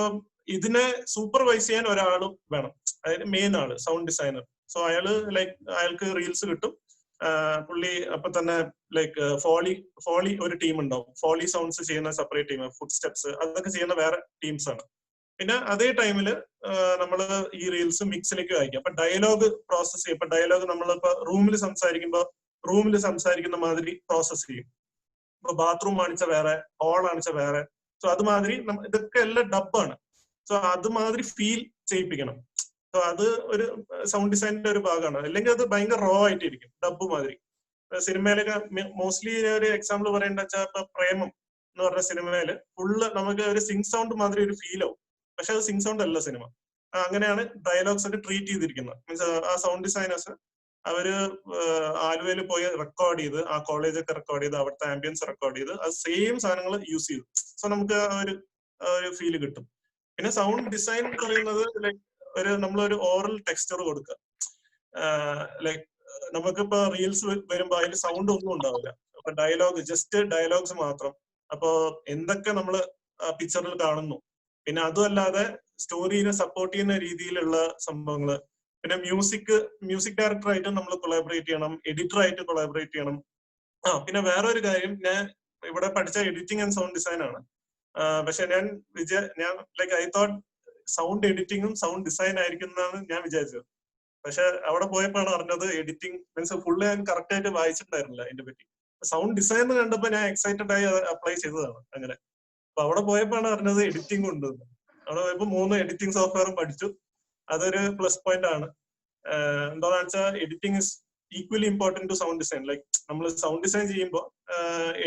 ഇതിനെ സൂപ്പർവൈസ് ചെയ്യാൻ ഒരാളും വേണം. അതായത് മെയിൻ ആള് സൗണ്ട് ഡിസൈനർ. സോ അയാൾക്ക് റീൽസ് കിട്ടും. പുള്ളി അപ്പൊ തന്നെ ലൈക്ക് ഫോളി ഒരു ടീം ഉണ്ടാവും. ഫോളി സൗണ്ട്സ് ചെയ്യുന്ന സെപ്പറേറ്റ് ടീം, ഫുഡ് സ്റ്റെപ്സ് അതൊക്കെ ചെയ്യുന്ന വേറെ ടീംസ് ആണ്. പിന്നെ അതേ ടൈമില് നമ്മള് ഈ റീൽസ് മിക്സിലേക്ക് വായിക്കും. അപ്പൊ ഡയലോഗ് പ്രോസസ് ചെയ്യും. ഇപ്പൊ ഡയലോഗ് നമ്മളിപ്പോ റൂമിൽ സംസാരിക്കുന്ന മാതിരി പ്രോസസ് ചെയ്യും. ഇപ്പൊ ബാത്റൂം കാണിച്ച വേറെ, ഹോൾ കാണിച്ച വേറെ. സോ അതുമാതിരി ഇതൊക്കെ എല്ലാം ഡബ്ബാണ്. സോ അതുമാതിരി ഫീൽ ചെയ്യിപ്പിക്കണം. സോ അത് ഒരു സൗണ്ട് ഡിസൈനിന്റെ ഒരു ഭാഗമാണ്. അല്ലെങ്കിൽ അത് ഭയങ്കര റോ ആയിട്ടിരിക്കും, ഡബ്ബ് മാതിരി. സിനിമയിലൊക്കെ മോസ്റ്റ്ലി ഒരു എക്സാമ്പിൾ പറയേണ്ട വെച്ചാൽ ഇപ്പൊ പ്രേമം എന്ന് പറഞ്ഞ സിനിമയില് ഫുള്ള് നമുക്ക് ഒരു സിങ് സൗണ്ട് മാതിരി ഒരു ഫീൽ ആവും. പക്ഷെ അത് സിങ് സൗണ്ട് അല്ല സിനിമ. അങ്ങനെയാണ് ഡയലോഗ്സ് ഒക്കെ ട്രീറ്റ് ചെയ്തിരിക്കുന്നത്. മീൻസ് ആ സൗണ്ട് ഡിസൈനേഴ്സ് അവര് ആലുവയിൽ പോയി റെക്കോർഡ് ചെയ്ത്, ആ കോളേജൊക്കെ റെക്കോർഡ് ചെയ്ത്, അവിടുത്തെ ആംബിയൻസ് റെക്കോർഡ് ചെയ്ത്, അത് സെയിം സാധനങ്ങൾ യൂസ് ചെയ്തു. സോ നമുക്ക് ഒരു ഫീല് കിട്ടും. പിന്നെ സൗണ്ട് ഡിസൈൻ എന്ന് പറയുന്നത് ലൈക്ക് നമ്മളൊരു ഓറൽ ടെക്സ്ചർ കൊടുക്കുക. ലൈക്ക് നമുക്കിപ്പോ റീൽസ് വരുമ്പോ അതിൽ സൗണ്ട് ഒന്നും ഉണ്ടാവില്ല. അപ്പൊ ജസ്റ്റ് ഡയലോഗ്സ് മാത്രം. അപ്പോ എന്തൊക്കെ നമ്മള് പിക്ചറിൽ കാണുന്നു, പിന്നെ അതുമല്ലാതെ സ്റ്റോറീനെ സപ്പോർട്ട് ചെയ്യുന്ന രീതിയിലുള്ള സംഭവങ്ങള്, പിന്നെ മ്യൂസിക് ഡയറക്ടറായിട്ട് നമ്മൾ കൊളാബറേറ്റ് ചെയ്യണം, എഡിറ്ററായിട്ട് കൊളാബറേറ്റ് ചെയ്യണം. പിന്നെ വേറൊരു കാര്യം, ഞാൻ ഇവിടെ പഠിച്ച എഡിറ്റിംഗ് ആൻഡ് സൗണ്ട് ഡിസൈൻ ആണ്. പക്ഷെ ഞാൻ ഐ തോട്ട് സൗണ്ട് എഡിറ്റിംഗും സൗണ്ട് ഡിസൈൻ ആയിരിക്കും എന്നാണ് ഞാൻ വിചാരിച്ചത്. പക്ഷെ അവിടെ പോയപ്പോഴാണ് അറിഞ്ഞത് എഡിറ്റിംഗ് മീൻസ് ഫുള്ള് ഞാൻ കറക്റ്റ് ആയിട്ട് വായിച്ചിട്ടുണ്ടായിരുന്നില്ല അതിനെ പറ്റി. സൗണ്ട് ഡിസൈൻ കണ്ടപ്പോ ഞാൻ എക്സൈറ്റഡ് ആയി അപ്ലൈ ചെയ്തതാണ് അങ്ങനെ. അപ്പൊ അവിടെ പോയപ്പോഴാണ് അറിഞ്ഞത് എഡിറ്റിംഗ് ഉണ്ട്. അവിടെ പോയപ്പോ 3 എഡിറ്റിംഗ് സോഫ്റ്റ്വെയറും പഠിച്ചു. അതൊരു പ്ലസ് പോയിന്റ് ആണ്. എന്താണെന്ന് വെച്ചാൽ editing is equally important to sound design. Like നമ്മൾ സൗണ്ട് ഡിസൈൻ ചെയ്യുമ്പോൾ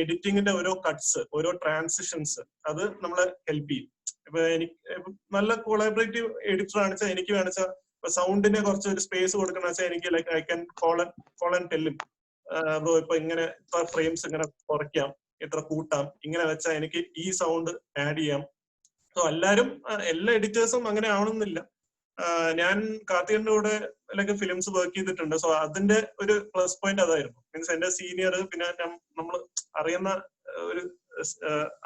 എഡിറ്റിംഗിന്റെ ഓരോ കട്ട്സ്, ഓരോ ട്രാൻസിഷൻസ് അത് നമ്മളെ ഹെൽപ്പ് ചെയ്യും. ഇപ്പൊ എനിക്ക് നല്ല കൊളാബറേറ്റീവ് എഡിറ്റർ ആണെച്ചാൽ എനിക്ക് വേണമെച്ചാൽ സൗണ്ടിനെ കുറച്ച് ഒരു സ്പേസ് കൊടുക്കണം വെച്ചാൽ എനിക്ക് like I can call and ടെല്ലും ബ്രോ ഇപ്പൊ ഇങ്ങനെ ഇത്ര ഫ്രെയിംസ് ഇങ്ങനെ കുറയ്ക്കാം, ഇത്ര കൂട്ടാം, ഇങ്ങനെ വെച്ചാൽ എനിക്ക് ഈ സൗണ്ട് ആഡ് ചെയ്യാം. സോ എല്ലാ എഡിറ്റേഴ്സും അങ്ങനെ ആവണമെന്നില്ല. ഞാൻ കാർത്തികന്റെ കൂടെ ലൈക്ക് ഫിലിംസ് വർക്ക് ചെയ്തിട്ടുണ്ട്. സോ അതിന്റെ ഒരു പ്ലസ് പോയിന്റ് അതായിരുന്നു. മീൻസ് എന്റെ സീനിയർ, പിന്നെ നമ്മൾ അറിയുന്ന ഒരു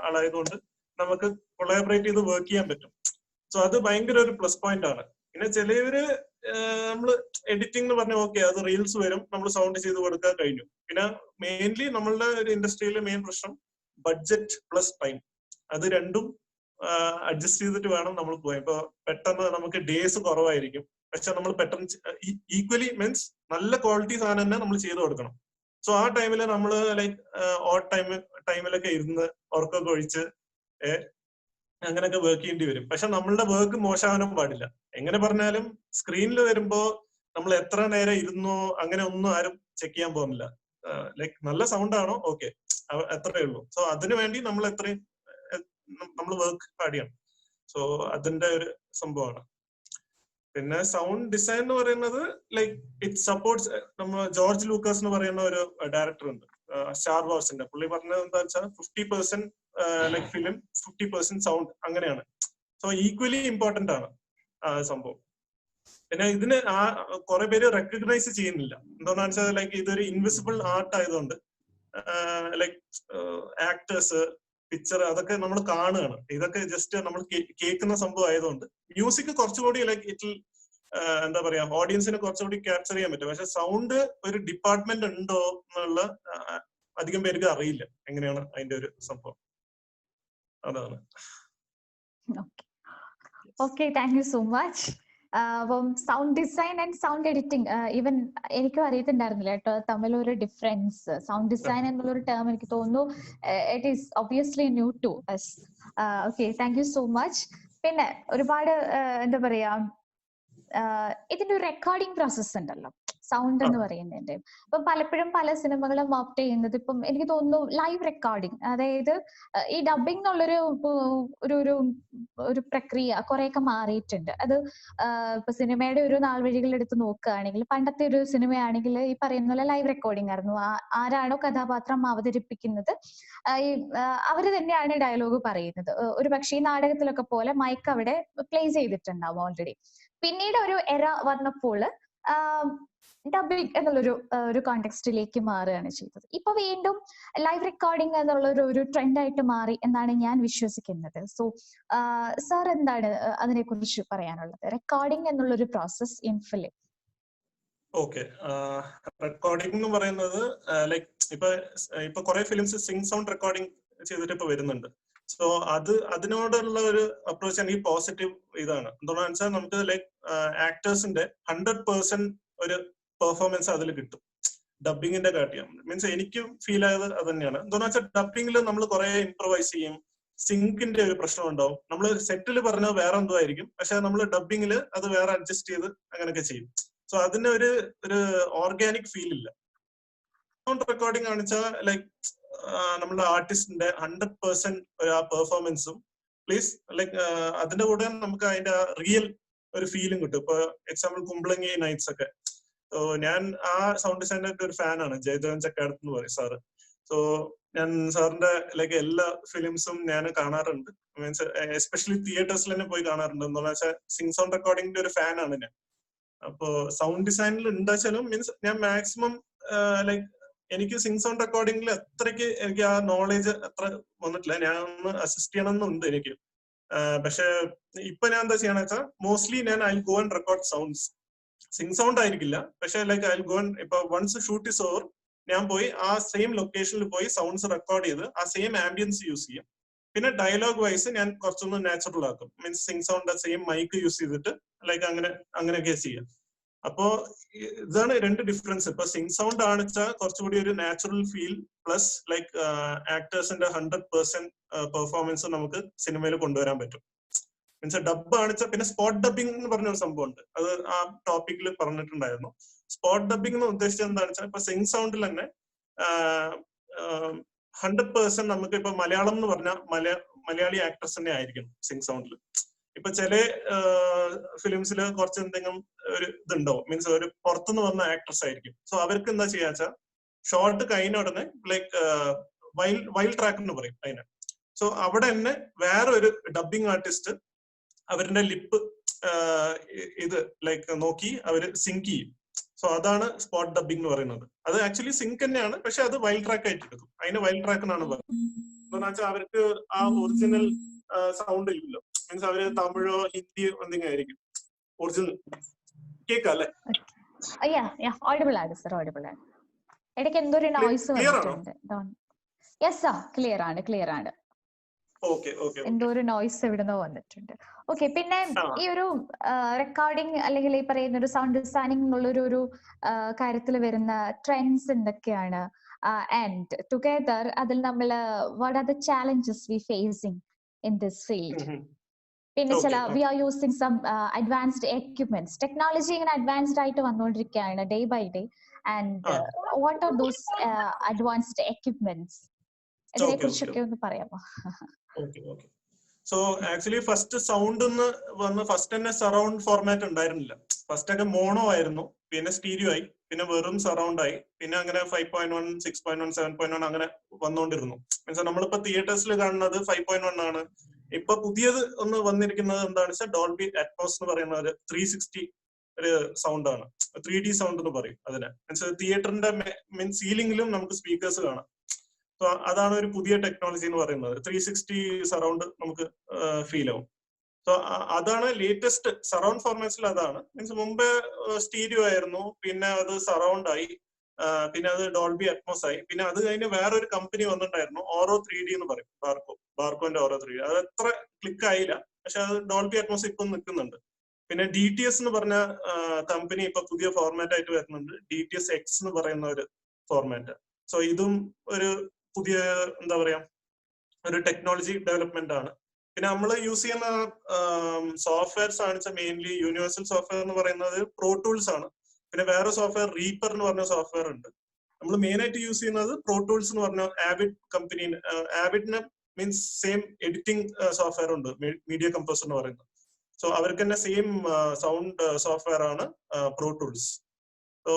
ആളായതുകൊണ്ട് നമുക്ക് കൊളാബറേറ്റ് ചെയ്ത് വർക്ക് ചെയ്യാൻ പറ്റും. സോ അത് ഭയങ്കര ഒരു പ്ലസ് പോയിന്റ് ആണ്. പിന്നെ ചിലവര് നമ്മള് എഡിറ്റിംഗ് എന്ന് പറഞ്ഞാൽ ഓക്കെ, അത് റീൽസ് വരും, നമ്മൾ സൗണ്ട് ചെയ്ത് കൊടുക്കാൻ കഴിഞ്ഞു. പിന്നെ മെയിൻലി നമ്മളുടെ ഒരു ഇൻഡസ്ട്രിയിലെ മെയിൻ പ്രശ്നം ബഡ്ജറ്റ് പ്ലസ് ടൈം. അത് രണ്ടും അഡ്ജസ്റ്റ് ചെയ്തിട്ട് വേണം നമ്മൾ പോയി. ഇപ്പൊ പെട്ടെന്ന് നമുക്ക് ഡേയ്സ് കുറവായിരിക്കും, പക്ഷെ നമ്മൾ പെട്ടെന്ന് ഈക്വലി മീൻസ് നല്ല ക്വാളിറ്റി സാധനം തന്നെ നമ്മൾ ചെയ്ത് കൊടുക്കണം. സോ ആ ടൈമിൽ നമ്മൾ ലൈക്ക് ഓഡ് ടൈമിലൊക്കെ ഇരുന്ന് ഉറക്കൊക്കെ ഒഴിച്ച് അങ്ങനെയൊക്കെ വർക്ക് ചെയ്യേണ്ടി വരും. പക്ഷെ നമ്മളുടെ വർക്ക് മോശമാവാനും പാടില്ല. എങ്ങനെ പറഞ്ഞാലും സ്ക്രീനിൽ വരുമ്പോ നമ്മൾ എത്ര നേരം ഇരുന്നോ അങ്ങനെ ഒന്നും ആരും ചെക്ക് ചെയ്യാൻ പോകുന്നില്ല. ലൈക്ക് നല്ല സൗണ്ട് ആണോ ഓക്കെ, അത്രേ ഉള്ളൂ. സോ അതിനു വേണ്ടി നമ്മൾ വർക്ക് ഹാർഡ് ചെയ്യണം. സോ അതിന്റെ ഒരു സംഭവമാണ്. പിന്നെ സൗണ്ട് ഡിസൈൻ എന്ന് പറയുന്നത് ലൈക്ക് ഇറ്റ് സപ്പോർട്ട്സ്. നമ്മൾ ജോർജ് ലൂക്കാസ് എന്ന് പറയുന്ന ഒരു ഡയറക്ടർ ഉണ്ട്, സ്റ്റാർ വാർസിന്റെ. പുള്ളി പറഞ്ഞത് എന്താ വെച്ചാൽ 50% ലൈക്ക് ഫിലിം, 50% സൗണ്ട്, അങ്ങനെയാണ്. സോ ഈക്വലി ഇമ്പോർട്ടന്റ് ആണ് സംഭവം. പിന്നെ ഇതിന് കുറെ പേര് റെക്കഗ്നൈസ് ചെയ്യുന്നില്ല. എന്താണെന്ന് വെച്ചാൽ ലൈക്ക് ഇതൊരു ഇൻവിസിബിൾ ആർട്ട് ആയതുകൊണ്ട് ലൈക്ക് ആക്ടേഴ്സ്, പിക്ചർ അതൊക്കെ നമ്മൾ കാണുകയാണ്. ഇതൊക്കെ ജസ്റ്റ് നമ്മൾ കേൾക്കുന്ന സംഭവം ആയതുകൊണ്ട് മ്യൂസിക് കുറച്ചുകൂടി ലൈക്ക് ഇറ്റ് എന്താ പറയാ ഓഡിയൻസിനെ കുറച്ചുകൂടി ക്യാപ്ചർ ചെയ്യാൻ പറ്റും. പക്ഷെ സൗണ്ട് ഒരു ഡിപ്പാർട്ട്മെന്റ് ഉണ്ടോ എന്നുള്ള അധികം പേർക്ക് അറിയില്ല എങ്ങനെയാണ് അതിന്റെ ഒരു സംഭവം. അതാണ്. Okay, thank you so much. അപ്പം sound design and sound editing even എനിക്കും അറിയത്തുണ്ടായിരുന്നില്ല കേട്ടോ തമ്മിലൊരു ഡിഫറൻസ്. സൗണ്ട് ഡിസൈൻ എന്നുള്ളൊരു ടേം എനിക്ക് തോന്നുന്നു it is obviously new to us. Okay, thank you so much. പിന്നെ ഒരുപാട് എന്താ പറയാ ഇതിന്റെ ഒരു റെക്കോർഡിംഗ് പ്രോസസ് ഉണ്ടല്ലോ സൗണ്ട് എന്ന് പറയുന്നതിന്റെ. അപ്പൊ പലപ്പോഴും പല സിനിമകളും ഓപ്റ്റ് ചെയ്യുന്നത് ഇപ്പം എനിക്ക് തോന്നുന്നു ലൈവ് റെക്കോർഡിംഗ്, അതായത് ഈ ഡബിംഗ് എന്നുള്ളൊരു ഒരു പ്രക്രിയ കുറെയൊക്കെ മാറിയിട്ടുണ്ട്. അത് ഇപ്പൊ സിനിമയുടെ ഒരു നാൾ വഴികൾ എടുത്ത് നോക്കുകയാണെങ്കിൽ പണ്ടത്തെ ഒരു സിനിമയാണെങ്കിൽ ഈ പറയുന്ന പോലെ ലൈവ് റെക്കോർഡിംഗ് ആയിരുന്നു. ആരാണോ കഥാപാത്രം അവതരിപ്പിക്കുന്നത് അവര് തന്നെയാണ് ഡയലോഗ് പറയുന്നത്. ഒരു പക്ഷേ ഈ നാടകത്തിലൊക്കെ പോലെ മൈക്ക് അവിടെ പ്ലേ ചെയ്തിട്ടുണ്ടാവും ഓൾറെഡി. പിന്നീട് ഒരു എറ വന്നപ്പോൾ ഡബിംഗ് എന്നുള്ളൊരു കോണ്ടെക്സ്റ്റിലേക്ക് മാറുകയാണ് ചെയ്തത്. ഇപ്പൊ വീണ്ടും ലൈവ് റെക്കോർഡിംഗ് എന്നുള്ള ഒരു ട്രെൻഡായിട്ട് മാറി എന്നാണ് ഞാൻ വിശ്വസിക്കുന്നത്. സോ സാർ എന്താണ് അതിനെ കുറിച്ച് പറയാനുള്ളത്? റെക്കോർഡിംഗ് എന്നുള്ളൊരു process in film. Okay, recording എന്ന് പറയുന്നത് ലൈക്ക് ഇപ്പൊ കുറെ ഫിലിംസ് സിങ് സൗണ്ട് റെക്കോർഡിംഗ് ചെയ്തിട്ട് ഇപ്പൊ വരുന്നുണ്ട്. സോ അതിനോടുള്ള ഒരു അപ്രോച്ച് എനിക്ക് പോസിറ്റീവ് ഇതാണ്. എന്താണെന്ന് വെച്ചാൽ നമുക്ക് ലൈക്ക് ആക്ടേഴ്സിന്റെ 100% ഒരു പെർഫോമൻസ് അതിൽ കിട്ടും ഡബിങ്ങിന്റെ കാട്ടിയാണ്. മീൻസ് എനിക്ക് ഫീൽ ആയത് അത് തന്നെയാണ്. എന്താണെന്ന് വെച്ചാൽ ഡബിങ്ങിൽ നമ്മൾ കുറെ ഇംപ്രവൈസ് ചെയ്യും, സിങ്കിന്റെ ഒരു പ്രശ്നം ഉണ്ടാവും. നമ്മൾ സെറ്റിൽ പറഞ്ഞത് വേറെ എന്തോ ആയിരിക്കും, പക്ഷെ നമ്മൾ ഡബിങ്ങിൽ അത് വേറെ അഡ്ജസ്റ്റ് ചെയ്ത് അങ്ങനെയൊക്കെ ചെയ്യും. സോ അതിന് ഒരു ഓർഗാനിക് ഫീൽ ഇല്ല. സൗണ്ട് റെക്കോർഡിംഗ് കാണിച്ചാൽ ലൈക്ക് നമ്മുടെ ആർട്ടിസ്റ്റിന്റെ 100% ഒരു ആ പെർഫോമൻസും പ്ലീസ് ലൈക്ക് അതിന്റെ കൂടെ നമുക്ക് അതിന്റെ റിയൽ ഒരു ഫീലും കിട്ടും. ഇപ്പൊ എക്സാമ്പിൾ കുമ്പളങ്ങി നൈറ്റ്സ് ഒക്കെ, ഞാൻ ആ സൗണ്ട് ഡിസൈനറിന്റെ ഒരു ഫാനാണ്, ജയദേവൻ ചക്കാടത്ത് എന്ന് പറയും സാറ്. സോ ഞാൻ സാറിന്റെ ലൈക്ക് എല്ലാ ഫിലിംസും ഞാൻ കാണാറുണ്ട്. മീൻസ് എസ്പെഷ്യലി തിയേറ്റേഴ്സിൽ തന്നെ പോയി കാണാറുണ്ട്. എന്താണെന്ന് വെച്ചാൽ സിംഗ് സൗണ്ട് റെക്കോർഡിംഗിന്റെ ഒരു ഫാനാണ് ഞാൻ. അപ്പോ സൗണ്ട് ഡിസൈനിൽ ഉണ്ടാച്ചാലും മീൻസ് ഞാൻ മാക്സിമം ലൈക്ക് എനിക്ക് സിംഗ് സൗണ്ട് റെക്കോർഡിംഗിൽ അത്രയ്ക്ക് എനിക്ക് ആ നോളേജ് അത്ര വന്നിട്ടില്ല. ഞാൻ ഒന്ന് അസിസ്റ്റ് ചെയ്യണമെന്നുണ്ട് എനിക്ക്. പക്ഷെ ഇപ്പൊ ഞാൻ എന്താ ചെയ്യണമെന്ന് വെച്ചാൽ മോസ്റ്റ്ലി ഞാൻ I go and record sounds. Singh sound ആയിരിക്കില്ല, പക്ഷെ ലൈക്ക് ഐ ഗോ ആൻഡ് ഇപ്പൊ വൺസ് ഷൂട്ട് ഇസ് ഓവർ ഞാൻ പോയി ആ സെയിം ലൊക്കേഷനിൽ പോയി സൗണ്ട്സ് റെക്കോർഡ് ചെയ്ത് ആ സെയിം ആംബിയൻസ് യൂസ് ചെയ്യും. പിന്നെ ഡയലോഗ് വൈസ് ഞാൻ കുറച്ചൊന്ന് നാച്ചുറൽ ആക്കും. Means sync sound same mic use ചെയ്തിട്ട് ലൈക്ക് അങ്ങനെയൊക്കെ ചെയ്യാം. അപ്പോ ഇതാണ് രണ്ട് ഡിഫറൻസ്. ഇപ്പൊ സിംഗ് സൗണ്ട് ആണെച്ചാൽ കുറച്ചുകൂടി ഒരു നാച്ചുറൽ ഫീൽ പ്ലസ് ലൈക്ക് ആക്ടേഴ്സിന്റെ 100% പെർഫോമൻസ് നമുക്ക് സിനിമയിൽ കൊണ്ടുവരാൻ പറ്റും. മീൻസ് ഡബ് ആണെച്ചാൽ പിന്നെ സ്പോട്ട് ഡബിംഗ് എന്ന് പറഞ്ഞ ഒരു സംഭവം ഉണ്ട്, അത് ആ ടോപ്പിക്കിൽ പറഞ്ഞിട്ടുണ്ടായിരുന്നു. സ്പോട്ട് ഡബിംഗ് എന്ന് ഉദ്ദേശിച്ചത് എന്താണെന്ന് വെച്ചാൽ ഇപ്പൊ സിംഗ് സൗണ്ടിൽ തന്നെ 100% നമുക്ക് ഇപ്പൊ മലയാളം എന്ന് പറഞ്ഞാൽ മലയാളി ആക്ടേഴ്സ് തന്നെ ആയിരിക്കണം സിംഗ് സൗണ്ടിൽ. ഇപ്പൊ ചില ഫിലിംസിൽ കുറച്ച് എന്തെങ്കിലും ഒരു ഇതുണ്ടാവും, മീൻസ് ഒരു പുറത്തുനിന്ന് വന്ന ആക്ടേഴ്സ് ആയിരിക്കും. സോ അവർക്ക് എന്താ ചെയ്യാച്ചാ ഷോർട്ട് കഴിഞ്ഞ ഉടനെ ലൈക്ക് വൈൽഡ് ട്രാക്ക് എന്ന് പറയും അതിന്. സോ അവിടെ തന്നെ വേറെ ഒരു ഡബിങ് ആർട്ടിസ്റ്റ് അവരുടെ ലിപ്പ് ഇത് ലൈക്ക് നോക്കി അവര് സിങ്ക് ചെയ്യും. സോ അതാണ് സ്പോട്ട് ഡബിംഗ് എന്ന് പറയുന്നത്. അത് ആക്ച്വലി സിങ്ക് തന്നെയാണ്, പക്ഷെ അത് വൈൽഡ് ട്രാക്ക് ആയിട്ട് എടുക്കും. അതിന് വൈൽഡ് ട്രാക്ക് എന്നാണ് പറയുന്നത്. എന്താണെന്ന് വെച്ചാൽ അവർക്ക് ആ ഒറിജിനൽ സൗണ്ട് ഇല്ലല്ലോ. മീൻസ് അവര് തമിഴോ ഹിന്ദിയോ എന്തെങ്കിലും ആയിരിക്കും ഒറിജിനൽ. കേൾക്കാം അല്ലെ? ഓഡിബിൾ ആണ് സർ, ഓഡിബിൾ ആണ്. ഇടയ്ക്ക് എന്തോ ഒരു നോയ്സ് വന്നിട്ടുണ്ട്. യെസ് സാർ, ക്ലിയർ ആണ്. എന്തോ ഒരു നോയ്സ് എവിടുന്നോ വന്നിട്ടുണ്ട്. ഓക്കെ, പിന്നെ ഈ ഒരു റെക്കോർഡിംഗ് അല്ലെങ്കിൽ ഈ പറയുന്ന ഒരു സൗണ്ട് ഡിസൈനിങ് എന്നുള്ള ഒരു കാര്യത്തിൽ വരുന്ന ട്രെൻഡ്സ് എന്തൊക്കെയാണ്? ആൻഡ് ടുഗദർ അതിൽ നമ്മൾ what are the challenges we facing in this field? പിന്നെ ചില we are using some advanced equipments. Technology ഇങ്ങനെ അഡ്വാൻസ്ഡ് ആയിട്ട് വന്നുകൊണ്ടിരിക്കുകയാണ് day by day. And what are those advanced equipments? ഇതിനെ കുറിച്ചൊക്കെ ഒന്ന് പറയാമോ? So actually first sound first തന്നെ സറൗണ്ട് ഫോർമാറ്റ് ഉണ്ടായിരുന്നില്ല. ഫസ്റ്റ് ഒക്കെ മോണോ ആയിരുന്നു, പിന്നെ സ്റ്റീരിയോ ആയി, പിന്നെ വെറും സറൗണ്ട് ആയി, പിന്നെ അങ്ങനെ 5.1, 6.1, 7.1 അങ്ങനെ വന്നുകൊണ്ടിരുന്നു. മീൻസ് നമ്മളിപ്പോ തിയേറ്റേഴ്സിൽ കാണുന്നത് 5.1 ആണ്. ഇപ്പൊ പുതിയത് ഒന്ന് വന്നിരിക്കുന്നത് എന്താണെന്ന് വെച്ചാൽ ഡോൾബി അറ്റ്മോസ് എന്ന് പറയുന്ന ഒരു 360 ഒരു സൗണ്ട് ആണ്. 3D സൗണ്ട് എന്ന് പറയും അതിന്. മീൻസ് തിയേറ്ററിന്റെ മീൻസ് സീലിംഗിലും നമുക്ക് സ്പീക്കേഴ്സ് കാണാം. സോ അതാണ് ഒരു പുതിയ ടെക്നോളജി എന്ന് പറയുന്നത്. 360 സറൗണ്ട് നമുക്ക് ഫീൽ ആവും. സോ അതാണ് ലേറ്റസ്റ്റ് സറൗണ്ട് ഫോർമാറ്റ്സിൽ അതാണ്. മീൻസ് മുമ്പേ സ്റ്റീരിയോ ആയിരുന്നു, പിന്നെ അത് സറൗണ്ട് ആയി, പിന്നെ അത് ഡോൾബി അറ്റ്മോസ് ആയി. പിന്നെ അത് കഴിഞ്ഞ് വേറൊരു കമ്പനി വന്നിട്ടുണ്ടായിരുന്നു, ഓറോ 3D എന്ന് പറയും, ബാർക്കോന്റെ ഓറോ 3D. അത് അത്ര ക്ലിക്ക് ആയില്ല, പക്ഷെ അത് ഡോൾബി അറ്റ്മോസ് ഇപ്പം നിൽക്കുന്നുണ്ട്. പിന്നെ DTS എന്ന് പറഞ്ഞ കമ്പനി ഇപ്പൊ പുതിയ ഫോർമാറ്റ് ആയിട്ട് വരുന്നുണ്ട്, DTS X എന്ന് പറയുന്ന ഒരു ഫോർമാറ്റ്. സോ ഇതും ഒരു പുതിയ എന്താ പറയാ ഒരു ടെക്നോളജി ഡെവലപ്മെന്റ് ആണ്. പിന്നെ നമ്മൾ യൂസ് ചെയ്യുന്ന സോഫ്റ്റ്വെയർസ് ആണ് മെയിൻലി യൂണിവേഴ്സൽ സോഫ്റ്റ്വെയർ എന്ന് പറയുന്നത് പ്രോ ടൂൾസ് ആണ്. പിന്നെ വേറെ സോഫ്റ്റ്വെയർ റീപ്പർ എന്ന് പറഞ്ഞ സോഫ്റ്റ്വെയർ ഉണ്ട്. നമ്മൾ മെയിൻ ആയിട്ട് യൂസ് ചെയ്യുന്നത് പ്രോ ടൂൾസ് എന്ന് പറഞ്ഞ ആവിഡ് കമ്പനി. ആവിഡിന് മീൻസ് സെയിം എഡിറ്റിംഗ് സോഫ്റ്റ്വെയർ ഉണ്ട്, മീഡിയ കമ്പോസർ എന്ന് പറയുന്നത്. സോ അവർക്ക് തന്നെ സെയിം സൗണ്ട് സോഫ്റ്റ്വെയർ ആണ് പ്രോ ടൂൾസ്. സോ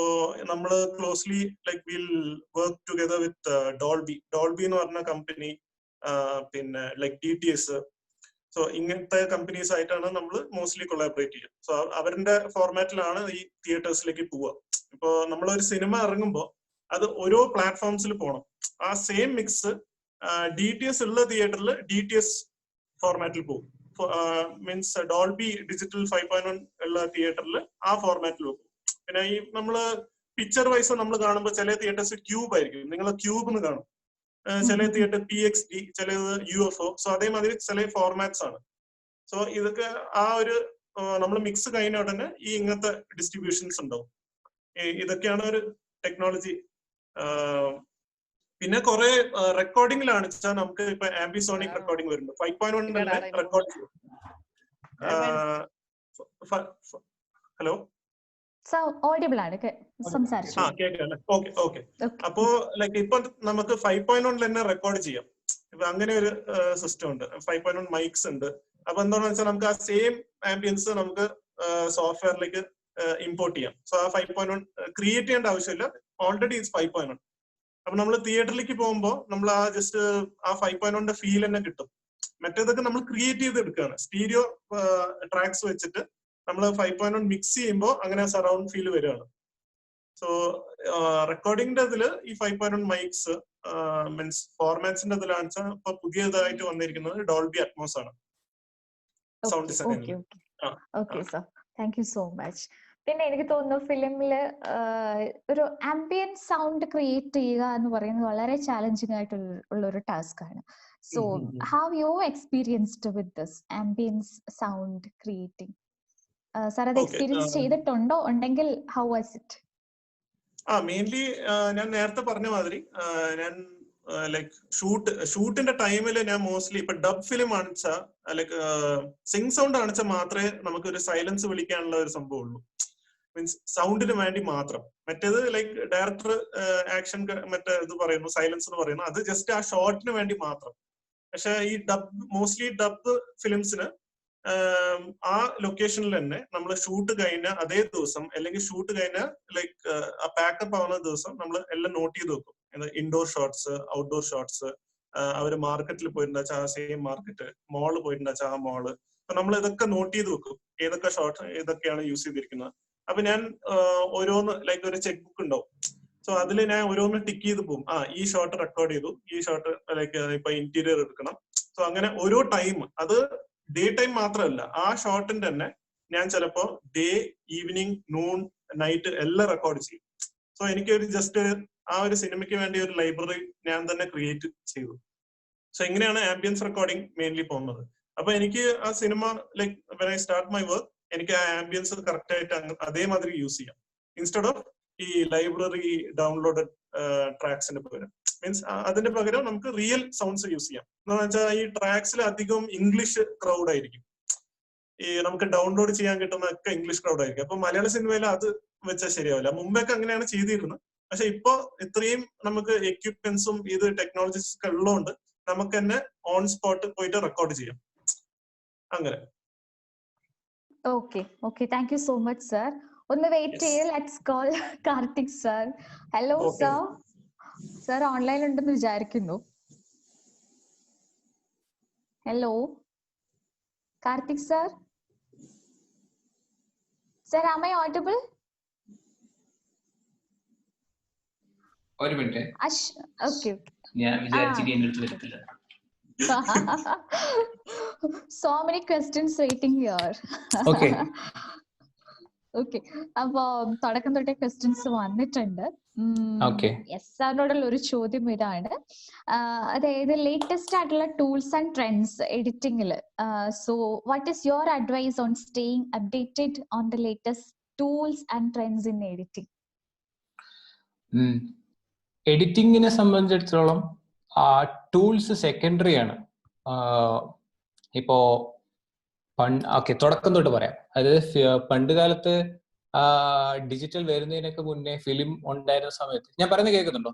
നമ്മൾ closely like will work together with Dolby എന്ന് പറഞ്ഞ കമ്പനി, പിന്നെ ലൈക്ക് DTS. സോ ഇങ്ങനത്തെ കമ്പനീസ് ആയിട്ടാണ് നമ്മൾ മോസ്റ്റ്ലി കൊളാബറേറ്റ് ചെയ്യുക. സോ അവരുടെ ഫോർമാറ്റിലാണ് ഈ തിയേറ്റേഴ്സിലേക്ക് പോവുക. ഇപ്പോ നമ്മളൊരു സിനിമ ഇറങ്ങുമ്പോൾ അത് ഓരോ പ്ലാറ്റ്ഫോംസിൽ പോകണം. ആ സെയിം മിക്സ് DTS ഉള്ള തിയേറ്ററിൽ DTS ഫോർമാറ്റിൽ പോകും. മീൻസ് ഡോൾബി ഡിജിറ്റൽ 5.1 ഉള്ള തിയേറ്ററിൽ ആ ഫോർമാറ്റിൽ പോകും. പിന്നെ ഈ നമ്മള് പിക്ചർ വൈസ് നമ്മൾ കാണുമ്പോൾ ചില തിയേറ്റേഴ്സ് ക്യൂബ് ആയിരിക്കും, നിങ്ങൾ ക്യൂബ് എന്ന് കാണും. ചില തിയേറ്റർ PXD, ചിലത് UFO. സോ അതേമാതിരി ചില ഫോർമാറ്റ്സ് ആണ്. സോ ഇതൊക്കെ ആ ഒരു നമ്മൾ മിക്സ് കഴിഞ്ഞ ഉടനെ ഈ ഇങ്ങനത്തെ ഡിസ്ട്രിബ്യൂഷൻസ് ഉണ്ടാവും. ഇതൊക്കെയാണ് ഒരു ടെക്നോളജി. പിന്നെ കുറെ റെക്കോർഡിംഗിലാണ് വെച്ചാൽ നമുക്ക് ഇപ്പൊ ആംബിസോണിക് റെക്കോർഡിംഗ് വരുന്നുണ്ട്. 5.1 തന്നെ റെക്കോർഡ് ചെയ്യും. ഹലോ, ഓഡിബിൾ ആണ്, സംസാരിച്ചു. കേൾക്കാം. ഓക്കെ. അപ്പോ ലൈക്ക് ഇപ്പൊ നമുക്ക് 5.1 തന്നെ റെക്കോർഡ് ചെയ്യാം. ഇപ്പൊ അങ്ങനെ ഒരു സിസ്റ്റം ഉണ്ട്. 5.1 മൈക്സ് ഉണ്ട്. അപ്പൊ എന്താണെന്ന് വെച്ചാൽ നമുക്ക് ആ സെയിം ആംബിയൻസ് നമുക്ക് സോഫ്റ്റ്വെയറിലേക്ക് ഇമ്പോർട്ട് ചെയ്യാം. സോ ആ 5.1 ക്രിയേറ്റ് ചെയ്യേണ്ട ആവശ്യമില്ല, ഓൾറെഡി ഇറ്റ്സ് 5.1. അപ്പൊ നമ്മൾ തിയേറ്ററിലേക്ക് പോകുമ്പോൾ നമ്മൾ ആ ജസ്റ്റ് ആ 5.1 ഫീൽ തന്നെ കിട്ടും. മറ്റേതൊക്കെ നമ്മൾ ക്രിയേറ്റ് ചെയ്ത് എടുക്കുകയാണ്. സ്റ്റീരിയോ ട്രാക്സ് വെച്ചിട്ട് നമ്മൾ 5.1 മിക്സ് ചെയ്യുമ്പോൾ അങ്ങനെ സറൗണ്ട് ഫീൽ വരികയാണ്. സോ റെക്കോർഡിംഗിന്റെ ഇതിൽ ഈ 5.1 മൈക്സ് മീൻസ് ഫോർമാറ്റ്സിന്റെ ഇതിലാണ് ഇപ്പൊ പുതിയതായിട്ട് വന്നിരിക്കുന്നത് ഡോൾബി അറ്റ്മോസ് ആണ് സൗണ്ട് ഡിസൈനിൽ. Okay sir, thank you so much. പിന്നെ എനിക്ക് തോന്നുന്നു ഫിലിമില് ഒരു ആംബിയന്റ് സൗണ്ട് ക്രിയേറ്റ് ചെയ്യുക എന്ന് പറയുന്നത് വളരെ ചാലഞ്ചിങ് ആയിട്ടുള്ള ഒരു ടാസ്ക് ആണ്. So have you experienced with this ambience sound creating? Sir അത് എക്സ്പീരിയൻസ് ചെയ്തിട്ടുണ്ടോ? ഉണ്ടെങ്കിൽ ഹൗ വാസ് ഇറ്റ്? മെയിൻലി ഞാൻ നേരത്തെ പറഞ്ഞ മാതിരി ഞാൻ ലൈക്ക് ഷൂട്ടിന്റെ ടൈമിൽ ഞാൻ മോസ്റ്റ്ലി ഇപ്പൊ ഡബ് ഫിലിം ആണെച്ചാ ലൈക്ക് സിങ് സൗണ്ട് ആണെച്ചാൽ മാത്രമേ നമുക്ക് ഒരു സൈലൻസ് വിളിക്കാനുള്ള ഒരു സംഭവം ഉള്ളൂ. മീൻസ് സൗണ്ടിന് വേണ്ടി മാത്രം. മറ്റേത് ലൈക്ക് ഡയറക്ടർ ആക്ഷൻ മറ്റേ ഇത് പറയുന്നു, സൈലൻസ് എന്ന് പറയുന്നു, അത് ജസ്റ്റ് ആ ഷോട്ടിന് വേണ്ടി മാത്രം. പക്ഷെ ഈ മോസ്റ്റ്ലി ഡബ് ഫിലിംസിന് ആ ലൊക്കേഷനിൽ തന്നെ നമ്മൾ ഷൂട്ട് കഴിഞ്ഞ അതേ ദിവസം അല്ലെങ്കിൽ ഷൂട്ട് കഴിഞ്ഞ ലൈക്ക് ആ പാക്കപ്പ് ആവുന്ന ദിവസം നമ്മൾ എല്ലാം നോട്ട് ചെയ്ത് വെക്കും. ഇൻഡോർ ഷോട്ട്സ്, ഔട്ട്ഡോർ ഷോട്ട്സ്, അവര് മാർക്കറ്റിൽ പോയിട്ടുണ്ടാച്ചാൽ ആ സെയിം മാർക്കറ്റ്, മോള് പോയിട്ടുണ്ടാച്ചാൽ ആ മോള്. അപ്പൊ നമ്മൾ ഇതൊക്കെ നോട്ട് ചെയ്ത് വെക്കും, ഏതൊക്കെ ഷോട്ട് ഏതൊക്കെയാണ് യൂസ് ചെയ്തിരിക്കുന്നത്. അപ്പൊ ഞാൻ ഓരോന്ന് ലൈക്ക് ഒരു ചെക്ക് ബുക്ക് ഉണ്ടാവും. സോ അതിൽ ഞാൻ ഓരോന്ന് ടിക്ക് ചെയ്ത് പോകും. ഈ ഷോട്ട് റെക്കോർഡ് ചെയ്തു, ഈ ഷോട്ട് ലൈക്ക് ഇപ്പൊ ഇന്റീരിയർ എടുക്കണം. സോ അങ്ങനെ ഓരോ ടൈം, അത് ഡേ ടൈം മാത്രമല്ല, ആ ഷോട്ടിന്റെ തന്നെ ഞാൻ ചിലപ്പോ ഡേ, ഈവനിങ്, നൂൺ, നൈറ്റ് എല്ലാം റെക്കോർഡ് ചെയ്യും. സോ എനിക്കൊരു ജസ്റ്റ് ആ ഒരു സിനിമയ്ക്ക് വേണ്ടി ഒരു ലൈബ്രറി ഞാൻ തന്നെ ക്രിയേറ്റ് ചെയ്തു. സോ ഇങ്ങനെയാണ് ആംബിയൻസ് റെക്കോർഡിംഗ് മെയിൻലി പോകുന്നത്. അപ്പൊ എനിക്ക് ആ cinema like when I start my work, എനിക്ക് ആ ആംബിയൻസ് കറക്റ്റ് ആയിട്ട് അതേമാതിരി യൂസ് ചെയ്യാം. ഇൻസ്റ്റെഡ് ഓഫ് ഈ ലൈബ്രറി ഡൗൺലോഡഡ് ട്രാക്സിന് പകരം, മീൻസ് അതിന്റെ പകരം നമുക്ക് റിയൽ സൗണ്ട്സ് യൂസ് ചെയ്യാം. എന്ന് വെച്ചാൽ ഈ ട്രാക്സിൽ അധികം ഇംഗ്ലീഷ് ക്രൗഡ് ആയിരിക്കും. ഈ നമുക്ക് ഡൗൺലോഡ് ചെയ്യാൻ കിട്ടുന്ന ഒക്കെ ഇംഗ്ലീഷ് ക്രൗഡ് ആയിരിക്കും. അപ്പൊ മലയാള സിനിമയിൽ അത് വെച്ചാൽ ശരിയാവില്ല. മുമ്പൊക്കെ അങ്ങനെയാണ് ചെയ്തിരുന്നത്. പക്ഷെ ഇപ്പൊ ഇത്രയും നമുക്ക് എക്യുപ്മെന്റ്സും ഇത് ടെക്നോളജീസ് ഒക്കെ ഉള്ളതുകൊണ്ട് നമുക്ക് തന്നെ ഓൺ സ്പോട്ട് പോയിട്ട് റെക്കോർഡ് ചെയ്യാം. അങ്ങനെ. Okay, thank you so much sir. ഒന്ന് വെയിറ്റ് ചെയ്യ്, let's call Karthik sir. Hello sir. Sir online ഉണ്ടെന്ന് വിചാരിക്കുന്നു. Hello Karthik sir. Sir, am I audible? ഒരു മിനിറ്റ്, ഓക്കെ. ഞാൻ വിചാരിച്ചിട്ട് എന്റെ അടുത്ത് വരത്തില്ല. So many questions waiting here. Okay. Okay, അപ്പൊ തുടക്കം തൊട്ടേ ക്വസ്റ്റ്യൻസ് വന്നിട്ടുണ്ട്. സാറിനോടുള്ള ഒരു ചോദ്യം ഇതാണ്, അതായത് ലേറ്റസ്റ്റ് ആയിട്ടുള്ള ടൂൾസ് ആൻഡ് ട്രെൻഡ്സ് എഡിറ്റിംഗിൽ. So what is your advice on staying updated on the latest tools and trends in editing? എഡിറ്റിങ്ങിനെ സംബന്ധിച്ചിടത്തോളം ടൂൾസ് സെക്കൻഡറി ആണ്. ഇപ്പോ തുടക്കം തൊട്ട് പറയാം. അതായത് പണ്ട് കാലത്ത് ഡിജിറ്റൽ വരുന്നതിനൊക്കെ മുന്നേ ഫിലിം ഉണ്ടായിരുന്ന സമയത്ത്, ഞാൻ പറയുന്നത് കേൾക്കുന്നുണ്ടോ?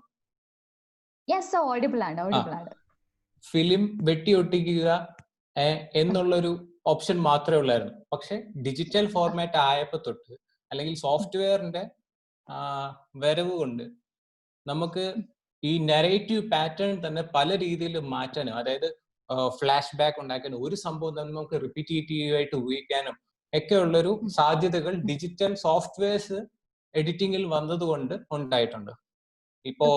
ഫിലിം വെട്ടി ഒട്ടിക്കുക എന്നുള്ളൊരു ഓപ്ഷൻ മാത്രമേ ഉള്ളായിരുന്നു. പക്ഷെ ഡിജിറ്റൽ ഫോർമാറ്റ് ആയപ്പോ തൊട്ട്, അല്ലെങ്കിൽ സോഫ്റ്റ്വെയറിന്റെ വരവ് കൊണ്ട് നമുക്ക് ഈ നരേറ്റീവ് പാറ്റേൺ തന്നെ പല രീതിയിൽ മാറ്റാനും, അതായത് ഫ്ലാഷ് ബാക്ക് ഉണ്ടാക്കാനും, ഒരു സംഭവം തന്നെ നമുക്ക് റിപ്പീറ്റേറ്റീവ് ആയിട്ട് ഉപയോഗിക്കാനും ഒക്കെ ഉള്ളൊരു സാധ്യതകൾ ഡിജിറ്റൽ സോഫ്റ്റ്വെയർസ് എഡിറ്റിംഗിൽ വന്നതുകൊണ്ട് ഉണ്ടായിട്ടുണ്ട്. ഇപ്പോ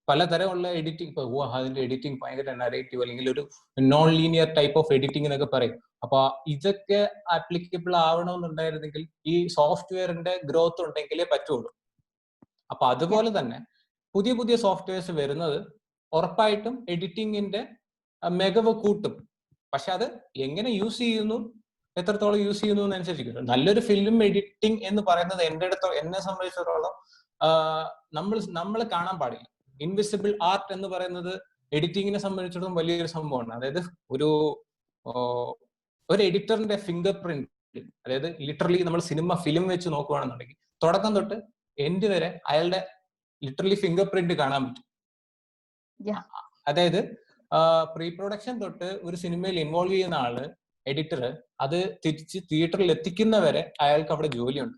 പലതരമുള്ള എഡിറ്റിംഗ്, ഇപ്പൊ അതിന്റെ എഡിറ്റിംഗ് ഭയങ്കര നരേറ്റീവ് അല്ലെങ്കിൽ ഒരു non linear type of editing എന്നൊക്കെ പറയും. അപ്പൊ ഇതൊക്കെ ആപ്ലിക്കബിൾ ആവണമെന്നുണ്ടായിരുന്നെങ്കിൽ ഈ സോഫ്റ്റ്വെയറിന്റെ ഗ്രോത്ത് ഉണ്ടെങ്കിലേ പറ്റുള്ളൂ. അപ്പൊ അതുപോലെ തന്നെ പുതിയ പുതിയ സോഫ്റ്റ്വെയർസ് വരുന്നത് ഉറപ്പായിട്ടും എഡിറ്റിങ്ങിന്റെ മികവ് കൂട്ടും. പക്ഷെ അത് എങ്ങനെ യൂസ് ചെയ്യുന്നു, എത്രത്തോളം യൂസ് ചെയ്യുന്നു എന്നനുസരിച്ചിരിക്കും. നല്ലൊരു ഫിലിം എഡിറ്റിംഗ് എന്ന് പറയുന്നത് എന്നെ സംബന്ധിച്ചിടത്തോളം നമ്മൾ കാണാൻ പാടില്ല. ഇൻവിസിബിൾ ആർട്ട് എന്ന് പറയുന്നത് എഡിറ്റിങ്ങിനെ സംബന്ധിച്ചിടത്തോളം വലിയൊരു സംഭവമാണ്. അതായത് ഒരു എഡിറ്ററിന്റെ ഫിംഗർ പ്രിന്റ്, അതായത് ലിറ്ററലി നമ്മൾ ഫിലിം വെച്ച് നോക്കുകയാണെന്നുണ്ടെങ്കിൽ തുടക്കം തൊട്ട് എൻഡ് വരെ അയാളുടെ ലിറ്ററലി ഫിംഗർ പ്രിന്റ് കാണാൻ പറ്റും. അതായത് പ്രീ പ്രൊഡക്ഷൻ തൊട്ട് ഒരു സിനിമയിൽ ഇൻവോൾവ് ചെയ്യുന്ന ആള്, എഡിറ്റർ, അത് തിരിച്ച് തിയേറ്ററിൽ എത്തിക്കുന്നവരെ അയാൾക്ക് അവിടെ ജോലിയുണ്ട്.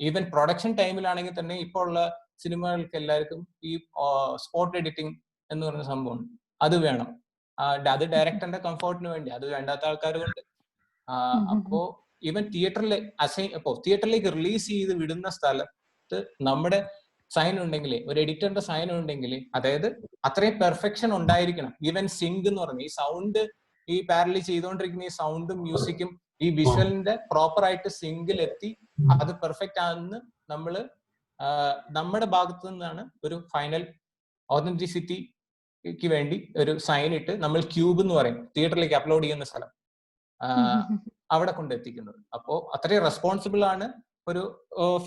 ഈവൻ പ്രൊഡക്ഷൻ ടൈമിലാണെങ്കിൽ തന്നെ ഇപ്പോൾ ഉള്ള സിനിമകൾക്ക് എല്ലാവർക്കും ഈ സ്പോട്ട് എഡിറ്റിംഗ് എന്ന് പറയുന്ന സംഭവം അത് വേണം. അത് ഡയറക്ടറിന്റെ കംഫോർട്ടിന് വേണ്ടി, അത് വേണ്ടാത്ത ആൾക്കാരുണ്ട്. അപ്പോ ഈവൻ തിയേറ്ററിലേക്ക് റിലീസ് ചെയ്ത് വിടുന്ന സ്ഥലത്ത് നമ്മുടെ സൈൻ ഉണ്ടെങ്കിൽ, ഒരു എഡിറ്ററിന്റെ സൈൻ ഉണ്ടെങ്കിൽ, അതായത് അത്രയും പെർഫെക്ഷൻ ഉണ്ടായിരിക്കണം. ഈവൻ സിങ്ക് എന്ന് പറഞ്ഞ ഈ സൗണ്ട്, ഈ പാരലി ചെയ്തുകൊണ്ടിരിക്കുന്ന ഈ സൗണ്ടും മ്യൂസിക്കും ഈ വിഷ്വലിന്റെ പ്രോപ്പർ ആയിട്ട് സിങ്കിൽ-എത്തി അത് പെർഫെക്റ്റ് ആണെന്ന് നമ്മുടെ ഭാഗത്തു നിന്നാണ് ഒരു ഫൈനൽ ഓതന്റിസിറ്റിക്ക് വേണ്ടി ഒരു സൈൻ ഇട്ട് നമ്മൾ ക്യൂബ് എന്ന് പറയും, തിയേറ്ററിലേക്ക് അപ്ലോഡ് ചെയ്യുന്ന സ്ഥലം, അവിടെ കൊണ്ടെത്തിക്കുന്നത്. അപ്പോ അത്രയും റെസ്പോൺസിബിൾ ആണ് ഒരു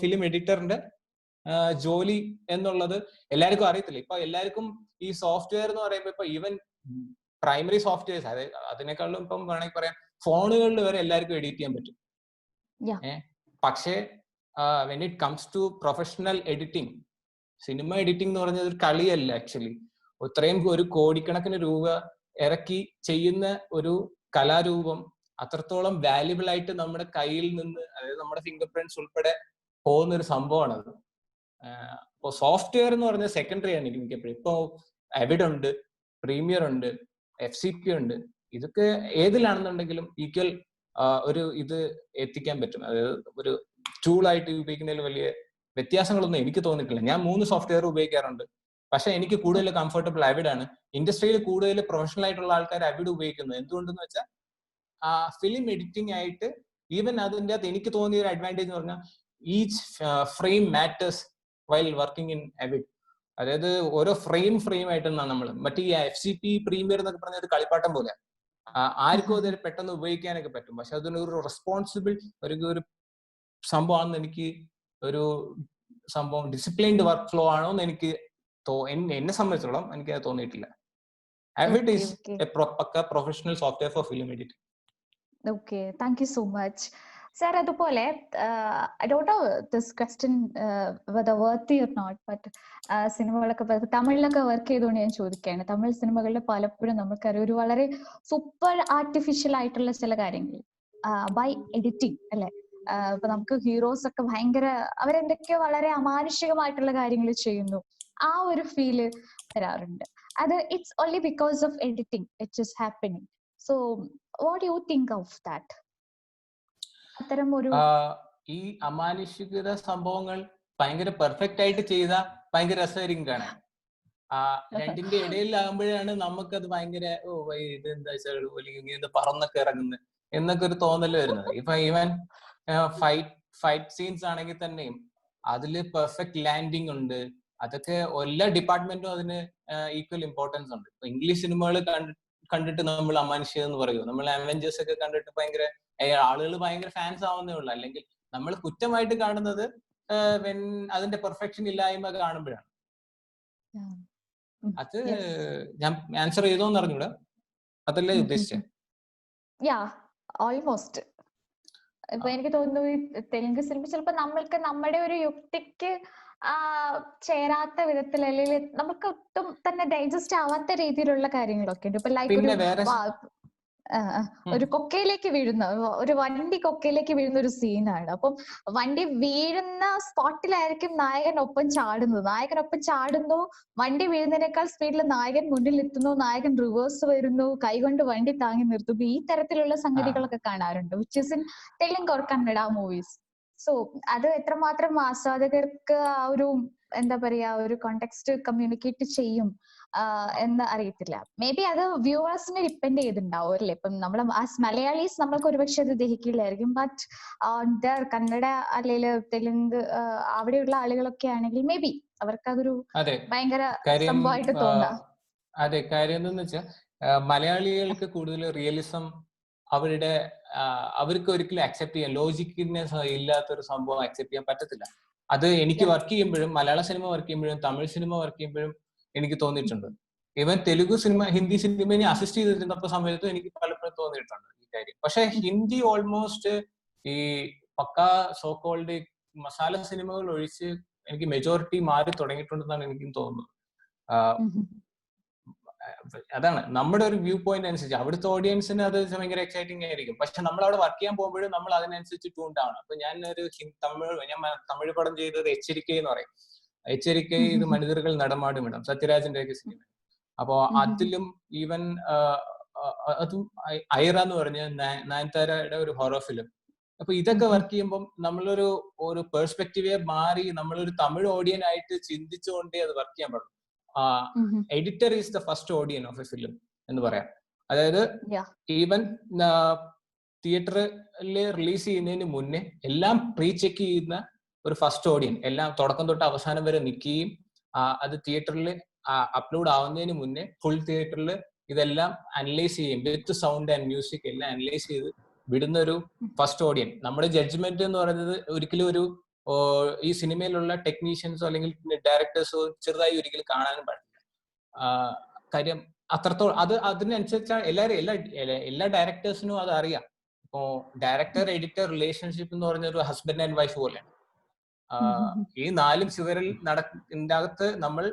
ഫിലിം എഡിറ്ററിന്റെ ജോലി എന്നുള്ളത് എല്ലാവർക്കും അറിയത്തില്ല. ഇപ്പൊ എല്ലാവർക്കും ഈ സോഫ്റ്റ്വെയർ എന്ന് പറയുമ്പോൾ ഇപ്പൊ ഈവൻ പ്രൈമറി സോഫ്റ്റ്വെയർസ്, അതായത് അതിനേക്കാളും ഇപ്പം വേണമെങ്കിൽ പറയാം ഫോണുകളിൽ വരെ എല്ലാവർക്കും എഡിറ്റ് ചെയ്യാൻ പറ്റും. പക്ഷേ when it comes to professional editing, cinema editing എന്ന് പറഞ്ഞത് ഒരു കളിയല്ല ആക്ച്വലി. ഇത്രയും ഒരു കോടിക്കണക്കിന് രൂപ ഇറക്കി ചെയ്യുന്ന ഒരു കലാരൂപം അത്രത്തോളം വാല്യുബിൾ ആയിട്ട് നമ്മുടെ കയ്യിൽ നിന്ന്, അതായത് നമ്മുടെ ഫിംഗർ പ്രിന്റ്സ് ഉൾപ്പെടെ പോകുന്ന ഒരു സംഭവമാണത്. ഇപ്പൊ സോഫ്റ്റ്വെയർ എന്ന് പറഞ്ഞ സെക്കൻഡറി ആണ് എനിക്ക് മിക്കപ്പോഴും. ഇപ്പൊ എവിഡ് ഉണ്ട്, പ്രീമിയർ ഉണ്ട്, FCP ഉണ്ട്. ഇതൊക്കെ ഏതിലാണെന്നുണ്ടെങ്കിലും ഈക്വൽ ഒരു ഇത് എത്തിക്കാൻ പറ്റും. അതായത് ഒരു ടൂളായിട്ട് ഉപയോഗിക്കുന്നതിൽ വലിയ വ്യത്യാസങ്ങളൊന്നും എനിക്ക് തോന്നിയിട്ടില്ല. ഞാൻ 3 സോഫ്റ്റ്വെയർ ഉപയോഗിക്കാറുണ്ട്. പക്ഷെ എനിക്ക് കൂടുതൽ കംഫർട്ടബിൾ അവിഡ് ആണ്. ഇൻഡസ്ട്രിയിൽ കൂടുതൽ പ്രൊഫഷണൽ ആയിട്ടുള്ള ആൾക്കാർ അവിഡ് ഉപയോഗിക്കുന്നത് എന്തുകൊണ്ടെന്ന് വെച്ചാൽ ഫിലിം എഡിറ്റിംഗ് ആയിട്ട് ഈവൻ അതിൻ്റെ അകത്ത് എനിക്ക് തോന്നിയ ഒരു അഡ്വാൻറ്റേജ് എന്ന് പറഞ്ഞാൽ each frame matters while working in Avid. അതായത് ഓരോ ഫ്രെയിം ആയിട്ടെന്നാണ് നമ്മൾ മറ്റേ ഈ FCP പ്രീമിയർ എന്നൊക്കെ പറഞ്ഞ ഒരു കളിപ്പാട്ടം പോലെ ആർക്കും അത് പെട്ടെന്ന് ഉപയോഗിക്കാനൊക്കെ പറ്റും. പക്ഷെ അതിനൊരു റെസ്പോൺസിബിൾ ഒരു സംഭവമാണെന്ന് എനിക്ക് ഒരു സംഭവം ഡിസിപ്ലിൻഡ് വർക്ക് ഫ്ലോ ആണോ എന്ന് എനിക്ക് എന്നെ സംബന്ധിച്ചോളം എനിക്ക് അത് തോന്നിയിട്ടില്ല. Avid is a professional software for film editing. Okay, thank you so much. Sir, അതുപോലെ I don't know this question whether worthy or not, but സിനിമകളൊക്കെ തമിഴിലൊക്കെ വർക്ക് ചെയ്തുകൊണ്ട് ഞാൻ ചോദിക്കുകയാണ്. തമിഴ് സിനിമകളിൽ പലപ്പോഴും നമുക്കറിയാം ഒരു വളരെ സൂപ്പർ ആർട്ടിഫിഷ്യൽ ആയിട്ടുള്ള ചില കാര്യങ്ങൾ ബൈ എഡിറ്റിംഗ് അല്ലെ. ഇപ്പൊ നമുക്ക് ഹീറോസ് ഒക്കെ ഭയങ്കര അവരെന്തൊക്കെയോ വളരെ അമാനുഷികമായിട്ടുള്ള കാര്യങ്ങൾ ചെയ്യുന്നു, ആ ഒരു ഫീല് വരാറുണ്ട്. അത് it's only because of editing it is happening. So what do you think of that? അത്തരം ഒരു ഈ അമാനുഷികത സംഭവങ്ങൾ ഭയങ്കര പെർഫെക്റ്റ് ആയിട്ട് ചെയ്ത ഭയങ്കര രസമായിരിക്കും കാണാൻ. രണ്ടിന്റെ ഇടയിലാകുമ്പോഴാണ് നമുക്കത് ഭയങ്കര ഇത് എന്താ വെച്ചാൽ ഇത് പറന്നൊക്കെ ഇറങ്ങുന്നത് എന്നൊക്കെ ഒരു തോന്നല് വരുന്നത്. ഇപ്പൊ ഈവൻ ഫൈറ്റ് സീൻസ് ആണെങ്കിൽ തന്നെയും അതില് പെർഫെക്റ്റ് ലാൻഡിങ് ഉണ്ട്. അതൊക്കെ എല്ലാ ഡിപ്പാർട്ട്മെന്റും അതിന് ഈക്വൽ ഇമ്പോർട്ടൻസ് ഉണ്ട്. ഇപ്പൊ ഇംഗ്ലീഷ് സിനിമകൾ കണ്ടിട്ട് നമ്മൾ അമാനുഷ്യം എന്ന് പറയുമോ? നമ്മൾ അവെഞ്ചേഴ്സ് ഒക്കെ കണ്ടിട്ട് ഭയങ്കര ആളുകൾ ഭയങ്കര ഫാൻസ് ആവുന്നേ ഉള്ളൂ. അല്ലെങ്കിൽ നമ്മൾ കുറ്റമായിട്ട് കാണുന്നത് അതിന്റെ പെർഫെക്ഷൻ ഇല്ലായ്മ കാണുമ്പോഴാണ്. അത് ഞാൻ ആൻസർ ചെയ്തോന്ന് അറിഞ്ഞൂടാ, അതല്ലേ ഉദ്ദേശിച്ചത്? ഓൾമോസ്റ്റ്. ഇപ്പൊ എനിക്ക് തോന്നുന്നു ഈ തെലുങ്ക് സിനിമ ചിലപ്പോ നമ്മൾക്ക് നമ്മുടെ ഒരു യുക്തിക്ക് ചേരാത്ത വിധത്തിൽ അല്ലെങ്കിൽ നമുക്ക് ഒട്ടും തന്നെ ഡൈജസ്റ്റ് ആവാത്ത രീതിയിലുള്ള കാര്യങ്ങളൊക്കെ ഉണ്ട്. ഇപ്പൊ ലൈക്ക് ഒരു കൊക്കയിലേക്ക് വീഴുന്ന ഒരു വണ്ടി കൊക്കയിലേക്ക് വീഴുന്ന ഒരു സീനാണ്. അപ്പം വണ്ടി വീഴുന്ന സ്പോട്ടിലായിരിക്കും നായകനൊപ്പം ചാടുന്നു. വണ്ടി വീഴുന്നതിനേക്കാൾ സ്പീഡിൽ നായകൻ മുന്നിൽ എത്തുന്നു, നായകൻ റിവേഴ്സ് വരുന്നു, കൈകൊണ്ട് വണ്ടി താങ്ങി നിർത്തുന്നു. ഈ തരത്തിലുള്ള സംഗതികളൊക്കെ കാണാറുണ്ട് which is in Telugu or Kannada movies. So അത് എത്രമാത്രം ആസ്വാദകർക്ക് ആ ഒരു എന്താ പറയാ ഒരു കോണ്ടെക്സ്റ്റ് കമ്മ്യൂണിക്കേറ്റ് ചെയ്യും എന്ന് അറിയത്തില്ല. മേ ബി അത് വ്യൂവേഴ്സിനെ ഡിപ്പെൻഡ് ചെയ്തിട്ടുണ്ടാവും അല്ലേ. ഇപ്പം നമ്മൾ ആസ് മലയാളീസ് നമ്മൾക്ക് ഒരുപക്ഷെ അത് ദഹിക്കില്ലായിരിക്കും. ബട്ട് കന്നഡ അല്ലെങ്കിൽ തെലുങ്ക് അവിടെയുള്ള ആളുകളൊക്കെ ആണെങ്കിൽ മേ ബി അവർക്ക് അതൊരു അതെ ഭയങ്കര കാര്യം സംഭവമായിട്ട് തോന്നാം. അതെ കാര്യം എന്തെന്ന് വെച്ചാൽ മലയാളികൾക്ക് കൂടുതൽ റിയലിസം അവരുടെ അവർക്ക് ഒരിക്കലും അക്സെപ്റ്റ് ചെയ്യാൻ ലോജിക്കിനെസ് ഇല്ലാത്തൊരു സംഭവം അക്സെപ്റ്റ് ചെയ്യാൻ പറ്റത്തില്ല. അത് എനിക്ക് വർക്ക് ചെയ്യുമ്പോഴും മലയാള സിനിമ വർക്ക് ചെയ്യുമ്പോഴും തമിഴ് സിനിമ വർക്ക് ചെയ്യുമ്പോഴും എനിക്ക് തോന്നിയിട്ടുണ്ട്. ഈവൻ തെലുഗു സിനിമ ഹിന്ദി സിനിമയെ അസിസ്റ്റ് ചെയ്തിരുന്നപ്പോൾ സമയത്തും എനിക്ക് പലപ്പോഴും തോന്നിയിട്ടുണ്ട് ഈ കാര്യം. പക്ഷെ ഹിന്ദി ഓൾമോസ്റ്റ് ഈ പക്കാ സോ കോൾഡ് മസാല സിനിമകൾ ഒഴിച്ച് എനിക്ക് മെജോറിറ്റി മാറി തുടങ്ങിയിട്ടുണ്ടെന്നാണ് എനിക്കും തോന്നുന്നത്. അതാണ് നമ്മുടെ ഒരു വ്യൂ പോയിന്റ് അനുസരിച്ച് അവിടുത്തെ ഓഡിയൻസിന് അത് ഭയങ്കര എക്സൈറ്റിംഗ് ആയിരിക്കും. പക്ഷെ നമ്മൾ അവിടെ വർക്ക് ചെയ്യാൻ പോകുമ്പോഴും നമ്മൾ അതിനനുസരിച്ച് ട്യൂൺഡ് ആണ്. അപ്പൊ ഞാൻ തമിഴ് പടം ചെയ്തത് എച്ചരിക്ക എന്ന് പറയും. എച്ചരിക്ക ഇത് മനിതர்கள் നടമാടും ഇടം, സത്യരാജന്റെ ഒക്കെ സിനിമ. അപ്പോ അതിലും ഈവൻ അതും ഐറ എന്ന് പറഞ്ഞ നയൻതാരയുടെ ഒരു ഹൊറർ ഫിലിം. അപ്പൊ ഇതൊക്കെ വർക്ക് ചെയ്യുമ്പോൾ നമ്മളൊരു പെർസ്പെക്റ്റീവെ മാറി നമ്മളൊരു തമിഴ് ഓഡിയൻ ആയിട്ട് ചിന്തിച്ചുകൊണ്ടേ അത് വർക്ക് ചെയ്യാൻ പാടും. Editor is the first ഓഡിയൻ of A film എന്ന് പറയാം. അതായത് ഈവൻ തിയേറ്ററിൽ റിലീസ് ചെയ്യുന്നതിന് മുന്നേ എല്ലാം പ്രീ ചെക്ക് ചെയ്യുന്ന ഒരു ഫസ്റ്റ് ഓഡിയൻ, എല്ലാം തുടക്കം തൊട്ട് അവസാനം വരെ നിൽക്കുകയും അത് തിയേറ്ററിൽ അപ്ലോഡ് ആവുന്നതിന് മുന്നേ ഫുൾ തിയേറ്ററിൽ ഇതെല്ലാം അനലൈസ് ചെയ്യും, വിത്ത് സൗണ്ട് ആൻഡ് മ്യൂസിക് എല്ലാം അനലൈസ് ചെയ്ത് വിടുന്ന ഒരു ഫസ്റ്റ് ഓഡിയൻ. നമ്മുടെ ജഡ്ജ്മെന്റ് എന്ന് പറയുന്നത് ഒരിക്കലും ഒരു ഈ സിനിമയിലുള്ള ടെക്നീഷ്യൻസോ അല്ലെങ്കിൽ ഡയറക്ടേഴ്സോ ചെറുതായി ഒരിക്കലും കാണാനും പാടില്ല. കാര്യം അത്രത്തോളം അതിനനുസരിച്ചാണ് എല്ലാ ഡയറക്ടേഴ്സിനും അത് അറിയാം. ഇപ്പോ ഡയറക്ടർ എഡിറ്റർ റിലേഷൻഷിപ്പ് എന്ന് പറഞ്ഞ ഒരു ഹസ്ബൻഡ് ആൻഡ് വൈഫ് പോലെയാണ്. ഈ 4 ചുവരിൽ അകത്ത് നമ്മൾ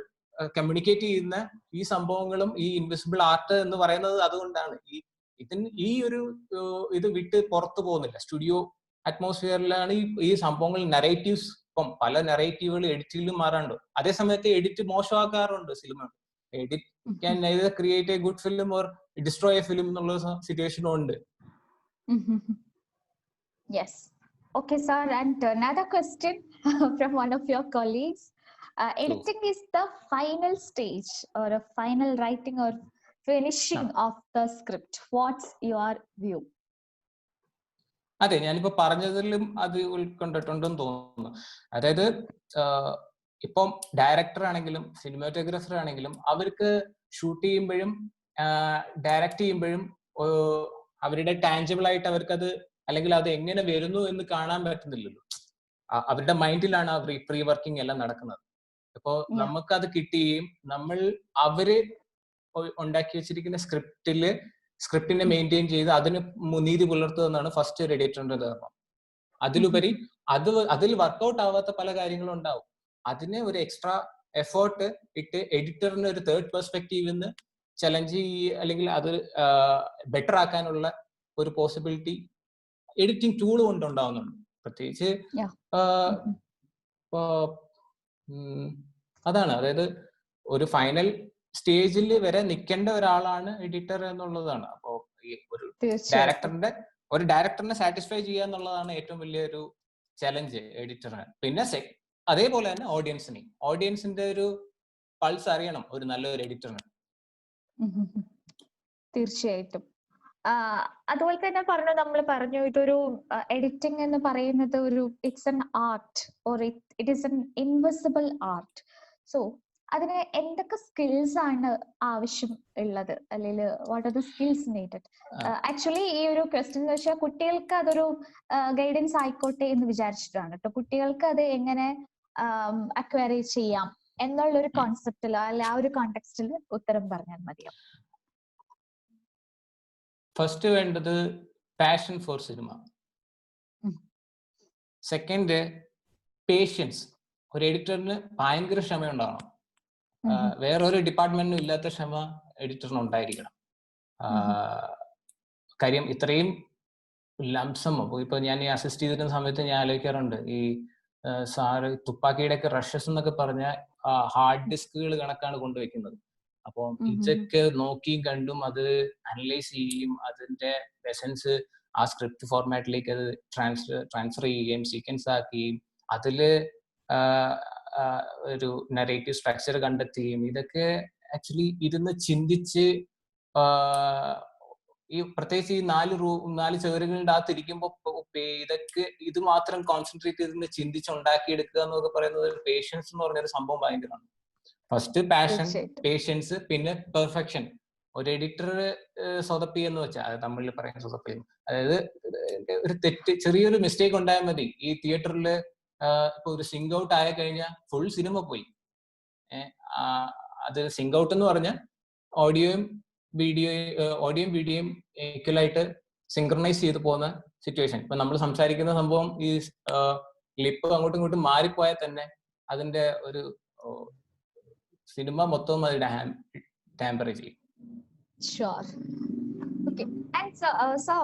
കമ്മ്യൂണിക്കേറ്റ് ചെയ്യുന്ന ഈ സംഭവങ്ങളും ഈ ഇൻവിസിബിൾ ആർട്ട് എന്ന് പറയുന്നത് അതുകൊണ്ടാണ്. ഈ ഒരു ഇത് വിട്ട് പുറത്തു പോകുന്നില്ല. സ്റ്റുഡിയോ അറ്റ്മോസ്ഫിയറിലാണ് ഈ സംഭവങ്ങൾ നറേറ്റീവ്സ്. ഇപ്പം പല നറേറ്റീവുകൾ എഡിറ്റിലും മാറാറുണ്ട്. അതേ സമയത്ത് എഡിറ്റ് മോശമാക്കാറുണ്ട് cinema. Edit can neither create a good film or destroy a film എന്നുള്ള സിറ്റുവേഷനും ഉണ്ട്. Yes. Okay, sir. And another question from one of your colleagues. Editing is the final stage or a final writing or finishing of the script. What's your view? അതെ, ഞാനിപ്പോ പറഞ്ഞതിലും അത് ഉൾക്കൊണ്ടിട്ടുണ്ടെന്ന് തോന്നുന്നു. അതായത് ഇപ്പം ഡയറക്ടർ ആണെങ്കിലും സിനിമാറ്റോഗ്രാഫർ ആണെങ്കിലും അവർക്ക് ഷൂട്ട് ചെയ്യുമ്പോഴും ഡയറക്ട് ചെയ്യുമ്പോഴും അവരുടെ ടാഞ്ചിബിൾ ആയിട്ട് അവർക്കത് അല്ലെങ്കിൽ അത് എങ്ങനെ വരുന്നു എന്ന് കാണാൻ പറ്റുന്നില്ലല്ലോ. അവരുടെ മൈൻഡിലാണ് ആ പ്രീ വർക്കിംഗ് എല്ലാം നടക്കുന്നത്. അപ്പോ നമുക്കത് കിട്ടുകയും അവര് ഉണ്ടാക്കി വെച്ചിരിക്കുന്ന സ്ക്രിപ്റ്റിനെ മെയിൻറ്റെയിൻ ചെയ്ത് അതിന് നീതി പുലർത്തുക എന്നാണ് ഫസ്റ്റ് ഒരു എഡിറ്ററിന്റെ ധർമ്മം. അതിലുപരി അതിൽ വർക്ക്ഔട്ട് ആവാത്ത പല കാര്യങ്ങളും ഉണ്ടാവും. അതിന് ഒരു എക്സ്ട്രാ എഫേർട്ട് ഇട്ട് എഡിറ്ററിന് ഒരു തേർഡ് പെർസ്പെക്റ്റീവ് നിന്ന് ചലഞ്ച് അല്ലെങ്കിൽ അത് ബെറ്റർ ആക്കാനുള്ള ഒരു പോസിബിലിറ്റി എഡിറ്റിംഗ് ടൂൾ കൊണ്ട് ഉണ്ടാവുന്നുണ്ട്. പ്രത്യേകിച്ച് അതാണ്, അതായത് ഒരു ഫൈനൽ സ്റ്റേജിൽ വരെ നിൽക്കേണ്ട ഒരാളാണ് എഡിറ്റർ എന്നുള്ളതാണ്. അപ്പോ ഒരു ഡയറക്ടറിനെ സാറ്റിസ്ഫൈ ചെയ്യുക എന്നുള്ളതാണ് ഏറ്റവും വലിയൊരു ചലഞ്ച് എഡിറ്ററിന്. പിന്നെ അതേപോലെ തന്നെ ഓഡിയൻസിന്റെ ഒരു പൾസ് അറിയണം ഒരു നല്ലൊരു എഡിറ്ററിന്. തീർച്ചയായിട്ടും. അതുപോലെ തന്നെ നമ്മൾ പറഞ്ഞു ഇതൊരു എഡിറ്റിംഗ് എന്ന് പറയുന്നത് it's an art or it is N invisible art. So അതിന് എന്തൊക്കെ സ്കിൽസ് ആണ് ആവശ്യം ഉള്ളത്, അല്ലെങ്കിൽ what are the skills needed? Actually ഈ ഒരു ക്വസ്റ്റ്യൻ എന്ന് വെച്ചാൽ കുട്ടികൾക്ക് അതൊരു ഗൈഡൻസ് ആയിക്കോട്ടെ എന്ന് വിചാരിച്ചിട്ടാണ് കേട്ടോ. കുട്ടികൾക്ക് അത് എങ്ങനെ അക്വയർ ചെയ്യാം എന്നുള്ളൊരു കോൺസെപ്റ്റിലോ അല്ലെ ആ ഒരു കോണ്ടെക്സ്റ്റിൽ ഉത്തരം പറഞ്ഞാൽ മതിയോ? ഫസ്റ്റ് വേണ്ടത് passion for cinema. Second patience. ഒരു എഡിറ്ററിന് ഭയങ്കര ക്ഷമ ഉണ്ടാവണം. വേറൊരു ഡിപ്പാർട്ട്മെന്റിനും ഇല്ലാത്ത ക്ഷമ എഡിറ്ററിന് ഉണ്ടായിരിക്കണം. കാര്യം ഇത്രയും ലംസം ഇപ്പൊ ഞാൻ ഈ അസിസ്റ്റ് ചെയ്തിരുന്ന സമയത്ത് ഞാൻ ആലോചിക്കാറുണ്ട്, ഈ സാറ് തുപ്പാക്കിയുടെ ഒക്കെ റഷസ് എന്നൊക്കെ പറഞ്ഞാൽ ഹാർഡ് ഡിസ്കുകൾ കണക്കാണ് കൊണ്ടുവയ്ക്കുന്നത്. അപ്പോൾ ഇതൊക്കെ നോക്കിയും കണ്ടും അത് അനലൈസ് ചെയ്യും, അതിന്റെ എസൻസ് ആ സ്ക്രിപ്റ്റ് ഫോർമാറ്റിലേക്ക് അത് ട്രാൻസ്ഫർ ചെയ്യുകയും സീക്വൻസ് ആക്കുകയും അതില് ഒരു നറേറ്റീവ് സ്ട്രക്ചർ കണ്ടെത്തുകയും ഇതൊക്കെ ആക്ച്വലി ഇരുന്ന് ചിന്തിച്ച് ഈ പ്രത്യേകിച്ച് ഈ 4 ചുവരുകളുടെ അകത്ത് ഇരിക്കുമ്പോൾ ഇതൊക്കെ ഇത് മാത്രം കോൺസെൻട്രേറ്റ് ചെയ്ത് ചിന്തിച്ചുണ്ടാക്കിയെടുക്കുക എന്നൊക്കെ പറയുന്നത് പേഷ്യൻസ് എന്ന് പറഞ്ഞൊരു സംഭവം ഭയങ്കരമാണ്. ഫസ്റ്റ് പാഷൻ, പേഷ്യൻസ്, പിന്നെ പെർഫെക്ഷൻ. ഒരു എഡിറ്റർ സ്വതപ്പി എന്ന് വെച്ചാൽ അത് തമിഴിൽ പറയുന്ന സ്വതപ്പി, അതായത് ഒരു തെറ്റ്, ചെറിയൊരു മിസ്റ്റേക്ക് ഉണ്ടായാൽ മതി ഈ തിയേറ്ററിൽ ഇപ്പൊ ഒരു സിങ്ക് ഔട്ട് ആയി കഴിഞ്ഞാൽ ഫുൾ സിനിമ പോയി. അത് സിങ്ക് ഔട്ട് എന്ന് പറഞ്ഞാൽ ഓഡിയോയും വീഡിയോയും ഈക്വലായിട്ട് സിങ്ക്രണൈസ് ചെയ്ത് പോകുന്ന സിറ്റുവേഷൻ. ഇപ്പൊ നമ്മൾ സംസാരിക്കുന്ന സംഭവം ഈ ലിപ്പ് അങ്ങോട്ടും ഇങ്ങോട്ടും മാറിപ്പോയാൽ തന്നെ അതിന്റെ ഒരു സിനിമ മൊത്തം അതിന്റെ ടാമ്പർ ചെയ്യും. Sure. Okay. And so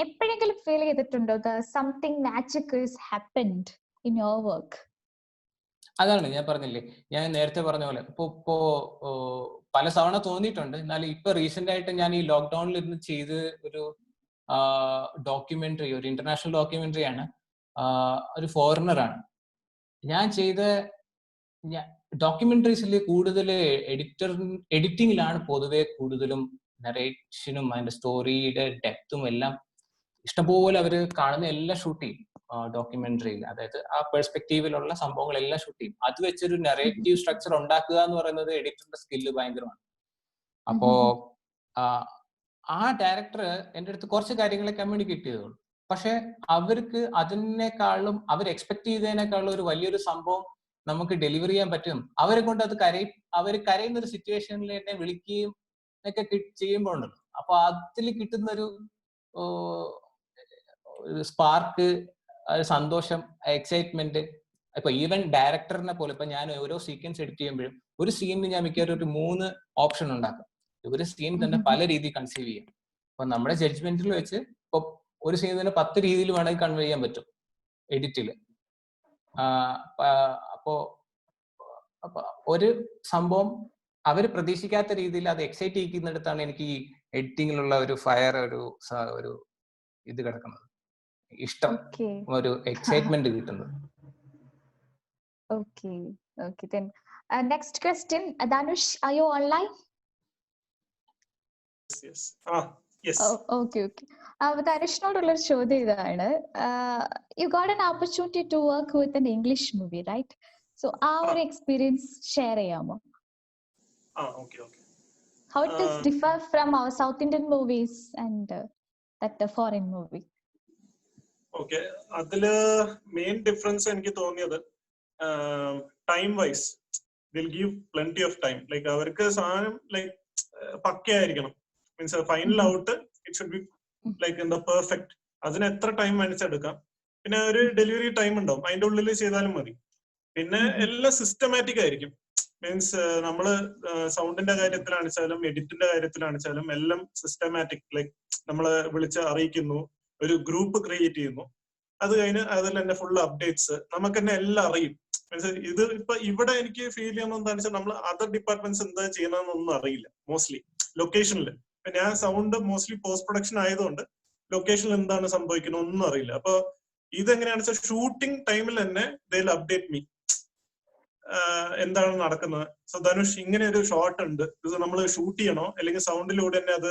എപ്പോഴെങ്കിലും ഫീൽ ചെയ്തിട്ടുണ്ടോ something magic is happened in your work? അതാണ് ഞാൻ പറഞ്ഞില്ലേ, ഞാൻ നേരത്തെ പറഞ്ഞ പോലെ ഇപ്പോ പല തവണ തോന്നിയിട്ടുണ്ട്. എന്നാലും ഇപ്പൊ റീസെന്റ് ആയിട്ട് ഞാൻ ഈ ലോക്ക്ഡൌണിൽ ഇരുന്ന് ചെയ്ത് ഒരു ഡോക്യുമെന്ററി, ഒരു ഇന്റർനാഷണൽ ഡോക്യുമെന്ററി ആണ്. ഒരു ഫോറിനറാണ് ഞാൻ ചെയ്ത. ഡോക്യുമെന്ററീസിൽ കൂടുതൽ എഡിറ്റിംഗിലാണ് പൊതുവെ കൂടുതലും. നറേഷനും അതിന്റെ സ്റ്റോറിയുടെ ഡെപ്തും എല്ലാം ഇഷ്ടംപോലെ അവര് കാണുന്ന എല്ലാം ഷൂട്ട് ചെയ്യും ഡോക്യുമെന്ററിയിൽ. അതായത് ആ പെർസ്പെക്റ്റീവിലുള്ള സംഭവങ്ങളെല്ലാം ഷൂട്ട് ചെയ്യും. അത് വെച്ചൊരു നറേറ്റീവ് സ്ട്രക്ചർ ഉണ്ടാക്കുക എന്ന് പറയുന്നത് എഡിറ്ററിന്റെ സ്കില്ല് ഭയങ്കരമാണ്. അപ്പോ ആ ഡയറക്ടർ എൻ്റെ അടുത്ത് കുറച്ച് കാര്യങ്ങളെ കമ്മ്യൂണിക്കേറ്റ് ചെയ്തോളൂ. പക്ഷെ അവർക്ക് അതിനേക്കാളും അവർ എക്സ്പെക്ട് ചെയ്തതിനേക്കാളും ഒരു വലിയൊരു സംഭവം നമുക്ക് ഡെലിവർ ചെയ്യാൻ പറ്റും. അവരെ കൊണ്ട് അത് അവർ കരയുന്ന ഒരു സിറ്റുവേഷനിൽ എന്നെ വിളിക്കുകയും ഒക്കെ ചെയ്യുമ്പോഴുണ്ടല്ലോ, അപ്പൊ അതിൽ കിട്ടുന്നൊരു സ്പാർക്ക്, സന്തോഷം, എക്സൈറ്റ്മെന്റ്. ഇപ്പൊ ഈവൻ ഡയറക്ടറിനെ പോലെ ഇപ്പൊ ഞാൻ ഓരോ സീക്വൻസ് എഡിറ്റ് ചെയ്യുമ്പോഴും ഒരു സീനിന് ഞാൻ മിക്കവാറും ഒരു 3 ഓപ്ഷൻ ഉണ്ടാക്കും. ഒരു സീൻ തന്നെ പല രീതിയിൽ കൺസീവ് ചെയ്യാം. അപ്പൊ നമ്മുടെ ജഡ്ജ്മെന്റിൽ വെച്ച് ഇപ്പൊ ഒരു സീൻ തന്നെ 10 രീതിയിൽ വേണമെങ്കിൽ കൺവേ ചെയ്യാൻ പറ്റും എഡിറ്റില്. അപ്പോ ഒരു സംഭവം അവര് പ്രതീക്ഷിക്കാത്ത രീതിയിൽ അത് എക്സൈറ്റ് ചെയ്യിക്കുന്നിടത്താണ് എനിക്ക് ഈ എഡിറ്റിങ്ങിലുള്ള ഒരു ഫയർ, ഒരു ഇത് കിടക്കുന്നത്, ഇഷ്ടം, ഒരു എക്സൈറ്റ്മെന്റ് കിട്ടുന്നത്. Okay. Then next question, Dhanush, are you online? Yes. Yes. Okay. ധനുഷിനോടുള്ളൊരു ചോദ്യം ഇതാണ്. You got an opportunity to work with an English movie, right? So ആ ഒരു എക്സ്പീരിയൻസ് ഷെയർ ചെയ്യാമോ? Okay. How it is differ from our South Indian movies and that foreign movie? Okay. അതില് മെയിൻ ഡിഫറൻസ് എനിക്ക് തോന്നിയത് time wise will give plenty of time. Like അവർക്ക് സാധനം ലൈക്ക് പക്കയായിരിക്കണം. Means final out it should be like എന്താ പെർഫെക്റ്റ്. അതിന് എത്ര ടൈം വേണിച്ചെടുക്കാം. പിന്നെ ഒരു ഡെലിവറി ടൈം ഉണ്ടാവും, അതിന്റെ ഉള്ളിൽ ചെയ്താലും മതി. പിന്നെ എല്ലാം സിസ്റ്റമാറ്റിക് ആയിരിക്കും. മീൻസ് നമ്മള് സൗണ്ടിന്റെ കാര്യത്തിലാണെച്ചാലും എഡിറ്റിന്റെ കാര്യത്തിലാണെച്ചാലും എല്ലാം സിസ്റ്റമാറ്റിക്. ലൈക്ക് നമ്മളെ വിളിച്ച് അറിയിക്കുന്നു, ഒരു ഗ്രൂപ്പ് ക്രിയേറ്റ് ചെയ്യുന്നു, അത് കഴിഞ്ഞ് അതിൽ തന്നെ ഫുൾ അപ്ഡേറ്റ്സ് നമുക്ക് തന്നെ എല്ലാം അറിയും. മീൻസ് ഇത് ഇപ്പൊ ഇവിടെ എനിക്ക് ഫീൽ ചെയ്യുന്നത് എന്താണെന്ന് വെച്ചാൽ നമ്മൾ അതർ ഡിപ്പാർട്ട്മെന്റ്സ് എന്താ ചെയ്യണമെന്നൊന്നും അറിയില്ല. മോസ്റ്റ്ലി ലൊക്കേഷനിൽ ഇപ്പൊ ഞാൻ സൗണ്ട് മോസ്റ്റ്ലി പോസ്റ്റ് പ്രൊഡക്ഷൻ ആയതുകൊണ്ട് ലൊക്കേഷനിൽ എന്താണ് സംഭവിക്കുന്നത് ഒന്നും അറിയില്ല. അപ്പൊ ഇതെങ്ങനെയാണെന്ന് വെച്ചാൽ ഷൂട്ടിംഗ് ടൈമിൽ തന്നെ ദേ വിൽ അപ്ഡേറ്റ് മീ എന്താണ് നടക്കുന്നത്. സോ ധനുഷ് ഇങ്ങനെ ഒരു ഷോട്ട് ഉണ്ട്, ഇത് നമ്മൾ ഷൂട്ട് ചെയ്യണോ അല്ലെങ്കിൽ സൗണ്ടിലൂടെ തന്നെ അത്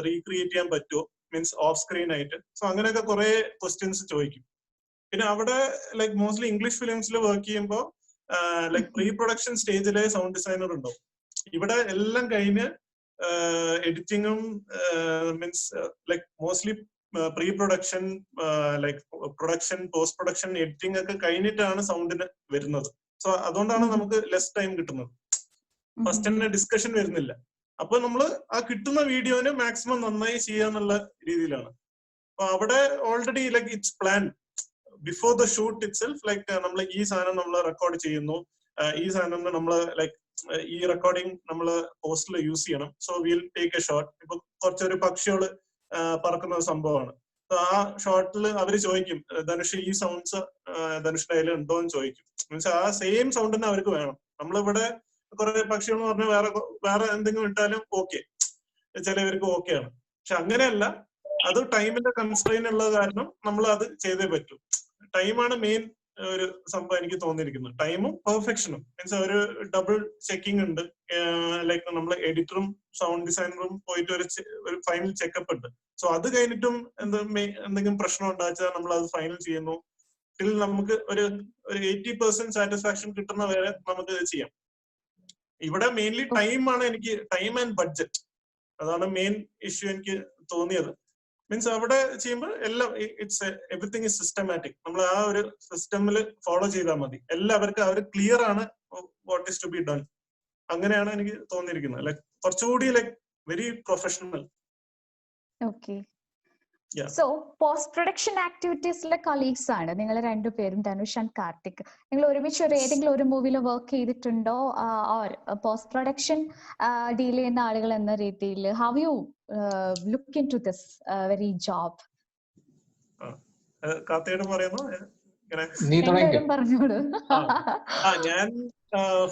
റീക്രിയേറ്റ് ചെയ്യാൻ പറ്റുമോ, മീൻസ് ഓഫ് സ്ക്രീൻ ആയിട്ട്. സോ അങ്ങനെയൊക്കെ കുറെ ക്വസ്റ്റ്യൻസ് ചോദിക്കും. പിന്നെ അവിടെ ലൈക്ക് മോസ്റ്റ്ലി ഇംഗ്ലീഷ് ഫിലിംസിൽ വർക്ക് ചെയ്യുമ്പോൾ ലൈക്ക് പ്രീ പ്രൊഡക്ഷൻ സ്റ്റേജിലെ സൗണ്ട് ഡിസൈനർ ഉണ്ടാവും. ഇവിടെ എല്ലാം കഴിഞ്ഞ് എഡിറ്റിങ്ങും means like mostly pre production, like production, post production, editing ഒക്കെ കഴിഞ്ഞിട്ടാണ് സൗണ്ടിന് വരുന്നത്. സോ അതുകൊണ്ടാണ് നമുക്ക് ലെസ് ടൈം കിട്ടുന്നത്. ഫസ്റ്റ് തന്നെ ഡിസ്കഷൻ വരുന്നില്ല. അപ്പൊ നമ്മള് ആ കിട്ടുന്ന വീഡിയോന് മാക്സിമം നന്നായി ചെയ്യാന്നുള്ള രീതിയിലാണ്. അപ്പൊ അവിടെ already like it's plan before the shoot it self. Like നമ്മൾ ഈ സാധനം നമ്മൾ റെക്കോർഡ് ചെയ്യുന്നു, ഈ സാധനം നമ്മൾ ലൈക്ക് ഈ റെക്കോർഡിംഗ് നമ്മൾ പോസ്റ്റിൽ യൂസ് ചെയ്യണം. So will take A shot. ഇപ്പൊ കുറച്ചൊരു പക്ഷികള് പറക്കുന്ന സംഭവമാണ്. ആ ഷോട്ടിൽ അവര് ചോദിക്കും, ധനുഷ് ഈ സൗണ്ട്സ് ധനുഷിന്റെ കയ്യിൽ ഉണ്ടോ എന്ന് ചോദിക്കും. മീൻസ് ആ സെയിം സൗണ്ട് തന്നെ അവർക്ക് വേണം. നമ്മളിവിടെ കുറെ പക്ഷികൾ എന്ന് പറഞ്ഞാൽ വേറെ എന്തെങ്കിലും ഇട്ടാലും ഓക്കെ, ചിലവർക്ക് ഓക്കെ ആണ്. പക്ഷെ അങ്ങനെയല്ല, അത് ടൈമിന്റെ കൺസ്ട്രെയിൻ ഉള്ളത് കാരണം നമ്മൾ അത് ചെയ്തേ പറ്റൂ. ടൈമാണ് മെയിൻ ഒരു സംഭവം എനിക്ക് തോന്നിയിരിക്കുന്നു. ടൈമും പെർഫെക്ഷനും മീൻസ് ഒരു ഡബിൾ ചെക്കിംഗ് ഉണ്ട്. ലൈക്ക് നമ്മൾ എഡിറ്ററും സൗണ്ട് ഡിസൈനറും പോയിട്ട് ഒരു ഫൈനൽ ചെക്കപ്പ് ഉണ്ട്. സോ അത് കഴിഞ്ഞിട്ടും എന്തെങ്കിലും പ്രശ്നം ഉണ്ടാച്ചാൽ നമ്മൾ അത് ഫൈനൽ ചെയ്യുന്നു. ടിൽ നമുക്ക് ഒരു 80% സാറ്റിസ്ഫാക്ഷൻ കിട്ടുന്ന വരെ നമുക്ക് ഇത് ചെയ്യാം. ഇവിടെ മെയിൻലി ടൈമാണ് എനിക്ക്, ടൈം ആൻഡ് ബഡ്ജറ്റ്, അതാണ് മെയിൻ ഇഷ്യൂ എനിക്ക് തോന്നിയത്. മീൻസ് അവിടെ ചെയ്യുമ്പോൾ എല്ലാം എവറിത്തിങ് ഇസ് സിസ്റ്റമാറ്റിക്. നമ്മൾ ആ ഒരു സിസ്റ്റമിൽ ഫോളോ ചെയ്താൽ മതി. എല്ലാവർക്കും അവർ ക്ലിയർ ആണ് what is to be done. അങ്ങനെയാണ് എനിക്ക് തോന്നിയിരിക്കുന്നത്. ലൈക് കുറച്ചുകൂടി like very professional. Okay. So post production ആക്ടിവിറ്റീസിലെ കൊളീഗ്സ് ആണ് നിങ്ങൾ രണ്ടുപേരും, ധനുഷ് ആൻഡ് കാർത്തിക്. നിങ്ങൾ ഒരുമിച്ച് ഏതെങ്കിലും ഒരു മൂവിയിൽ വർക്ക് ചെയ്തിട്ടുണ്ടോ? ഓർ പോസ്റ്റ് പ്രൊഡക്ഷൻ ഡീൽ ചെയ്യുന്ന ആളുകൾ എന്ന രീതിയിൽ how you look into this very job? പറഞ്ഞോളൂ. ഞാൻ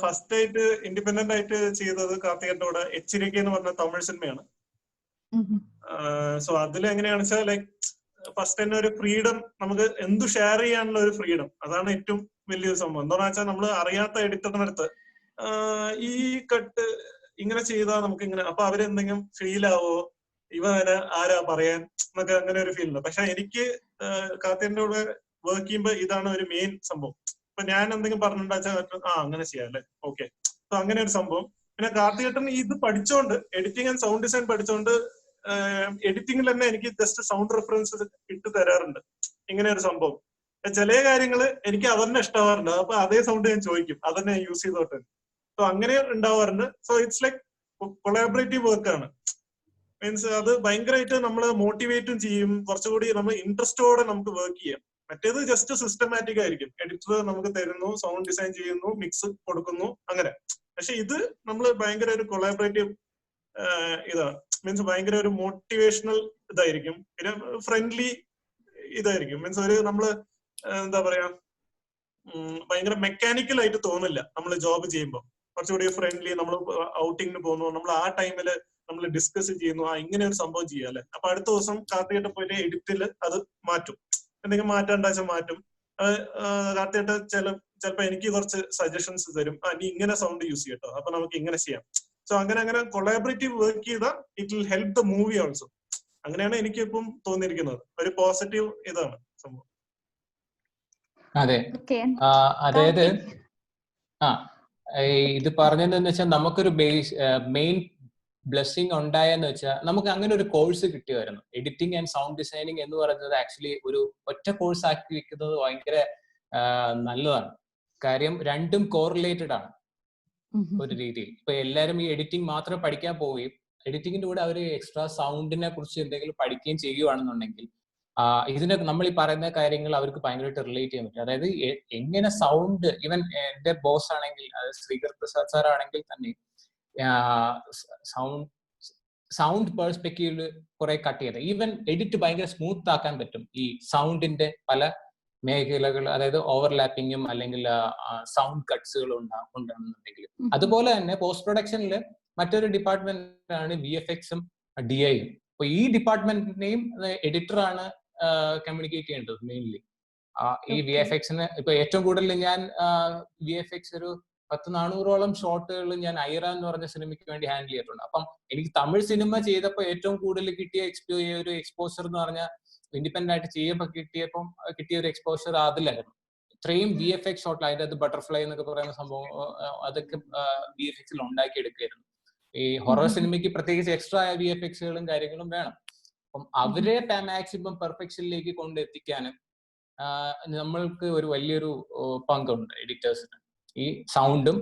ഫസ്റ്റ് ആയിട്ട് ഇൻഡിപെൻഡന്റ് ആയിട്ട് ചെയ്തത് കാർത്തികന്റെ കൂടെ എച്ചിരിക്ക എന്ന് പറഞ്ഞ തമിഴ് സിനിമയാണ്. സോ അതിൽ എങ്ങനെയാണെന്ന് വെച്ചാൽ ലൈക് ഫസ്റ്റ് തന്നെ ഒരു ഫ്രീഡം, നമുക്ക് എന്തു ഷെയർ ചെയ്യാനുള്ള ഒരു ഫ്രീഡം, അതാണ് ഏറ്റവും വലിയൊരു സംഭവം. എന്താണെന്ന് വെച്ചാൽ നമ്മൾ അറിയാത്ത എഡിറ്ററിന്റെ അടുത്ത് ഈ കട്ട് ഇങ്ങനെ ചെയ്താൽ നമുക്ക് ഇങ്ങനെ, അപ്പൊ അവരെന്തെങ്കിലും ഫീൽ ആവോ, ഇവനെ ആരാ പറയാൻ എന്നൊക്കെ അങ്ങനെ ഒരു ഫീൽ ഉണ്ട്. പക്ഷെ എനിക്ക് കാർത്തികന്റെ കൂടെ വർക്ക് ചെയ്യുമ്പോൾ ഇതാണ് ഒരു മെയിൻ സംഭവം. ഇപ്പൊ ഞാൻ എന്തെങ്കിലും പറഞ്ഞിട്ടുണ്ടാച്ചാൽ അങ്ങനെ ചെയ്യാം അല്ലെ, ഓക്കെ. അപ്പൊ അങ്ങനെ ഒരു സംഭവം. പിന്നെ കാർത്തികേട്ടൻ ഇത് പഠിച്ചോണ്ട്, എഡിറ്റിംഗ് ആൻഡ് സൗണ്ട് ഡിസൈൻ പഠിച്ചോണ്ട് എഡിറ്റിംഗിൽ തന്നെ എനിക്ക് ജസ്റ്റ് സൗണ്ട് റെഫറൻസ് ഇട്ട് തരാറുണ്ട്. ഇങ്ങനെ ഒരു സംഭവം. ചില കാര്യങ്ങള് എനിക്ക് അതന്നെ ഇഷ്ടമാവാറുണ്ട്. അപ്പൊ അതേ സൗണ്ട് ഞാൻ ചോദിക്കും, അതന്നെ യൂസ് ചെയ്തോട്ടെ. സോ അങ്ങനെ ഉണ്ടാവാറുണ്ട്. സോ ഇറ്റ്സ് ലൈക്ക് കൊളാബറേറ്റീവ് വർക്കാണ്. മീൻസ് അത് ഭയങ്കരമായിട്ട് നമ്മള് മോട്ടിവേറ്റും ചെയ്യും. കുറച്ചുകൂടി നമ്മൾ ഇൻട്രസ്റ്റോടെ നമുക്ക് വർക്ക് ചെയ്യാം. മറ്റേത് ജസ്റ്റ് സിസ്റ്റമാറ്റിക് ആയിരിക്കും. എഡിറ്റർ നമുക്ക് തരുന്നു, സൗണ്ട് ഡിസൈൻ ചെയ്യുന്നു, മിക്സ് കൊടുക്കുന്നു, അങ്ങനെ. പക്ഷെ ഇത് നമ്മൾ ഭയങ്കര ഒരു കൊളാബറേറ്റീവ് ഇതാണ്. മീൻസ് ഭയങ്കര ഒരു മോട്ടിവേഷണൽ ഇതായിരിക്കും. പിന്നെ ഫ്രണ്ട്ലി ഇതായിരിക്കും. മീൻസ് ഒരു നമ്മള് എന്താ പറയാ, ഭയങ്കര മെക്കാനിക്കൽ ആയിട്ട് തോന്നില്ല നമ്മൾ ജോബ് ചെയ്യുമ്പോൾ. കുറച്ചുകൂടി ഫ്രണ്ട്ലി. നമ്മൾ ഔട്ടിങ്ങിന് പോകുന്നു, നമ്മൾ ആ ടൈമില് നമ്മൾ ഡിസ്കസ് ചെയ്യുന്നു, ഇങ്ങനെ ഒരു സംഭവം ചെയ്യാം അല്ലെ. അപ്പൊ അടുത്ത ദിവസം കാർത്തികേട്ട പോയിട്ട് എഡിറ്റില് അത് മാറ്റും, എന്തെങ്കിലും മാറ്റാണ്ടാച്ചാൽ മാറ്റും. കാർത്തികേട്ട ചിലപ്പോ എനിക്ക് കുറച്ച് സജഷൻസ് തരും, നീ ഇങ്ങനെ സൗണ്ട് യൂസ് ചെയ്യട്ടോ, അപ്പൊ നമുക്ക് ഇങ്ങനെ ചെയ്യാം. സോ അങ്ങനെ കൊളാബറേറ്റീവ് വർക്ക് ചെയ്താൽ it will help the movie also. അങ്ങനെയാണ് എനിക്ക് ഇപ്പം തോന്നിയിരിക്കുന്നത്. ഒരു പോസിറ്റീവ് ഇതാണ് സംഭവം. അതെ, അതായത് ഇത് പറഞ്ഞതെന്ന് വെച്ചാൽ നമുക്കൊരു മെയിൻ ബ്ലെസ്സിങ് ഉണ്ടായെന്ന് വെച്ചാൽ നമുക്ക് അങ്ങനെ ഒരു കോഴ്സ് കിട്ടിയായിരുന്നു. എഡിറ്റിംഗ് ആൻഡ് സൗണ്ട് ഡിസൈനിങ് എന്ന് പറയുന്നത് ആക്ച്വലി ഒരു ഒറ്റ കോഴ്സ് ആക്കി വെക്കുന്നത് ഭയങ്കര നല്ലതാണ്. കാര്യം രണ്ടും കോറിലേറ്റഡ് ആണ് ഒരു രീതിയിൽ. ഇപ്പൊ എല്ലാരും ഈ എഡിറ്റിംഗ് മാത്രം പഠിക്കാൻ പോവുകയും എഡിറ്റിംഗിന്റെ കൂടെ അവർ എക്സ്ട്രാ സൗണ്ടിനെ കുറിച്ച് എന്തെങ്കിലും പഠിക്കുകയും ചെയ്യുകയാണെന്നുണ്ടെങ്കിൽ ഇതിന്റെ നമ്മൾ ഈ പറയുന്ന കാര്യങ്ങൾ അവർക്ക് ഭയങ്കരമായിട്ട് റിലേറ്റ് ചെയ്യാൻ പറ്റും. അതായത് എങ്ങനെ സൗണ്ട്, ഈവൻ എന്റെ ബോസ് ആണെങ്കിൽ ശ്രീകർ പ്രസാദ് സാർ ആണെങ്കിൽ തന്നെ സൗണ്ട് പെർസ്പെക്റ്റീവില് കുറെ കട്ട് ചെയ്ത് ഈവൻ എഡിറ്റ് ഭയങ്കര സ്മൂത്ത് ആക്കാൻ പറ്റും ഈ സൗണ്ടിന്റെ പല മേഖലകൾ. അതായത് ഓവർലാപ്പിങ്ങും അല്ലെങ്കിൽ സൗണ്ട് കട്ട്സുകളും ഉണ്ടാകുന്നുണ്ടെങ്കിൽ. അതുപോലെ തന്നെ പോസ്റ്റ് പ്രൊഡക്ഷനിൽ മറ്റൊരു ഡിപ്പാർട്ട്മെന്റ് ആണ് VFX-ഉം DI-യും. അപ്പൊ ഈ ഡിപ്പാർട്ട്മെന്റിനെയും എഡിറ്ററാണ് കമ്മ്യൂണിക്കേറ്റ് ചെയ്യേണ്ടത് മെയിൻലി. ഈ VFX-ന് ഇപ്പൊ ഏറ്റവും കൂടുതൽ ഞാൻ VFX ഒരു 100-400ഓളം ഷോട്ടുകൾ ഞാൻ ഐറ എന്ന് പറഞ്ഞ സിനിമയ്ക്ക് വേണ്ടി ഹാൻഡിൽ ചെയ്തിട്ടുണ്ട്. അപ്പം എനിക്ക് തമിഴ് സിനിമ ചെയ്തപ്പോൾ ഏറ്റവും കൂടുതൽ കിട്ടിയ ഒരു എക്സ്പോഷർ എന്ന് പറഞ്ഞാൽ ഇൻഡിപെൻഡന്റ് ആയിട്ട് ചെയ്യുമ്പോൾ കിട്ടിയ ഒരു എക്സ്പോഷർ അതിലായിരുന്നു. ഇത്രയും VFX ഷോട്ടിൽ, അതിന്റെ ബട്ടർഫ്ലൈ എന്നൊക്കെ പറയുന്ന സംഭവം അതൊക്കെ VFX-ൽ ഉണ്ടാക്കിയെടുക്കുകയായിരുന്നു. ഈ ഹൊറർ സിനിമയ്ക്ക് പ്രത്യേകിച്ച് എക്സ്ട്രാ VFX-കളും കാര്യങ്ങളും വേണം. അപ്പം അവരെ മാക്സിമം പെർഫെക്ഷനിലേക്ക് കൊണ്ടെത്തിക്കാനും നമ്മൾക്ക് ഒരു വലിയൊരു പങ്കുണ്ട് എഡിറ്റേഴ്സിന്. ഈ സൗണ്ടും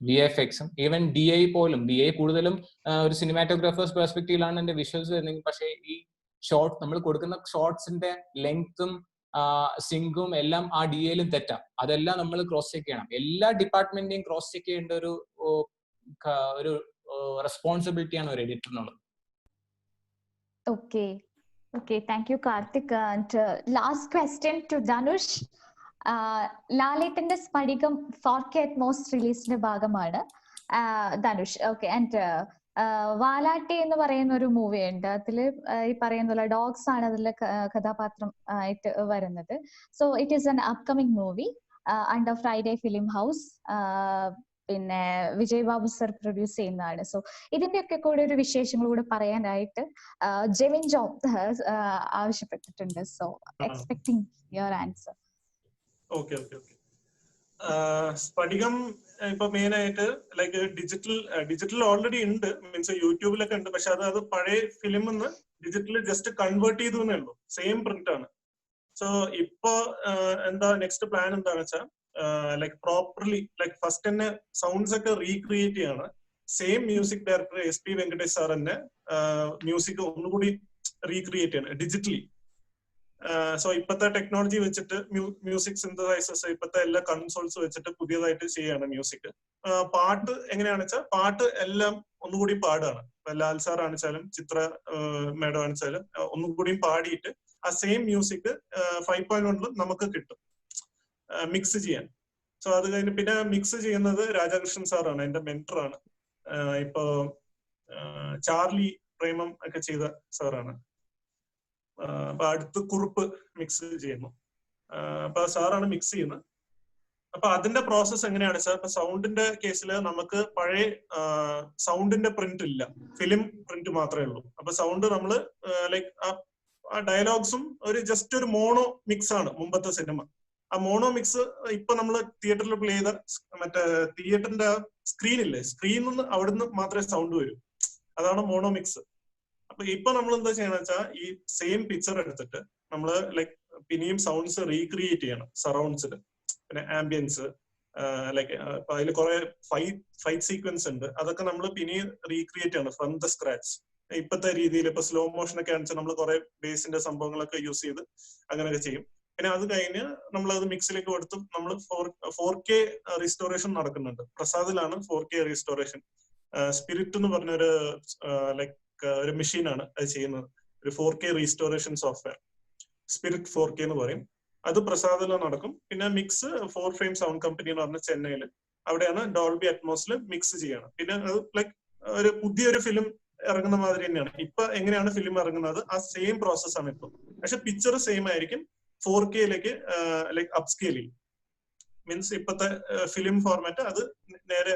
VFX-ഉം ഈവൻ DI പോലും. DI കൂടുതലും ഒരു സിനിമാറ്റോഗ്രാഫേഴ്സ് പെർസ്പെക്റ്റീവിലാണ് എന്റെ വിഷ്വൽസ് വരുന്നത്. പക്ഷേ ഈ നമ്മൾ കൊടുക്കുന്ന ഷോർട്സിന്റെ ലെങ്ത്തും സിങ്കും എല്ലാം ആ DI-ലും തെറ്റാം. അതെല്ലാം നമ്മൾ ക്രോസ് ചെക്ക് ചെയ്യണം. എല്ലാ ഡിപ്പാർട്ട്മെന്റിനെയും ക്രോസ് ചെക്ക് ചെയ്യേണ്ട ഒരു റെസ്പോൺസിബിലിറ്റിയാണ് ഒരു എഡിറ്ററിനുള്ളത്. Okay. Thank you, Karthik. And last question to Dhanush. ലാലേട്ടന്റെ സ്ഫടികം 4K Atmos റിലീസിന്റെ ഭാഗമാണ് ധനുഷ്. ഓക്കെ. ആൻഡ് വാലാട്ടി എന്ന് പറയുന്ന ഒരു മൂവി ഉണ്ട്. അതില് ഈ പറയുന്ന പോലെ ഡോഗ്സ് ആണ് അതിലെ കഥാപാത്രം ആയിട്ട് വരുന്നത്. So it is an upcoming movie. Under Friday film house. പിന്നെ വിജയ് ബാബു സർ പ്രൊഡ്യൂസ് ചെയ്യുന്നതാണ്. സോ ഇതിന്റെയൊക്കെ കൂടെ ഒരു വിശേഷങ്ങൾ കൂടെ പറയാനായിട്ട് ജെവിൻ ജോബ് ആവശ്യപ്പെട്ടിട്ടുണ്ട്. So expecting your answer. Okay. Spadikam ഇപ്പൊ മെയിൻ ആയിട്ട് ലൈക്ക് ഡിജിറ്റൽ ഓൾറെഡി ഉണ്ട്, മീൻസ് യൂട്യൂബിലൊക്കെ ഉണ്ട്. പക്ഷെ അത് പഴയ ഫിലിം ഡിജിറ്റൽ ജസ്റ്റ് കൺവേർട്ട് ചെയ്തു എന്നേ ഉള്ളൂ. സെയിം പ്രിന്റ് ആണ്. സോ ഇപ്പൊ എന്താ നെക്സ്റ്റ് പ്ലാൻ എന്താന്ന് വെച്ചാൽ ലൈക്ക് പ്രോപ്പർലി ലൈക്ക് ഫസ്റ്റ് തന്നെ സൗണ്ട്സ് ഒക്കെ റീക്രിയേറ്റ് ചെയ്യാണ്. Same music director SP Venkatesh sir തന്നെ മ്യൂസിക് ഒന്നുകൂടി റീക്രിയേറ്റ് ചെയ്യണം ഡിജിറ്റലി. സോ ഇപ്പത്തെ ടെക്നോളജി വെച്ചിട്ട് മ്യൂസിക് സിന്തസൈസേഴ്സ് ഇപ്പത്തെ എല്ലാ കൺസോൾസ് വെച്ചിട്ട് പുതിയതായിട്ട് ചെയ്യാണ് മ്യൂസിക്. പാട്ട് എങ്ങനെയാണെന്ന് വെച്ചാൽ പാട്ട് എല്ലാം ഒന്നുകൂടി പാടാണ്. ലാൽ സാർ ആണെച്ചാലും ചിത്ര മേഡം ആണെച്ചാലും ഒന്നുകൂടിയും പാടിയിട്ട് ആ സെയിം മ്യൂസിക് 5.1 നമുക്ക് കിട്ടും മിക്സ് ചെയ്യാൻ. സോ അത് കഴിഞ്ഞ് പിന്നെ മിക്സ് ചെയ്യുന്നത് രാധാകൃഷ്ണൻ സാറാണ്, എന്റെ മെന്ററാണ്. ഇപ്പോ ചാർലി പ്രേമം ഒക്കെ ചെയ്ത സാറാണ്. അപ്പൊ അടുത്ത് കുറുപ്പ് മിക്സ് ചെയ്യുന്നു. അപ്പൊ സാറാണ് മിക്സ് ചെയ്യുന്നത്. അപ്പൊ അതിന്റെ പ്രോസസ് എങ്ങനെയാണ് സാർ? ഇപ്പൊ സൗണ്ടിന്റെ കേസിൽ നമുക്ക് പഴയ സൗണ്ടിന്റെ പ്രിന്റ് ഇല്ല, ഫിലിം പ്രിന്റ് മാത്രമേ ഉള്ളൂ. അപ്പൊ സൗണ്ട് നമ്മള് ലൈക്ക് ആ ഡയലോഗ്സും ജസ്റ്റ് ഒരു മോണോ മിക്സ് ആണ് മുമ്പത്തെ സിനിമ. ആ മോണോ മിക്സ് ഇപ്പൊ നമ്മള് തിയേറ്ററിൽ പ്ലേ ചെയ്ത മറ്റേ തിയേറ്ററിന്റെ സ്ക്രീനില്ലേ, സ്ക്രീനിൽ നിന്ന് അവിടുന്ന് മാത്രമേ സൗണ്ട് വരൂ. അതാണ് മോണോ മിക്സ്. അപ്പൊ ഇപ്പൊ നമ്മൾ എന്താ ചെയ്യണമെന്ന് വെച്ചാൽ ഈ സെയിം പിക്ചർ എടുത്തിട്ട് നമ്മള് ലൈക്ക് പിന്നെയും സൗണ്ട്സ് റീക്രിയേറ്റ് ചെയ്യണം. സറൗണ്ട്സിൽ പിന്നെ ആംബിയൻസ് ലൈക്ക് അതിൽ കുറെ ഫൈറ്റ് സീക്വൻസ് ഉണ്ട്. അതൊക്കെ നമ്മൾ പിന്നെയും റീക്രിയേറ്റ് ചെയ്യണം ഫ്രം ദ സ്ക്രാച്ച്. ഇപ്പത്തെ രീതിയിൽ ഇപ്പൊ സ്ലോ മോഷൻ ഒക്കെ ആണെച്ചാൽ നമ്മൾ കുറെ ബേസിന്റെ സംഭവങ്ങളൊക്കെ യൂസ് ചെയ്ത് അങ്ങനെയൊക്കെ ചെയ്യും. പിന്നെ അത് കഴിഞ്ഞ് നമ്മൾ അത് മിക്സിലേക്ക് കൊടുത്തും നമ്മൾ 4K റീസ്റ്റോറേഷൻ നടക്കുന്നുണ്ട്. പ്രസാദിലാണ് 4K റീസ്റ്റോറേഷൻ. സ്പിരിറ്റ് എന്ന് പറഞ്ഞൊരു ലൈക്ക് ഒരു മെഷീനാണ് അത് ചെയ്യുന്നത്. ഒരു 4K restoration software, spirit 4K എന്ന് പറയും. അത് പ്രസാദിൽ നടക്കും. പിന്നെ മിക്സ് 4 ഫ്രെയിം സൗണ്ട് കമ്പനി എന്ന് പറഞ്ഞ ചെന്നൈയിൽ, അവിടെയാണ് ഡോൾബി അറ്റ്മോസിൽ മിക്സ് ചെയ്യണം. പിന്നെ അത് ലൈക്ക് ഒരു പുതിയൊരു ഫിലിം ഇറങ്ങുന്ന മാതിരി തന്നെയാണ്. ഇപ്പൊ എങ്ങനെയാണ് ഫിലിം ഇറങ്ങുന്നത് ആ സെയിം പ്രോസസ് ആണ് ഇപ്പൊ. പക്ഷെ പിക്ചർ സെയിം ആയിരിക്കും. 4Kയിലേക്ക് ലൈക്ക് അപ്സ്കെയിൽ ചെയ്യും. മീൻസ് ഇപ്പത്തെ ഫിലിം ഫോർമാറ്റ് അത് നേരെ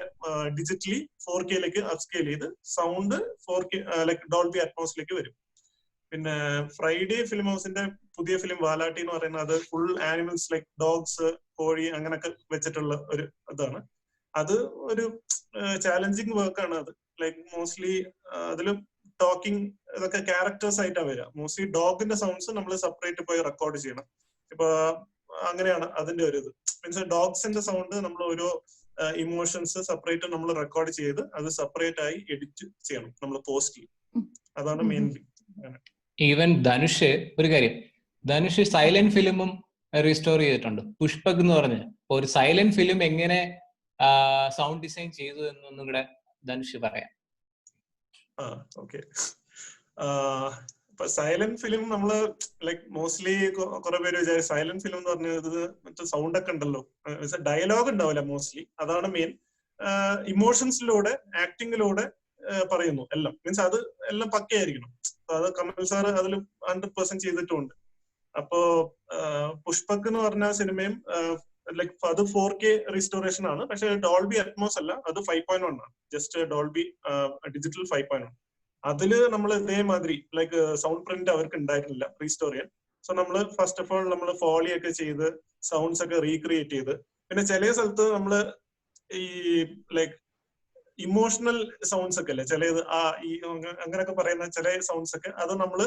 ഡിജിറ്റലി 4Kയിലേക്ക് അപ്സ്കെയിൽ ചെയ്ത് സൗണ്ട് 4K ലൈക്ക് ഡോൾബി അറ്റ്മോസിലേക്ക് വരും. പിന്നെ ഫ്രൈഡേ ഫിലിം ഹൗസിന്റെ പുതിയ ഫിലിം വാലാട്ടി എന്ന് പറയുന്നത് അത് ഫുൾ ആനിമൽസ് ലൈക്ക് ഡോഗ്സ്, കോഴി അങ്ങനെയൊക്കെ വെച്ചിട്ടുള്ള ഒരു ഇതാണ്. അത് ഒരു ചാലഞ്ചിങ് വർക്കാണ്. അത് ലൈക്ക് മോസ്റ്റ്ലി അതിൽ ടോക്കിംഗ് ഇതൊക്കെ ക്യാരക്ടേഴ്സ് ആയിട്ടാണ് വരിക. മോസ്റ്റ്ലി ഡോഗിന്റെ സൗണ്ട്സ് നമ്മൾ സെപ്പറേറ്റ് പോയി റെക്കോർഡ് ചെയ്യണം. ഇപ്പൊ അങ്ങനെയാണ് അതിന്റെ ഒരു ഇത്. മീൻസ് ഡോഗ്സിന്റെ സൗണ്ട് നമ്മൾ ഓരോ ഇമോഷൻസ് സെപ്പറേറ്റ് നമ്മൾ റെക്കോർഡ് ചെയ്ത് അത് സെപ്പറേറ്റ് ആയി എഡിറ്റ് ചെയ്യണം നമ്മൾ പോസ്റ്റിൽ. അതാണ് മെയിൻലി. ഈവൻ ധനുഷ് ഒരു കാര്യം, ധനുഷ് സൈലന്റ് ഫിലിമും റീസ്റ്റോർ ചെയ്തിട്ടുണ്ട്. പുഷ്പക് എന്ന് പറഞ്ഞ് ഒരു സൈലന്റ് ഫിലിം എങ്ങനെ സൗണ്ട് ഡിസൈൻ ചെയ്തു എന്നൊന്നും കൂടെ ധനുഷ് പറയാം. ഓക്കെ. ഇപ്പൊ സൈലന്റ് ഫിലിം നമ്മള് ലൈക്ക് മോസ്റ്റ്ലി കുറെ പേര് വിചാരിച്ചു സൈലന്റ് ഫിലിം എന്ന് പറഞ്ഞത് മറ്റേ സൗണ്ട് ഒക്കെ ഉണ്ടല്ലോ, ഡയലോഗ് ഉണ്ടാവില്ല മോസ്റ്റ്ലി. അതാണ് മെയിൻ. ഇമോഷൻസിലൂടെ ആക്ടിങ്ങിലൂടെ പറയുന്നു എല്ലാം. മീൻസ് അത് എല്ലാം പക്കയായിരിക്കണം. അത് കമൽ സാർ അതിൽ 100% ചെയ്തിട്ടുണ്ട്. അപ്പോ പുഷ്പക് എന്ന് പറഞ്ഞ സിനിമയും ലൈക്ക് അത് 4K റീസ്റ്റോറേഷൻ ആണ്. പക്ഷെ ഡോൾബി അറ്റ്മോസ് അല്ല, അത് 5.1 ആണ്. Just Dolby digital 5.1. അതില് നമ്മൾ ഇതേമാതിരി ലൈക്ക് സൗണ്ട് പ്രിന്റ് അവർക്ക് ഉണ്ടായിരുന്നില്ല റീസ്റ്റോർ ചെയ്യാൻ. സോ നമ്മൾ ഫസ്റ്റ് ഓഫ് ഓൾ നമ്മൾ ഫോളി ഒക്കെ ചെയ്ത് സൗണ്ട്സ് ഒക്കെ റീക്രിയേറ്റ് ചെയ്ത്, പിന്നെ ചില സ്ഥലത്ത് നമ്മള് ഈ ലൈക്ക് ഇമോഷണൽ സൗണ്ട്സ് ഒക്കെ അല്ലേ ചിലത് ഈ അങ്ങനെയൊക്കെ പറയുന്ന ചില സൗണ്ട്സ് ഒക്കെ അത് നമ്മള്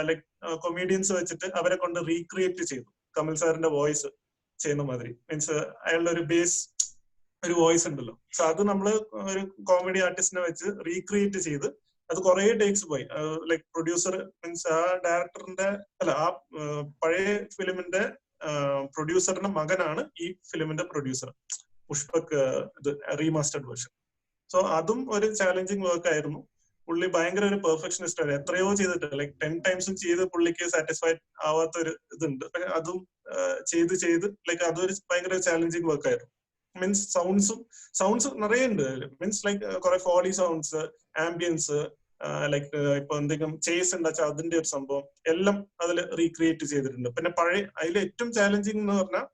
ലൈക്ക് കൊമീഡിയൻസ് വെച്ചിട്ട് അവരെ കൊണ്ട് റീക്രിയേറ്റ് ചെയ്തു. കമൽ സാറിന്റെ വോയിസ് ചെയ്യുന്ന മാതിരി. മീൻസ് അയാളുടെ ഒരു ബേസ് ഒരു വോയിസ് ഉണ്ടല്ലോ. സോ അത് നമ്മള് ഒരു കോമഡി ആർട്ടിസ്റ്റിനെ വെച്ച് റീക്രിയേറ്റ് ചെയ്ത് അത് കുറെ ടേക്സ് പോയി. ലൈക്ക് പ്രൊഡ്യൂസർ മീൻസ് ആ ഡയറക്ടറിന്റെ ആ പഴയ ഫിലിമിന്റെ പ്രൊഡ്യൂസറിന്റെ മകനാണ് ഈ ഫിലിമിന്റെ പ്രൊഡ്യൂസർ. പുഷ്പക് ഇത് റീമാസ്റ്റർഡ് വേർഷൻ. സോ അതും ഒരു ചാലഞ്ചിങ് വർക്ക് ആയിരുന്നു. പുള്ളി ഭയങ്കര ഒരു പെർഫെക്ഷനിസ്റ്റ് ആണ്. എത്രയോ ചെയ്തിട്ട് ലൈക്ക് 10 ടൈംസും ചെയ്ത് പുള്ളിക്ക് സാറ്റിസ്ഫൈഡ് ആവാത്ത ഒരു ഇതുണ്ട്. അതും ചെയ്ത് ലൈക്ക് അതൊരു ഭയങ്കര ചാലഞ്ചിങ് വർക്ക് ആയിരുന്നു. മീൻസ് സൗണ്ട്സ് നിറയെ ഉണ്ട്. മീൻസ് ലൈക്ക് കുറെ ഫോളി സൗണ്ട്സ്, ആംബിയൻസ്, ലൈക്ക് ഇപ്പൊ എന്തെങ്കിലും ചേസ് ഉണ്ടാച്ചാൽ അതിന്റെ ഒരു സംഭവം എല്ലാം അതിൽ റീക്രിയേറ്റ് ചെയ്തിട്ടുണ്ട്. പിന്നെ പഴയ അതിൽ ഏറ്റവും ചാലഞ്ചിങ് എന്ന് പറഞ്ഞാൽ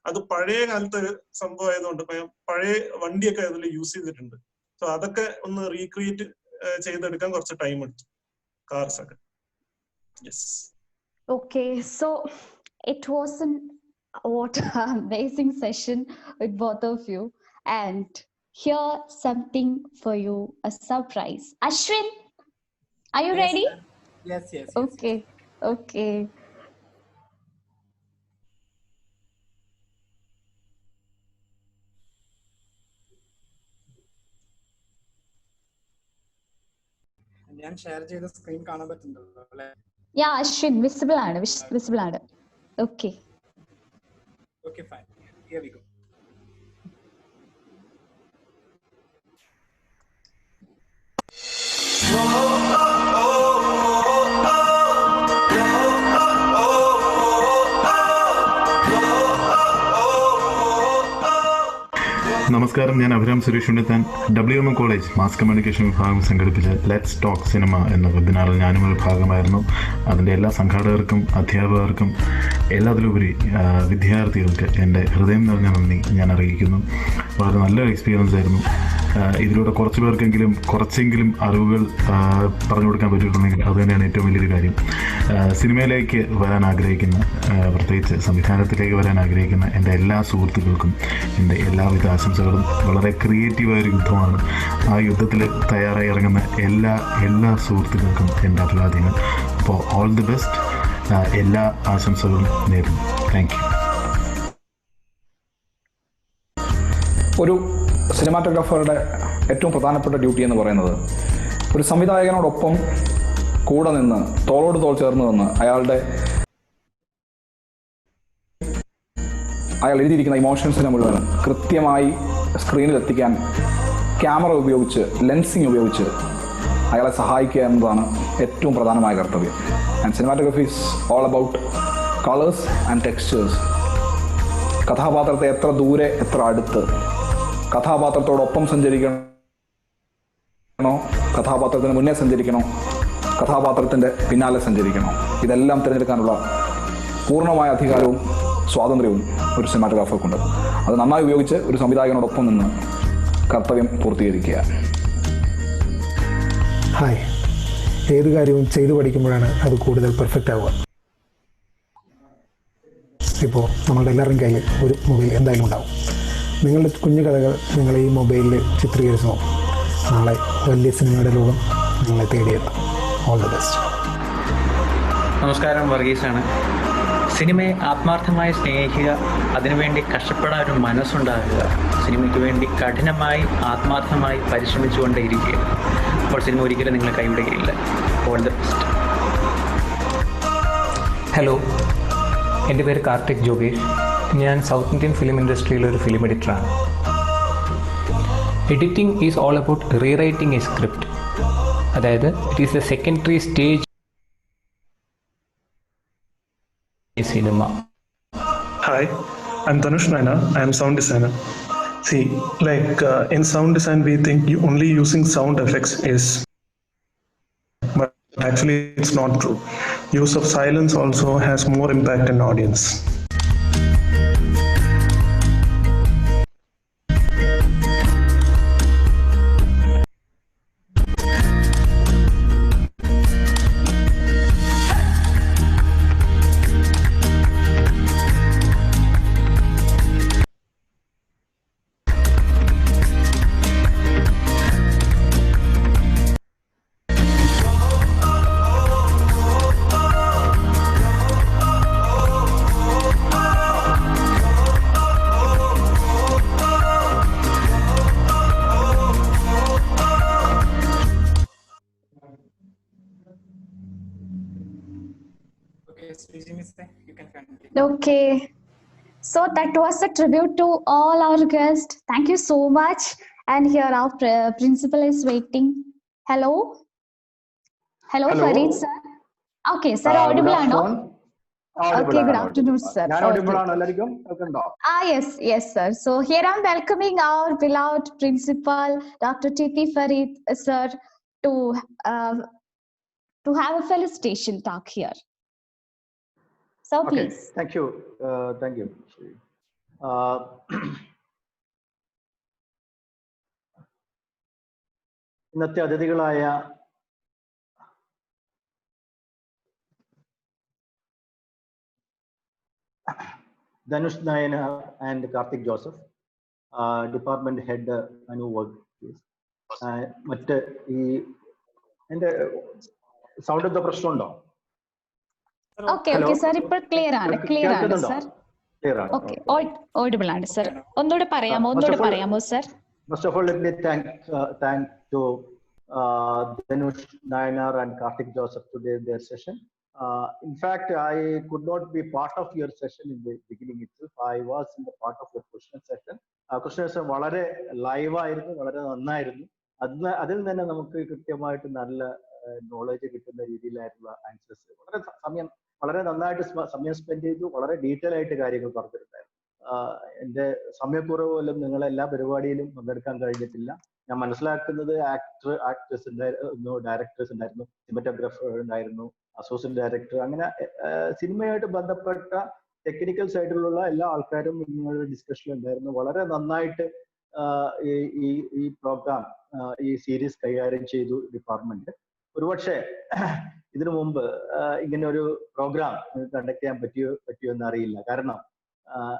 അത് പഴയ കാലത്തെ ഒരു സംഭവം ആയതുകൊണ്ട് പഴയ വണ്ടിയൊക്കെ അതിൽ യൂസ് ചെയ്തിട്ടുണ്ട്. സോ അതൊക്കെ ഒന്ന് റീക്രിയേറ്റ് ചെയ്തെടുക്കാൻ കുറച്ച് ടൈം എടുത്തു കാർസ് ഒക്കെ. Yes. Okay, so it was an amazing session with both of you, and here something for you, a surprise. Ashwin, are you ready? Yes. Okay. ഞാൻ ഷെയർ ചെയ്ത സ്ക്രീൻ കാണാൻ പറ്റുന്നുണ്ടല്ലോ അല്ലേ? Yeah, Ashwin, visible ആണ്. Okay. Okay, fine. Here we go. നമസ്കാരം, ഞാൻ Abhiram Suresh Unnithan. WM college mass communication വിഭാഗം സംഘടിപ്പിച്ച ലെറ്റ്സ് ടോക്ക് സിനിമ എന്ന വെബിനാറിൽ ഞാനും ഒരു ഭാഗമായിരുന്നു. അതിൻ്റെ എല്ലാ സംഘാടകർക്കും അധ്യാപകർക്കും എല്ലാത്തിലുപരി വിദ്യാർത്ഥികൾക്ക് എൻ്റെ ഹൃദയം നിറഞ്ഞ നന്ദി ഞാൻ അറിയിക്കുന്നു. വളരെ നല്ലൊരു എക്സ്പീരിയൻസ് ആയിരുന്നു. ഇതിലൂടെ കുറച്ച് പേർക്കെങ്കിലും കുറച്ചെങ്കിലും അറിവുകൾ പറഞ്ഞു കൊടുക്കാൻ പറ്റിയിട്ടുണ്ടെങ്കിൽ അത് തന്നെയാണ് ഏറ്റവും വലിയൊരു കാര്യം. സിനിമയിലേക്ക് വരാൻ ആഗ്രഹിക്കുന്ന, പ്രത്യേകിച്ച് സംവിധാനത്തിലേക്ക് വരാൻ ആഗ്രഹിക്കുന്ന എൻ്റെ എല്ലാ സുഹൃത്തുക്കൾക്കും എൻ്റെ എല്ലാവിധ ആശംസകളും. വളരെ ക്രിയേറ്റീവായൊരു യുദ്ധമാണ്. ആ യുദ്ധത്തിൽ തയ്യാറായി ഇറങ്ങുന്ന എല്ലാ സുഹൃത്തുക്കൾക്കും എൻ്റെ അഭിവാദ്യങ്ങൾ. അപ്പോൾ ഓൾ ദി ബെസ്റ്റ്. എല്ലാ ആശംസകളും നേരുന്നു. Thank you. ഒരു സിനിമാറ്റോഗ്രാഫറുടെ ഏറ്റവും പ്രധാനപ്പെട്ട ഡ്യൂട്ടി എന്ന് പറയുന്നത് ഒരു സംവിധായകനോടൊപ്പം കൂടെ നിന്ന് തോളോട് തോൾ ചേർന്ന് നിന്ന് അയാൾ എഴുതിയിരിക്കുന്ന ഇമോഷൻസിനെ മുഴുവൻ കൃത്യമായി സ്ക്രീനിൽ എത്തിക്കാൻ ക്യാമറ ഉപയോഗിച്ച്, ലെൻസിങ് ഉപയോഗിച്ച് അയാളെ സഹായിക്കുക എന്നതാണ് ഏറ്റവും പ്രധാനമായ കർത്തവ്യം. And cinematography is all about colours and textures. കഥാപാത്രത്തെ എത്ര ദൂരെ എത്ര അടുത്ത്, കഥാപാത്രത്തോടൊപ്പം സഞ്ചരിക്കണോ, കഥാപാത്രത്തിന് മുന്നേ സഞ്ചരിക്കണോ, കഥാപാത്രത്തിൻ്റെ പിന്നാലെ സഞ്ചരിക്കണോ, ഇതെല്ലാം തിരഞ്ഞെടുക്കാനുള്ള പൂർണ്ണമായ അധികാരവും സ്വാതന്ത്ര്യവും ഒരു സിനിമാറ്റോഗ്രാഫർക്കുണ്ട്. അത് നന്നായി ഉപയോഗിച്ച് ഒരു സംവിധായകനോടൊപ്പം നിന്ന് കർത്തവ്യം പൂർത്തീകരിക്കുക. ഹായ്. ഏത് കാര്യവും ചെയ്തു പഠിക്കുമ്പോഴാണ് അത് കൂടുതൽ പെർഫെക്റ്റ് ആവുക. ഇപ്പോൾ നമ്മളുടെ എല്ലാവരുടെയും കയ്യിൽ ഒരു മൊബൈൽ എന്തായാലും ഉണ്ടാവും. നിങ്ങളുടെ കുഞ്ഞു കഥകൾ നിങ്ങൾ ഈ മൊബൈലിൽ ചിത്രീകരിച്ചു നോക്കും. നാളെ വലിയ സിനിമയുടെ ലോകം നിങ്ങളെ തേടിയെത്താം. All the best. നമസ്കാരം, വർഗീസാണ്. സിനിമയെ ആത്മാർത്ഥമായി സ്നേഹിക്കുക, അതിനുവേണ്ടി കഷ്ടപ്പെടാൻ ഒരു മനസ്സുണ്ടാകുക, സിനിമയ്ക്ക് വേണ്ടി കഠിനമായി ആത്മാർത്ഥമായി പരിശ്രമിച്ചുകൊണ്ടേയിരിക്കുക. അപ്പോൾ സിനിമ ഒരിക്കലും നിങ്ങളെ കൈവിടുകയില്ല. All the best. ഹലോ, എൻ്റെ പേര് കാർത്തിക് ജോഗേഷ്. ഞാൻ സൗത്ത് ഇന്ത്യൻ ഫിലിം ഇൻഡസ്ട്രിയിലൊരു ഫിലിം എഡിറ്ററാണ്. Editing is all about rewriting a script. അതായത് it is a secondary stage cinema. Hi, I'm Tanush Naina. I am sound designer. See, in sound design, we think only using sound effects is, but actually it's not true. Use of silence also has more impact in audience. Okay, so that was a tribute to all our guests. Thank you so much. And here our principal is waiting. Hello, Farid sir. Okay, sir, audible ano? Okay, good afternoon, sir. Yes, sir. So here I'm welcoming our beloved principal, Dr. T.P. Farid sir, to have a felicitation talk here. So please. Okay, thank you. ഇന്നത്തെ അതിഥികളായ Dhanush Nayanar and Karthik Joseph, department head Anu Varghese, മറ്റ് ഈ എന്റെ സൗണ്ടിന്റെ പ്രശ്നമുണ്ടോ? ഓക്കെ ഓക്കെ സർ, ഇപ്പോൾ ക്ലിയർ ആണ് സർ. Clear ആണ്. ഓക്കെ, ഓഡിബിൾ ആണ് സർ. ഒന്നുകൂടെ പറയാമോ sir? First of all, let me thank to Dhanush Nayanar and Karthik Joseph today their session. In fact, I could not be part of your session in the beginning itself. I was in the part of your question session. Question session വളരെ ലൈവ് ആയിരുന്നു, വളരെ നന്നായിരുന്നു. അതിൽ തന്നെ നമുക്ക് കൃത്യമായിട്ട് നല്ല നോളജ് കിട്ടുന്ന രീതിയിലായിട്ടുള്ള ആൻസേഴ്സ് വളരെ നന്നായിട്ട് സമയം സ്പെൻഡ് ചെയ്തു, വളരെ ഡീറ്റെയിൽ ആയിട്ട് കാര്യങ്ങൾ പറഞ്ഞിട്ടുണ്ടായിരുന്നു. എൻ്റെ സമയക്കുറവ് പോലും നിങ്ങളെല്ലാ പരിപാടിയിലും പങ്കെടുക്കാൻ കഴിഞ്ഞിട്ടില്ല. ഞാൻ മനസ്സിലാക്കുന്നത് ആക്ടേഴ്സ് ഉണ്ടായിരുന്നു, ഡയറക്ടേഴ്സ് ഉണ്ടായിരുന്നു, സിനിമാറ്റോഗ്രാഫർ ഉണ്ടായിരുന്നു, അസോസിയേറ്റ് ഡയറക്ടർ, അങ്ങനെ സിനിമയായിട്ട് ബന്ധപ്പെട്ട ടെക്നിക്കൽ സൈഡിലുള്ള എല്ലാ ആൾക്കാരും നിങ്ങളുടെ ഡിസ്കഷനിൽ ഉണ്ടായിരുന്നു. വളരെ നന്നായിട്ട് ഈ പ്രോഗ്രാം, ഈ സീരീസ് കൈകാര്യം ചെയ്തു ഡിപ്പാർട്ട്മെന്റ്. ഒരുപക്ഷെ ഇതിനു മുമ്പ് ഇങ്ങനെ ഒരു പ്രോഗ്രാം കണ്ടക്ട് ചെയ്യാൻ പറ്റിയോ എന്ന് അറിയില്ല. കാരണം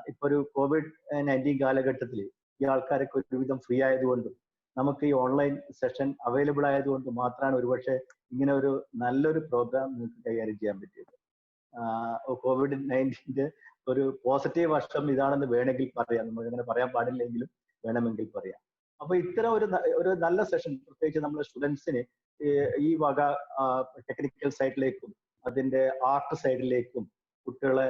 ഇപ്പൊ ഒരു COVID-19 കാലഘട്ടത്തിൽ ഈ ആൾക്കാരൊക്കെ ഒരുവിധം ഫ്രീ ആയതുകൊണ്ടും നമുക്ക് ഈ ഓൺലൈൻ സെഷൻ അവൈലബിൾ ആയതുകൊണ്ട് മാത്രമാണ് ഒരുപക്ഷെ ഇങ്ങനെ ഒരു നല്ലൊരു പ്രോഗ്രാം നിങ്ങൾക്ക് കൈകാര്യം ചെയ്യാൻ പറ്റിയത്. COVID-19 ഒരു പോസിറ്റീവ് വശം ഇതാണെന്ന് വേണമെങ്കിൽ പറയാം, നമുക്ക് അങ്ങനെ പറയാൻ പാടില്ലെങ്കിലും വേണമെങ്കിൽ പറയാം. അപ്പൊ ഇത്തരം ഒരു നല്ല സെഷൻ, പ്രത്യേകിച്ച് നമ്മുടെ സ്റ്റുഡൻസിന് ഈ വക ടെക്നിക്കൽ സൈഡിലേക്കും അതിന്റെ ആർട്ട് സൈഡിലേക്കും കുട്ടികളെ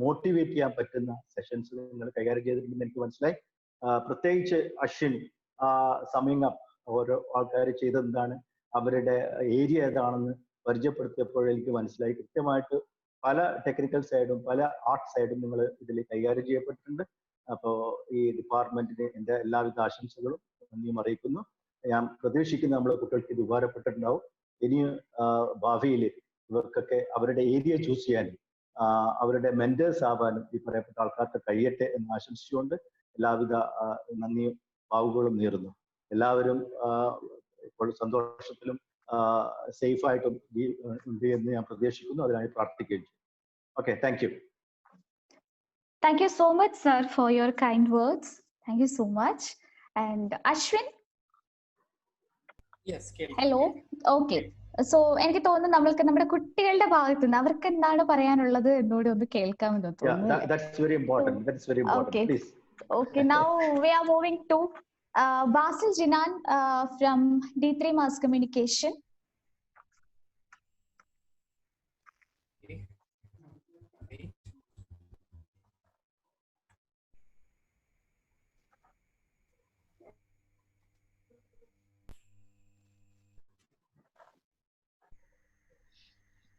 മോട്ടിവേറ്റ് ചെയ്യാൻ പറ്റുന്ന സെഷൻസ് നിങ്ങൾ കൈകാര്യം ചെയ്തിട്ടുണ്ടെന്ന് എനിക്ക് മനസ്സിലായി. പ്രത്യേകിച്ച് അശ്വിൻ സമ്മിങ് അപ്പ് ഓരോ ആൾക്കാർ ചെയ്തെന്താണ്, അവരുടെ ഏരിയ ഏതാണെന്ന് പരിചയപ്പെടുത്തിയപ്പോൾ എനിക്ക് മനസ്സിലായി കൃത്യമായിട്ട് പല ടെക്നിക്കൽ സൈഡും പല ആർട്ട് സൈഡും നിങ്ങൾ ഇതിൽ കൈകാര്യം ചെയ്യപ്പെട്ടിട്ടുണ്ട്. അപ്പോൾ ഈ ഡിപ്പാർട്ട്മെന്റിന് എൻ്റെ എല്ലാവിധ ആശംസകളും നന്ദിയും അറിയിക്കുന്നു. ഞാൻ പ്രതീക്ഷിക്കുന്നു നമ്മുടെ കുട്ടികൾക്ക് ഇത് ഉപകാരപ്പെട്ടിട്ടുണ്ടാവും. ഇനി ഭാവിയിൽ ഇവർക്കൊക്കെ അവരുടെ ഏരിയ ചൂസ് ചെയ്യാനും അവരുടെ മെന്റേഴ്സ് ആവാനും ഈ പറയപ്പെട്ട ആൾക്കാർക്ക് കഴിയട്ടെ എന്ന് ആശംസിച്ചുകൊണ്ട് എല്ലാവിധ നന്ദിയും ഭാവുകളും നേരുന്നു. എല്ലാവരും ഇപ്പോൾ സന്തോഷത്തിലും സേഫായിട്ടും ഉണ്ട് എന്ന് ഞാൻ പ്രതീക്ഷിക്കുന്നു. അതിനായി പ്രാർത്ഥിക്കുകയും ചെയ്യും. Okay, thank U. Thank you so much, sir, for your kind words. Thank you so much. And Ashwin? Yes, hello. Okay. So എനിക്ക് തോന്നുന്നു നമ്മൾക്ക് നമ്മുടെ കുട്ടികളുടെ ഭാഗത്ത് നിന്ന് അവർക്ക് എന്താണ് പറയാനുള്ളത് എന്നോട് ഒന്ന് കേൾക്കാമെന്ന് തോന്നുന്നു. That's very important. That's very important. Okay. Please. Okay. Now we are moving to Basil Jinan from D3 Mass Communication.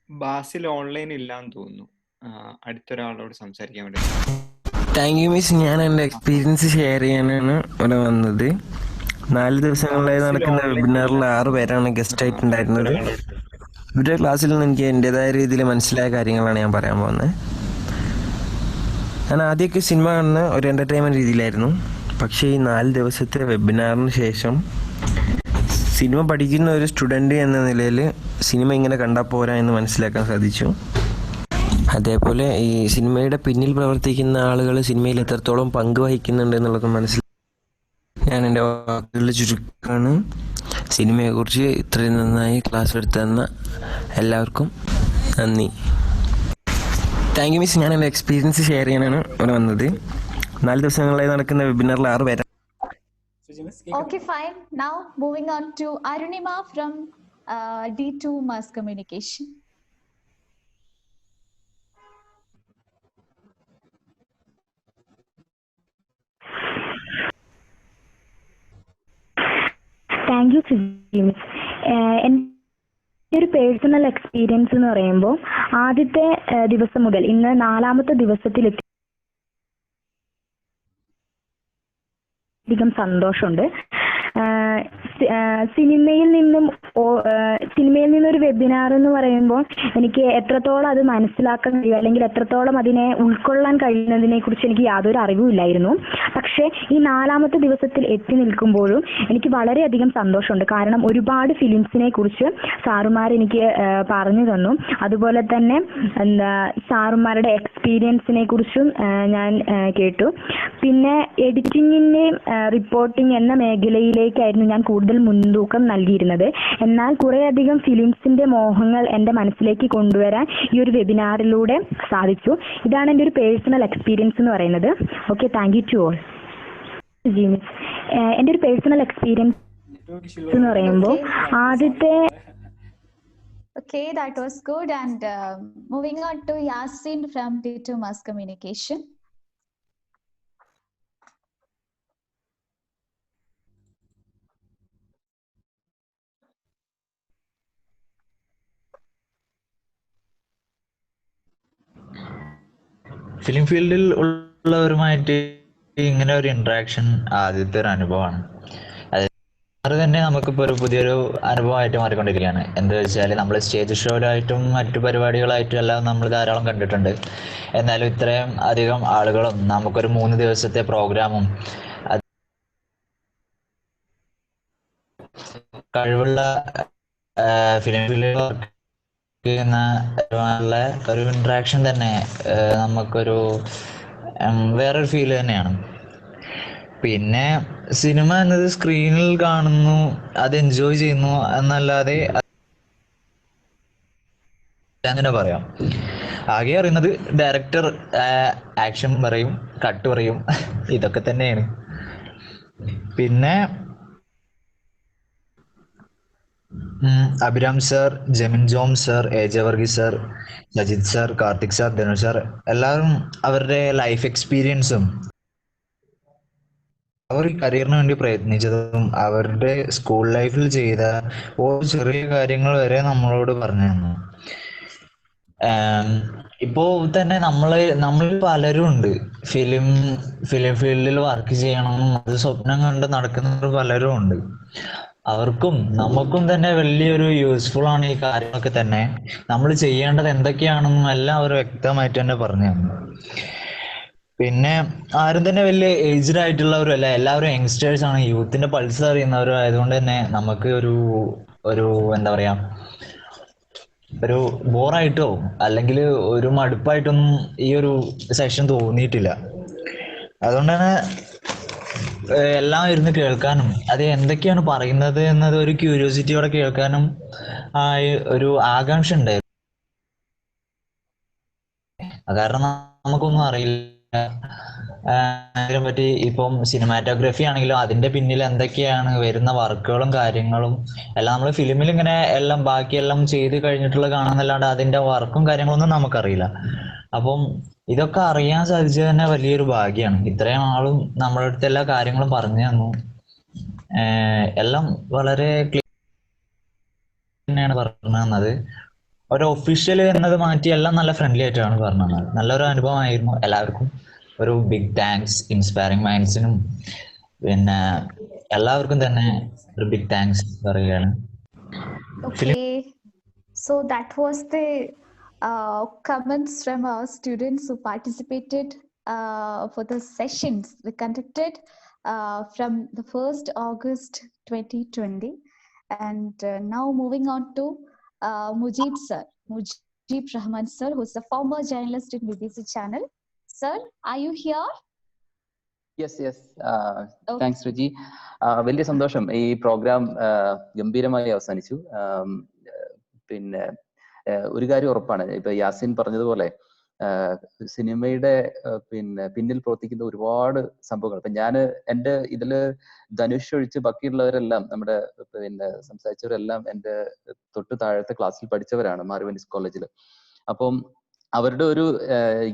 Basil online ഇല്ലാന്ന് തോന്നുന്നു. അടുത്തൊരാളോട് സംസാരിക്കാൻ വേണ്ടി. Thank you miss. ഞാൻ എൻ്റെ എക്സ്പീരിയൻസ് ഷെയർ ചെയ്യാനാണ് ഇവിടെ വന്നത്. 4 ദിവസങ്ങളിലായി നടക്കുന്ന വെബിനാറിൽ 6 പേരാണ് ഗസ്റ്റ് ആയിട്ടുണ്ടായിരുന്നത്. ഇവരുടെ ക്ലാസ്സിൽ നിന്ന് എനിക്ക് എൻ്റെതായ രീതിയിൽ മനസ്സിലായ കാര്യങ്ങളാണ് ഞാൻ പറയാൻ പോകുന്നത്. ഞാൻ ആദ്യമൊക്കെ സിനിമ കാണുന്ന ഒരു എൻ്റർടൈൻമെൻറ്റ് രീതിയിലായിരുന്നു. പക്ഷേ ഈ 4 ദിവസത്തെ വെബിനാറിന് ശേഷം സിനിമ പഠിക്കുന്ന ഒരു സ്റ്റുഡൻറ്റ് എന്ന നിലയിൽ സിനിമ ഇങ്ങനെ കണ്ടാൽ പോരാ എന്ന് മനസ്സിലാക്കാൻ സാധിച്ചു. അതേപോലെ ഈ സിനിമയുടെ പിന്നിൽ പ്രവർത്തിക്കുന്ന ആളുകൾ സിനിമയിൽ എത്രത്തോളം പങ്ക് വഹിക്കുന്നുണ്ട് എന്നുള്ളത് മനസ്സിലാക്കി. ഞാൻ എൻ്റെ വാക്കുകളിൽ ചുരുക്കമാണ്. സിനിമയെക്കുറിച്ച് ഇത്രയും നന്നായി ക്ലാസ് എടുത്തു തന്ന എല്ലാവർക്കും നന്ദി. Thank you miss. ഞാൻ എൻ്റെ എക്സ്പീരിയൻസ് ഷെയർ ചെയ്യാനാണ് ഇവിടെ വന്നത്. 4 ദിവസങ്ങളായി നടക്കുന്ന വെബിനാറിൽ 6 പേരാണ്. Okay, fine. Now moving on to Arunima from D2 Mass Communication. Thank you Sujimi. എൻ്റെ ഒരു പേഴ്സണൽ എക്സ്പീരിയൻസ് എന്ന് പറയുമ്പോൾ ആദ്യത്തെ ദിവസം മുതൽ ഇന്ന് 4ാമത്തെ ദിവസത്തിലെത്തി അധികം സന്തോഷമുണ്ട്. സിനിമയിൽ നിന്നും സിനിമയിൽ നിന്നൊരു വെബിനാർ എന്ന് പറയുമ്പോൾ എനിക്ക് എത്രത്തോളം അത് മനസ്സിലാക്കാൻ കഴിയും അല്ലെങ്കിൽ എത്രത്തോളം അതിനെ ഉൾക്കൊള്ളാൻ കഴിയുന്നതിനെ കുറിച്ച് എനിക്ക് യാതൊരു അറിവും ഇല്ലായിരുന്നു. പക്ഷേ ഈ 4ാമത്തെ ദിവസത്തിൽ എത്തി നിൽക്കുമ്പോഴും എനിക്ക് വളരെയധികം സന്തോഷമുണ്ട്. കാരണം ഒരുപാട് ഫിലിംസിനെ കുറിച്ച് സാറുമാർ എനിക്ക് പറഞ്ഞു തന്നു. അതുപോലെ തന്നെ സാറുമാരുടെ എക്സ്പീരിയൻസിനെ കുറിച്ചും ഞാൻ കേട്ടു. പിന്നെ എഡിറ്റിങ്ങിൻ്റെയും റിപ്പോർട്ടിംഗ് എന്ന മേഖലയിലേക്കായിരുന്നു ഞാൻ കൂടുതൽ മുൻതൂക്കം നൽകിയിരുന്നത്. എന്നാൽ കുറേയധികം ഫിലിംസിന്റെ മോഹങ്ങൾ എൻ്റെ മനസ്സിലേക്ക് കൊണ്ടുവരാൻ ഈ ഒരു വെബിനാറിലൂടെ സാധിച്ചു. ഇതാണ് എൻ്റെ ഒരു പേഴ്സണൽ എക്സ്പീരിയൻസ് എന്ന് പറയുന്നത്. Okay, thank you to all. എൻ്റെ ഒരു പേഴ്സണൽ എക്സ്പീരിയൻസ് എന്ന് പറയുമ്പോൾ ആദ്യത്തെ Okay, that was good. And moving on to Yasin from D2 Mass Communication. Film ഫീൽഡിൽ ഉള്ളവരുമായിട്ട് ഇങ്ങനെ ഒരു ഇന്ററാക്ഷൻ ആദ്യത്തെ ഒരു അനുഭവമാണ്. അത് തന്നെ നമുക്കിപ്പോൾ ഒരു പുതിയൊരു അനുഭവമായിട്ട് മാറിക്കൊണ്ടിരിക്കുകയാണ്. എന്താ വെച്ചാൽ നമ്മൾ സ്റ്റേജ് ഷോയിലായിട്ടും മറ്റു പരിപാടികളായിട്ടും എല്ലാം നമ്മൾ ധാരാളം കണ്ടിട്ടുണ്ട്. എന്നാലും ഇത്രയും അധികം ആളുകളും നമുക്കൊരു 3 ദിവസത്തെ പ്രോഗ്രാമും കഴിവുള്ള ഫിലിം ഫീൽഡിൽ വർക്ക് ചെയ്യുന്ന ഒരു ഇന്ററാക്ഷൻ തന്നെ നമുക്കൊരു വേറൊരു ഫീല് തന്നെയാണ്. പിന്നെ സിനിമ എന്നത് സ്ക്രീനിൽ കാണുന്നു, അത് എൻജോയ് ചെയ്യുന്നു എന്നല്ലാതെ അങ്ങനെ പറയാം. ആകെ അറിയുന്നത് ഡയറക്ടർ ആക്ഷൻ പറയും, കട്ട് പറയും, ഇതൊക്കെ തന്നെയാണ്. പിന്നെ Abhiram sir, Jemin Jom sir, AJ Varghese sir, Sajith sir, Karthik sir, Dhanush sir എല്ലാവരും അവരുടെ ലൈഫ് എക്സ്പീരിയൻസും അവർ കരിയറിന് വേണ്ടി പ്രയത്നിച്ചതും അവരുടെ സ്കൂൾ ലൈഫിൽ ചെയ്ത ഓരോ ചെറിയ കാര്യങ്ങൾ വരെ നമ്മളോട് പറഞ്ഞു തന്നു. ഇപ്പോ തന്നെ നമ്മൾ പലരും ഉണ്ട് ഫിലിം ഫീൽഡിൽ വർക്ക് ചെയ്യണമെന്നും അത് സ്വപ്നം കണ്ട് നടക്കുന്നവർ പലരും ഉണ്ട്. അവർക്കും നമുക്കും തന്നെ വലിയൊരു യൂസ്ഫുൾ ആണ് ഈ കാര്യങ്ങളൊക്കെ തന്നെ. നമ്മൾ ചെയ്യേണ്ടത് എന്തൊക്കെയാണെന്നും എല്ലാം അവർ വ്യക്തമായിട്ട് തന്നെ പറഞ്ഞു തന്നു. പിന്നെ ആരും തന്നെ വലിയ ഏജ്ഡ് ആയിട്ടുള്ളവരും അല്ല, എല്ലാവരും യങ്സ്റ്റേഴ്സ് ആണ്, യൂത്തിന്റെ പൾസ് അറിയുന്നവരും ആയതുകൊണ്ട് തന്നെ നമുക്ക് ഒരു എന്താ പറയാ ഒരു ബോറായിട്ടോ അല്ലെങ്കിൽ ഒരു മടുപ്പായിട്ടൊന്നും ഈ ഒരു സെഷൻ തോന്നിയിട്ടില്ല. അതുകൊണ്ട് തന്നെ എല്ലാം ഇരുന്ന് കേൾക്കാനും അത് എന്തൊക്കെയാണ് പറയുന്നത് എന്നത് ഒരു ക്യൂരിയോസിറ്റിയോടെ കേൾക്കാനും ഒരു ആകാംക്ഷ ഉണ്ടായിരുന്നു. കാരണം നമുക്കൊന്നും അറിയില്ല അതിനെ പറ്റി. ഇപ്പം സിനിമാറ്റോഗ്രഫി ആണെങ്കിലും അതിന്റെ പിന്നിൽ എന്തൊക്കെയാണ് വരുന്ന വർക്കുകളും കാര്യങ്ങളും എല്ലാം നമ്മൾ ഫിലിമിൽ ഇങ്ങനെ എല്ലാം ബാക്കിയെല്ലാം ചെയ്ത് കഴിഞ്ഞിട്ടുള്ള കാണുന്നല്ലാണ്ട് അതിന്റെ വർക്കും കാര്യങ്ങളൊന്നും നമുക്കറിയില്ല. അപ്പം ഇതൊക്കെ അറിയാൻ സാധിച്ചത് തന്നെ വലിയൊരു ഭാഗ്യമാണ്. ഇത്രയും ആളും നമ്മുടെ അടുത്ത് എല്ലാ കാര്യങ്ങളും പറഞ്ഞു തന്നു. എല്ലാം വളരെ ക്ലിയർ തന്നെയാണ് പറഞ്ഞു തന്നത്. ഒരു ഒഫീഷ്യൽ എന്നത് മാറ്റി എല്ലാം നല്ല ഫ്രണ്ട്ലി ആയിട്ടാണ് പറഞ്ഞു തന്നത്. നല്ലൊരു അനുഭവമായിരുന്നു. എല്ലാവർക്കും ഒരു ബിഗ് താങ്ക്സ്. ഇൻസ്പയറിംഗ് മൈൻഡ്സിനും പിന്നെ എല്ലാവർക്കും തന്നെ ഒരു ബിഗ് താങ്ക്സ് പറയുകയാണ്. Okay, so that was the comments from our students who participated for the sessions we conducted from the 1st August 2020. And now moving on to Mujib sir, Mujib Rahman sir, who's a former journalist in BBC channel. Sir, are you here? Yes thanks Reji. വലിയ സന്തോഷം. ഈ പ്രോഗ്രാം ഗംഭീരമായി അവസാനിച്ചു. പിന്നെ ഒരു കാര്യം ഉറപ്പാണ്, ഇപ്പൊ യാസിൻ പറഞ്ഞതുപോലെ സിനിമയുടെ പിന്നിൽ പ്രവർത്തിക്കുന്ന ഒരുപാട് സംഭവങ്ങൾ. ഇപ്പൊ ഞാൻ എൻ്റെ ഇതില് ധനുഷ് ഒഴിച്ച് ബാക്കിയുള്ളവരെല്ലാം നമ്മുടെ സംസാരിച്ചവരെല്ലാം എൻ്റെ തൊട്ട് താഴത്തെ ക്ലാസ്സിൽ പഠിച്ചവരാണ് മാർവനിസ് കോളേജിൽ. അപ്പം അവരുടെ ഒരു